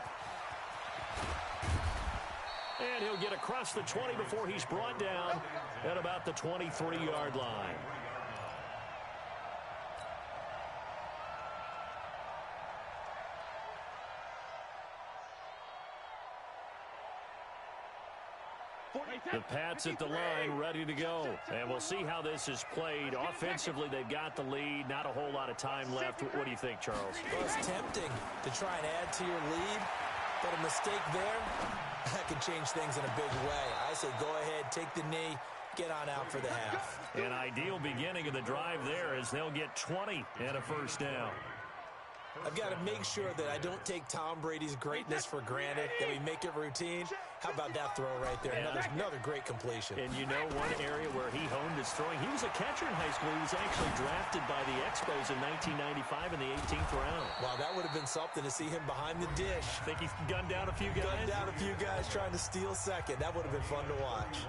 And he'll get across the 20 before he's brought down at about the 23-yard line. The Pats at the line, ready to go. And we'll see how this is played. Offensively, they've got the lead. Not a whole lot of time left. What do you think, Charles? Well, it's tempting to try and add to your lead, but a mistake there, that can change things in a big way. I say go ahead, take the knee, get on out for the half. An ideal beginning of the drive there as they'll get 20 and a first down. I've got to make sure that I don't take Tom Brady's greatness for granted, that we make it routine. How about that throw right there? Another great completion. And you know one area where he honed his throwing? He was a catcher in high school. He was actually drafted by the Expos in 1995 in the 18th round. Wow, that would have been something to see him behind the dish. Think he's gunned down a few guys? Gunned down a few guys trying to steal second. That would have been fun to watch.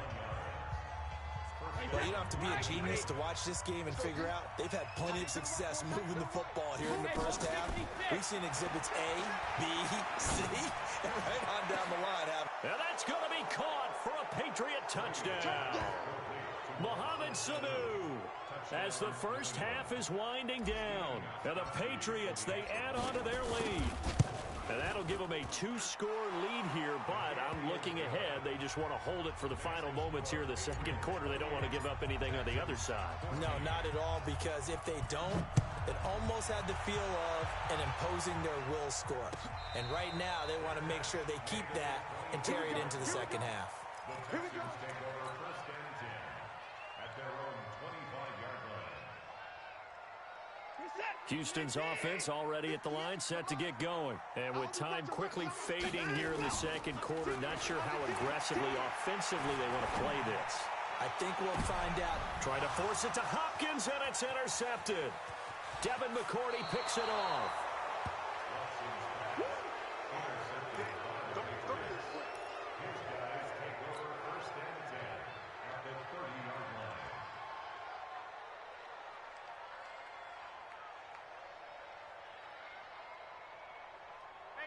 Well, you don't have to be a genius to watch this game and figure out they've had plenty of success moving the football here in the first half. We've seen exhibits A, B, C, and right on down the line. And that's going to be caught for a Patriot touchdown. Mohamed Sanu, as the first half is winding down. And the Patriots, they add on to their lead. And that'll give them a 2-score lead here, but I'm looking ahead. They just want to hold it for the final moments here in the second quarter. They don't want to give up anything on the other side. No, not at all, because if they don't, it almost had the feel of an imposing their will score. And right now, they want to make sure they keep that and carry it into the second half. The Texans take over 1st and 10 at their own 25-yard line. Houston's offense already at the line, set to get going. And with time quickly fading here in the second quarter, not sure how aggressively, offensively they want to play this. I think we'll find out. Trying to force it to Hopkins, and it's intercepted. Devin McCourty picks it off.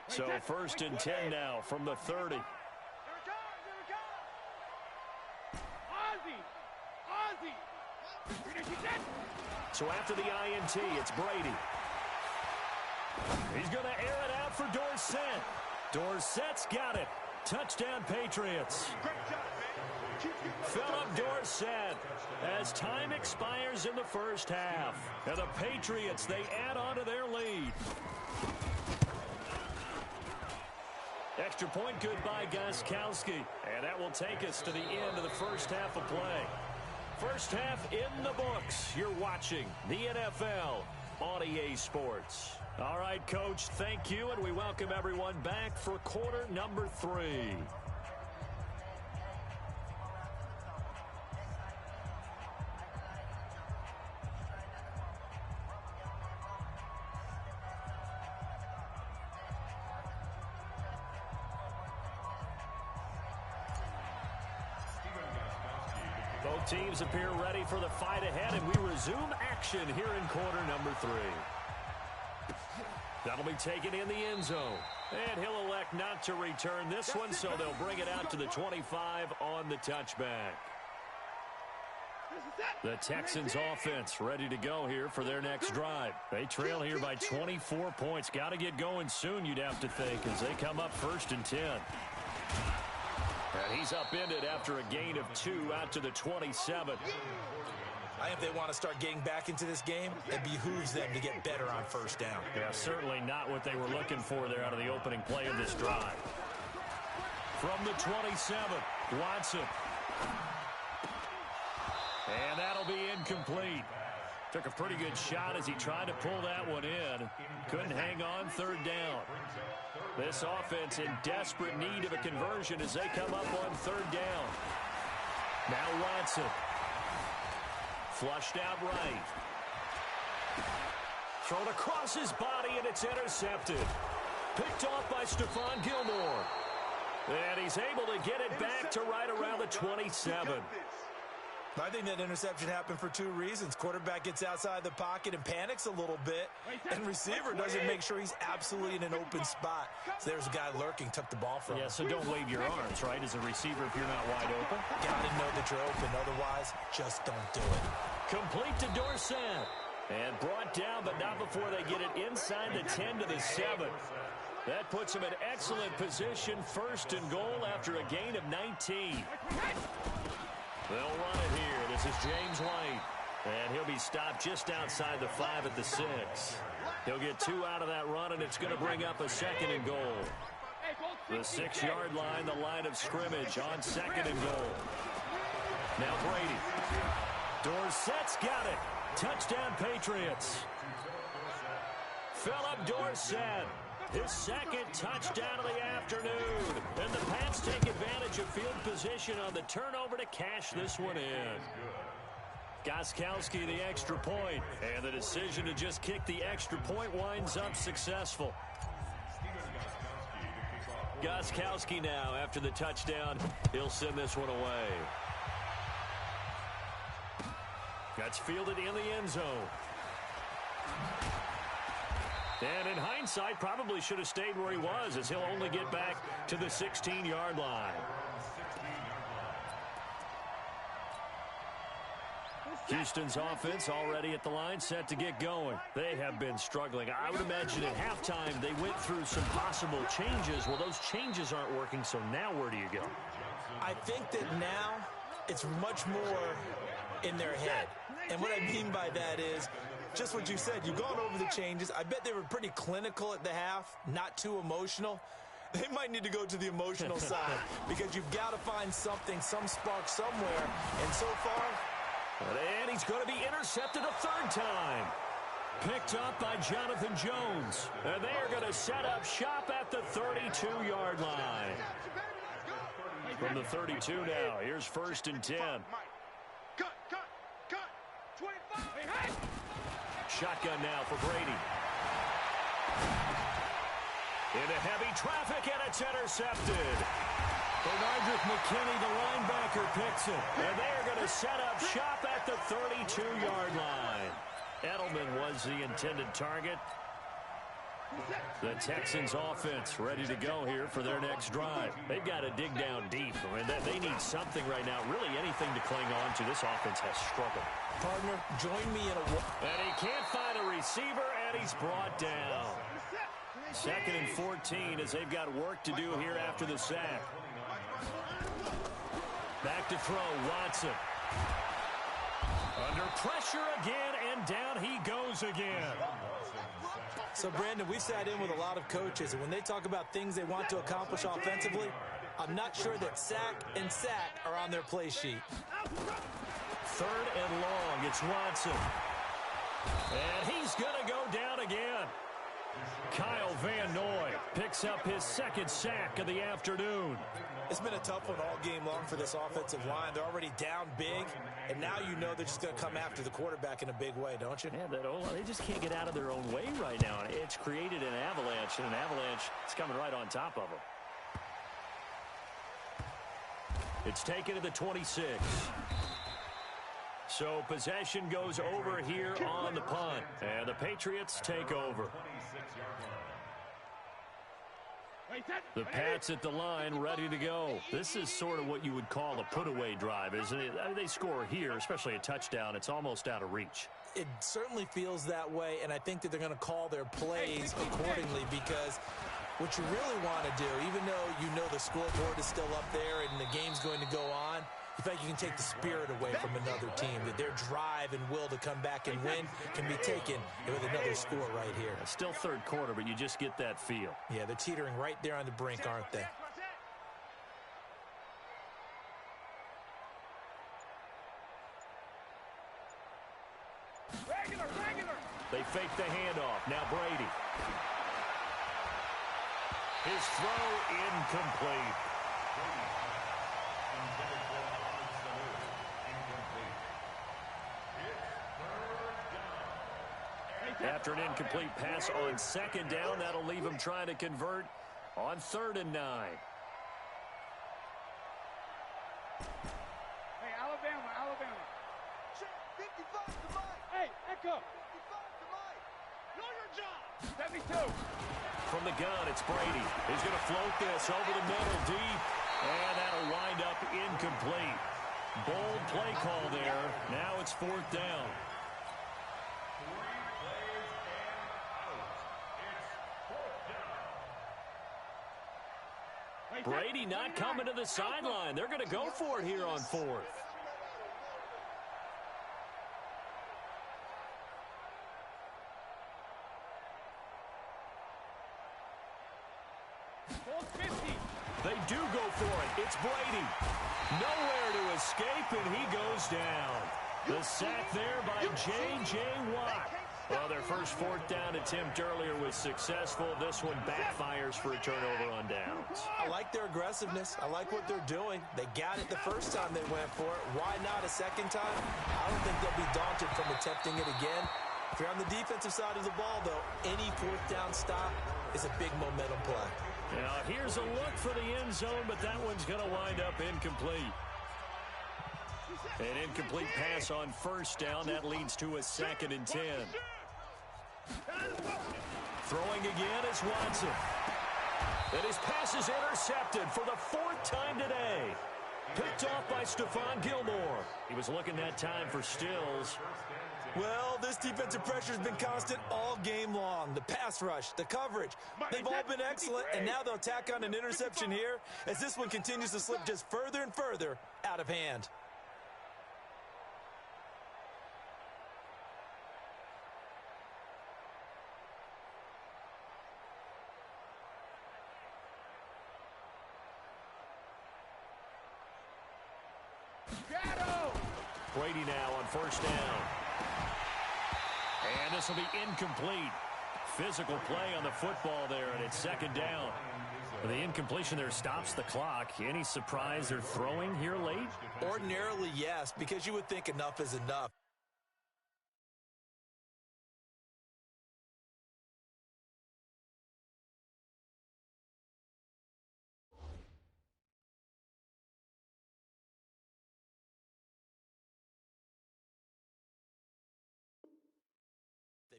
So 1st and 10 now from the 30. So after the INT, it's Brady. He's going to air it out for Dorsett. Dorsett's got it. Touchdown, Patriots. Philip Dorsett as time expires in the first half. And the Patriots, they add on to their lead. extra point. Good by Gostkowski. And that will take us to the end of the first half of play. First half in the books. You're watching the NFL on EA Sports. All right, Coach, thank you, and we welcome everyone back for quarter number 3. Both teams appear ready for the fight ahead, and we resume action here in quarter number 3. That'll be taken in the end zone. And he'll elect not to return this one, so they'll bring it out to the 25 on the touchback. The Texans offense ready to go here for their next drive. They trail here by 24 points. Got to get going soon, you'd have to think, as they come up 1st and 10. And he's upended after a gain of 2 out to the 27. I think if they want to start getting back into this game, it behooves them to get better on 1st down. Yeah, certainly not what they were looking for there out of the opening play of this drive. From the 27, Watson. And that'll be incomplete. Took a pretty good shot as he tried to pull that one in. Couldn't hang on 3rd down. This offense in desperate need of a conversion as they come up on 3rd down. Now Watson. Flushed out right. Thrown across his body, and it's intercepted. Picked off by Stephon Gilmore. And he's able to get it back to right around the 27. I think that interception happened for 2 reasons. Quarterback gets outside the pocket and panics a little bit, and receiver doesn't make sure he's absolutely in an open spot. So there's a guy lurking, took the ball from him. Yeah, so don't wave your arms, right, as a receiver if you're not wide open. Got to know that you're open. Otherwise, just don't do it. Complete to Dorsett. And brought down, but not before they get it inside the 10 to the 7. That puts him in excellent position, 1st and goal after a gain of 19. They'll run it here. This is James White. And he'll be stopped just outside the 5 at the 6. He'll get 2 out of that run, and it's going to bring up a 2nd and goal. The 6-yard line, the line of scrimmage on 2nd and goal. Now Brady. Dorsett's got it. Touchdown, Patriots. Philip Dorsett. His 2nd touchdown of the afternoon. And the Pats take advantage of field position on the turnover to cash this one in. Gostkowski the extra point. And the decision to just kick the extra point winds up successful. Gostkowski now, after the touchdown, he'll send this one away. That's fielded in the end zone. And in hindsight, probably should have stayed where he was, as he'll only get back to the 16-yard line. Houston's offense already at the line, set to get going. They have been struggling. I would imagine at halftime they went through some possible changes. Well, those changes aren't working, so now where do you go? I think that now it's much more in their head. And what I mean by that is just what you said. You've gone over the changes. I bet they were pretty clinical at the half, not too emotional. They might need to go to the emotional side because you've got to find something, some spark somewhere. And so far... And he's going to be intercepted a 3rd time. Picked up by Jonathan Jones. And they are going to set up shop at the 32-yard line. From the 32 now, here's 1st and 10. Shotgun now for Brady. Into heavy traffic, and it's intercepted. Bernardrick McKinney, the linebacker, picks it. And they are going to set up shop at the 32-yard line. Edelman was the intended target. The Texans offense ready to go here for their next drive. They've got to dig down deep. I mean, they need something right now, really anything to cling on to. This offense has struggled. Partner, join me in a... And he can't find a receiver, and he's brought down. 2nd and 14 as they've got work to do here after the sack. Back to throw, Watson. Under pressure again, and down he goes again. So, Brandon, we've sat in with a lot of coaches, and when they talk about things they want to accomplish offensively, I'm not sure that sack and sack are on their play sheet. 3rd and long. It's Watson. And he's going to go down again. Kyle Van Noy picks up his 2nd sack of the afternoon. It's been a tough one all game long for this offensive line. They're already down big, and now you know they're just going to come after the quarterback in a big way, don't you? Yeah, they just can't get out of their own way right now. It's created an avalanche, and an avalanche is coming right on top of them. It's taken to the 26. So possession goes over here on the punt, and the Patriots take over. The Pats at the line, ready to go. This is sort of what you would call a put-away drive, isn't it? I mean, they score here, especially a touchdown. It's almost out of reach. It certainly feels that way, and I think that they're going to call their plays accordingly, because what you really want to do, even though you know the scoreboard is still up there and the game's going to go on, you feel like you can take the spirit away from another team, that their drive and will to come back and win can be taken with another score right here. Still 3rd quarter, but you just get that feel. Yeah, they're teetering right there on the brink, aren't they? They fake the handoff. Now Brady. His throw incomplete. After an incomplete pass on 2nd down, that'll leave him trying to convert on 3rd and 9. Hey, Alabama. 55 to Mike. Hey, Echo. 55 to Mike. Know your job. 72. From the gun, it's Brady. He's going to float this over the middle deep, and that'll wind up incomplete. Bold play call there. Now it's 4th down. Brady not coming to the sideline. They're going to go for it here on 4th. They do go for it. It's Brady. Nowhere to escape, and he goes down. The sack there by J.J. Watt. Well, their first 4th down attempt earlier was successful. This one backfires for a turnover on downs. I like their aggressiveness. I like what they're doing. They got it the first time they went for it. Why not a second time? I don't think they'll be daunted from attempting it again. If you're on the defensive side of the ball, though, any 4th down stop is a big momentum play. Now, here's a look for the end zone, but that one's going to wind up incomplete. An incomplete pass on 1st down. That leads to a 2nd and 10. Throwing again is Watson. And his pass is intercepted for the 4th time today. Picked off by Stephon Gilmore. He was looking that time for Stills. Well, this defensive pressure has been constant all game long. The pass rush, the coverage, they've all been excellent, and now they'll tack on an interception here as this one continues to slip just further and further out of hand. Brady now on 1st down. And this will be incomplete. Physical play on the football there, and it's 2nd down. The incompletion there stops the clock. Any surprise they're throwing here late? Ordinarily, yes, because you would think enough is enough.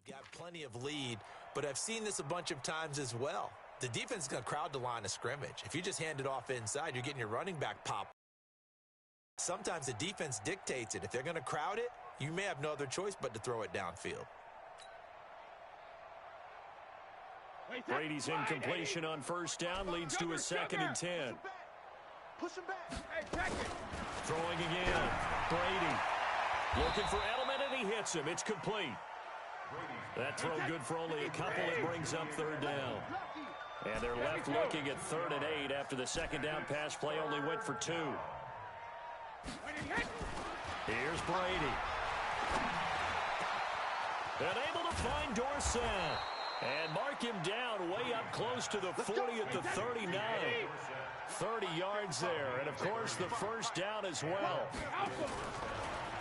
They've got plenty of lead, but I've seen this a bunch of times as well. The defense is going to crowd the line of scrimmage. If you just hand it off inside, you're getting your running back pop. Sometimes the defense dictates it. If they're going to crowd it, you may have no other choice but to throw it downfield. Brady's incompletion on 1st down leads to a 2nd and 10. Push him back. Throwing again. Brady looking for Edelman, and he hits him. It's complete. That throw good for only a couple. It brings up third down. And they're left looking at 3rd and 8 after the second down pass play only went for 2. Here's Brady. And able to find Dorsett. And mark him down way up close to the 40 at the 39. 30 yards there. And, of course, the first down as well.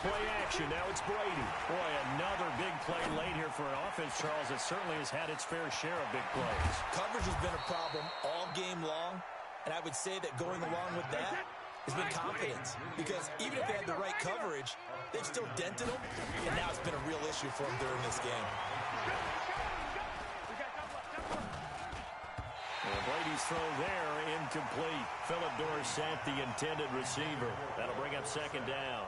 Play action. Now it's Brady. Boy, another big play late here for an offense, Charles, that certainly has had its fair share of big plays. Coverage has been a problem all game long, and I would say that going along with that has been confidence. Because even if they had the right coverage, they've still dented them, and now it's been a real issue for them during this game. And Brady's throw there, incomplete. Philip Dorsett, the intended receiver. That'll bring up second down.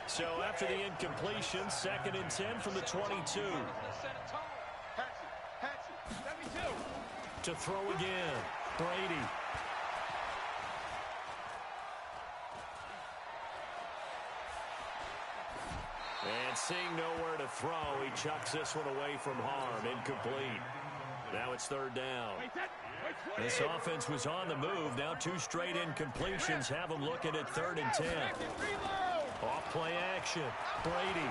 So after the incompletion, 2nd and 10 from the 22. To throw again, Brady. And seeing nowhere to throw, he chucks this one away from harm, incomplete. Now it's 3rd down. This offense was on the move. Now 2 straight incompletions have them looking at 3rd and 10. Off play action. Brady.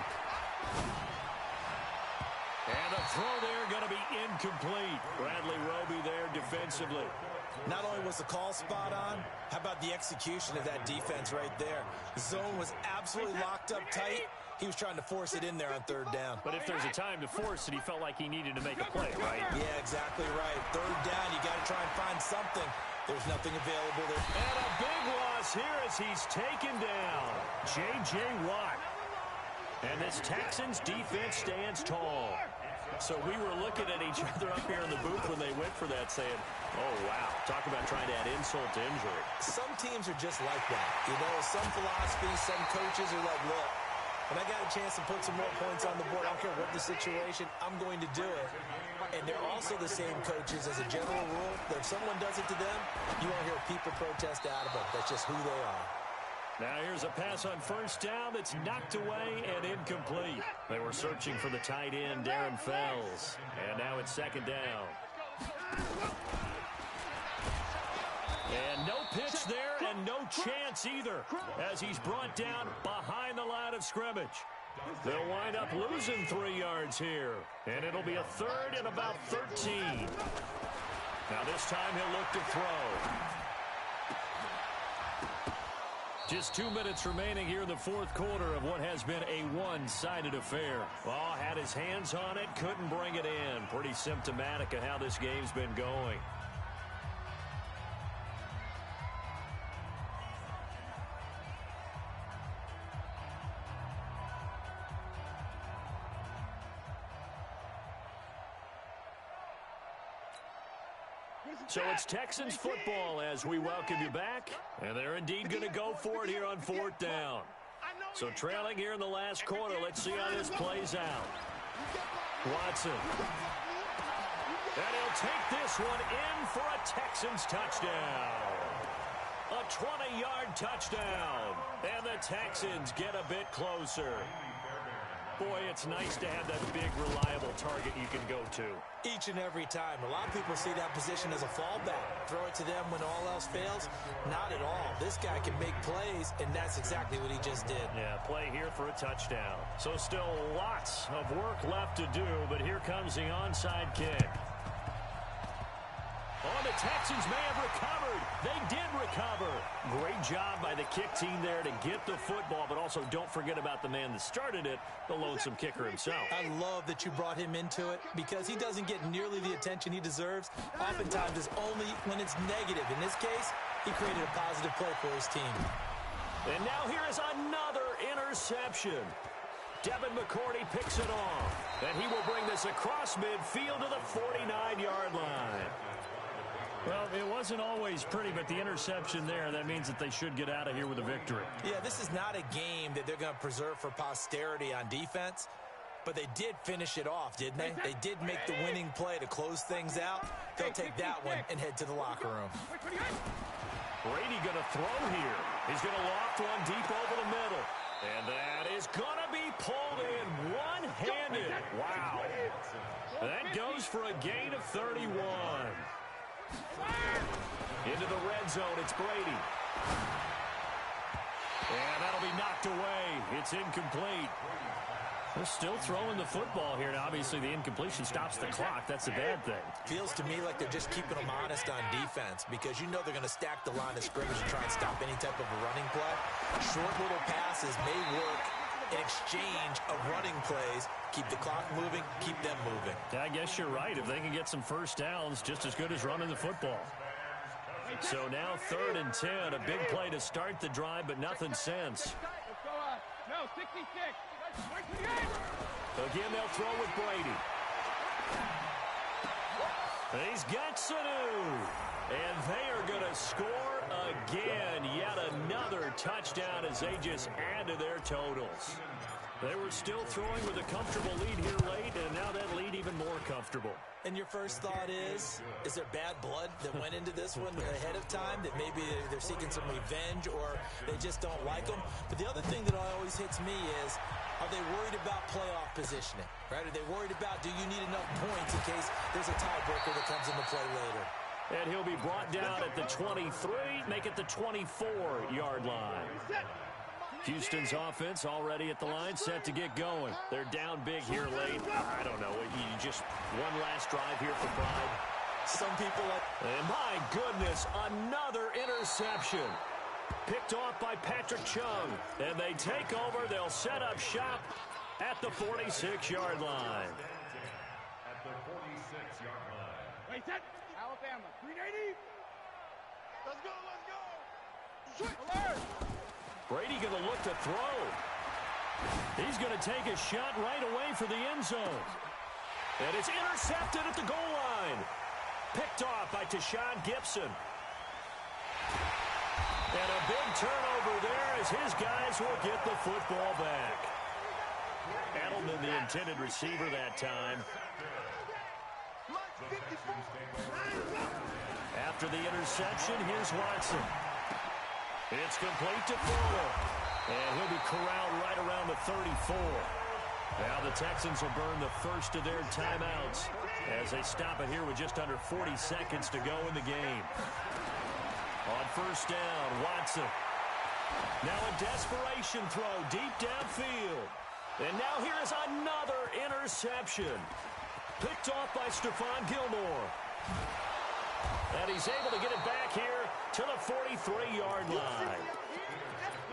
And a throw there going to be incomplete. Bradley Roby there defensively. Not only was the call spot on, how about the execution of that defense right there? The zone was absolutely locked up tight. He was trying to force it in there on 3rd down. But if there's a time to force it, he felt like he needed to make a play, right? Yeah, exactly right. 3rd down, you got to try and find something. There's nothing available there. And a big loss here as he's taken down. J.J. Watt. And this Texans defense stands tall. So we were looking at each other up here in the booth when they went for that, saying, oh, wow, talk about trying to add insult to injury. Some teams are just like that. You know, some philosophies, some coaches are like, look, when I got a chance to put some more points on the board, I don't care what the situation, I'm going to do it. And they're also the same coaches as a general rule, that if someone does it to them, you won't hear people protest out of it. That's just who they are. Now here's a pass on 1st down that's knocked away and incomplete. They were searching for the tight end, Darren Fells. And now it's 2nd down. And no pitch there and no chance either as he's brought down behind the line of scrimmage. They'll wind up losing 3 yards here. And it'll be a 3rd and about 13. Now this time he'll look to throw. Just 2 minutes remaining here in the 4th quarter of what has been a one-sided affair. Well, had his hands on it, couldn't bring it in. Pretty symptomatic of how this game's been going. So it's Texans football as we welcome you back. And they're indeed going to go for it here on 4th down. So trailing here in the last quarter. Let's see how this plays out. Watson. And he'll take this one in for a Texans touchdown. A 20-yard touchdown. And the Texans get a bit closer. Boy, it's nice to have that big, reliable target you can go to. Each and every time. A lot of people see that position as a fallback. Throw it to them when all else fails. Not at all. This guy can make plays, and that's exactly what he just did. Yeah, play here for a touchdown. So still lots of work left to do, but here comes the onside kick. Oh, the Texans may have recovered. They did recover. Great job by the kick team there to get the football, but also don't forget about the man that started it, the lonesome kicker himself. I love that you brought him into it because he doesn't get nearly the attention he deserves. Oftentimes it's only when it's negative. In this case, he created a positive play for his team. And now here is another interception. Devin McCourty picks it off, and he will bring this across midfield to the 49-yard line. Well, it wasn't always pretty, but the interception there, that means that they should get out of here with a victory. Yeah, this is not a game that they're going to preserve for posterity on defense, but they did finish it off, didn't they? They did make the winning play to close things out. They'll take that one and head to the locker room. Brady going to throw here. He's going to loft one deep over the middle. And that is going to be pulled in one-handed. Wow. That goes for a gain of 31. Into the red zone, it's Brady. And that'll be knocked away. It's incomplete. They're still throwing the football here. And obviously, the incompletion stops the clock. That's a bad thing. Feels to me like they're just keeping them honest on defense because you know they're going to stack the line of scrimmage and try and stop any type of a running play. Short little passes may work in exchange of running plays. Keep the clock moving, keep them moving. I guess you're right. If they can get some first downs, just as good as running the football. So now 3rd and 10, a big play to start the drive, but nothing since. No, 66. Again, they'll throw with Brady. He's got Sanu. And they are going to score again. Yet another touchdown as they just add to their totals. They were still throwing with a comfortable lead here late, and now that lead even more comfortable. And your first thought is there bad blood that went into this one ahead of time, that maybe they're seeking some revenge or they just don't like them? But the other thing that always hits me is, are they worried about playoff positioning? Right? Are they worried about, do you need enough points in case there's a tiebreaker that comes into play later? And he'll be brought down at the 23, make it the 24-yard line. Houston's offense already at the line, set to get going. They're down big here late. I don't know. You just one last drive here for Pride. Some people and my goodness, another interception. Picked off by Patrick Chung. And they take over. They'll set up shop at the 46-yard line. At the 46-yard line. Wait, set. Alabama, 380. Let's go, let's go. Shoot. Alert. Brady going to look to throw. He's going to take a shot right away for the end zone. And it's intercepted at the goal line. Picked off by Tashawn Gibson. And a big turnover there as his guys will get the football back. Edelman, the intended receiver that time. After the interception, here's Watson. It's complete to Fuller. And he'll be corralled right around the 34. Now the Texans will burn the first of their timeouts as they stop it here with just under 40 seconds to go in the game. On first down, Watson. Now a desperation throw deep downfield. And now here is another interception. Picked off by Stephon Gilmore. And he's able to get it back here to the 43-yard line.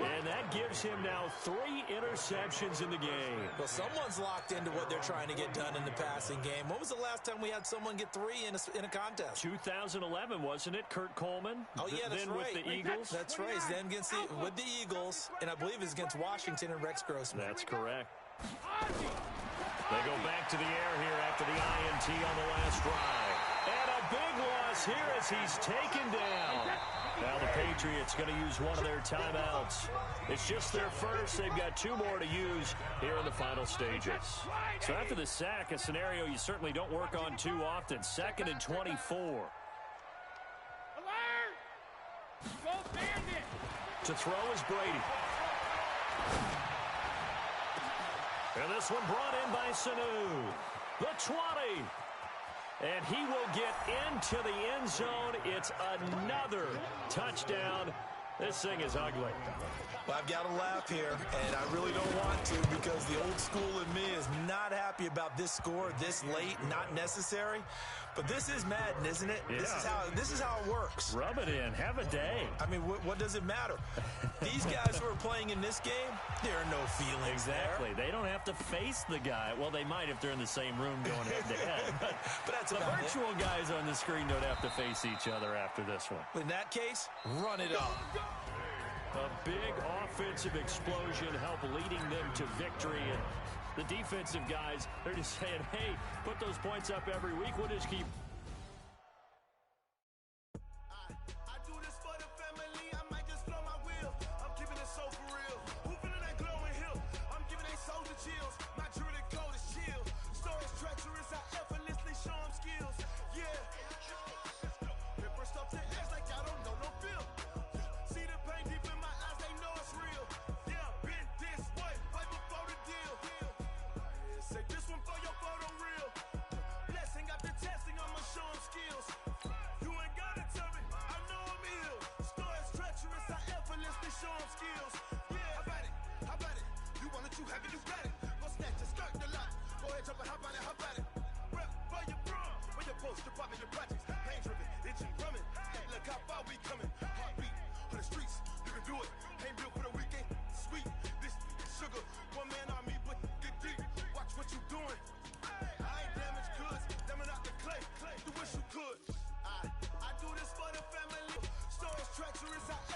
And that gives him now 3 interceptions in the game. Well, someone's locked into what they're trying to get done in the passing game. When was the last time we had someone get 3 in a contest? 2011, wasn't it? Kurt Coleman? Oh, yeah, that's then right. With the Eagles? That's right. Then with the Eagles, and I believe it's against Washington and Rex Grossman. That's correct. They go back to the air here after the INT on the last drive. And a big loss here as he's taken down. Now the Patriots going to use one of their timeouts. It's just their first. They've got 2 more to use here in the final stages. So after the sack, a scenario you certainly don't work on too often. 2nd and 24. Alert! Go Bandit! To throw is Brady. And this one brought in by Sanu. The 20. And he will get into the end zone. It's another touchdown. This thing is ugly. Well, I've got to laugh here, and I really don't want to because the old school in me is not happy about this score this late, not necessary. But this is Madden, isn't it? Yeah. This is how it works. Rub it in. Have a day. I mean, what does it matter? These guys who are playing in this game, there are no feelings Exactly. there. They don't have to face the guy. Well, they might if they're in the same room going head-to-head. But that's the about virtual guys on the screen don't have to face each other after this one. In that case, run it up. A big offensive explosion help leading them to victory. And the defensive guys, they're just saying, hey, put those points up every week. We'll just keep... I do this for the family. I might just blow my wheel. I'm keeping it so for real. Who feeling that glowing hill? I'm giving they soldier chills. My jewelry cold as chill. Stories treacherous. I effortlessly show them skills. Yeah. Paper stuff to act like I don't know no feel. See the pain deep in my eyes. They know it's real. Yeah, been this way before the deal. close, strip out in your projects. Pain driven, itching, drumming. Look how far we coming. Heartbeat for the streets. You can do it. Ain't built for the weekend. Sweet, this sugar. One man army, but get deep. Watch what you doing. I ain't damaged goods. Damn it out the clay. You wish you could. I do this for the family. Stores treacherous. I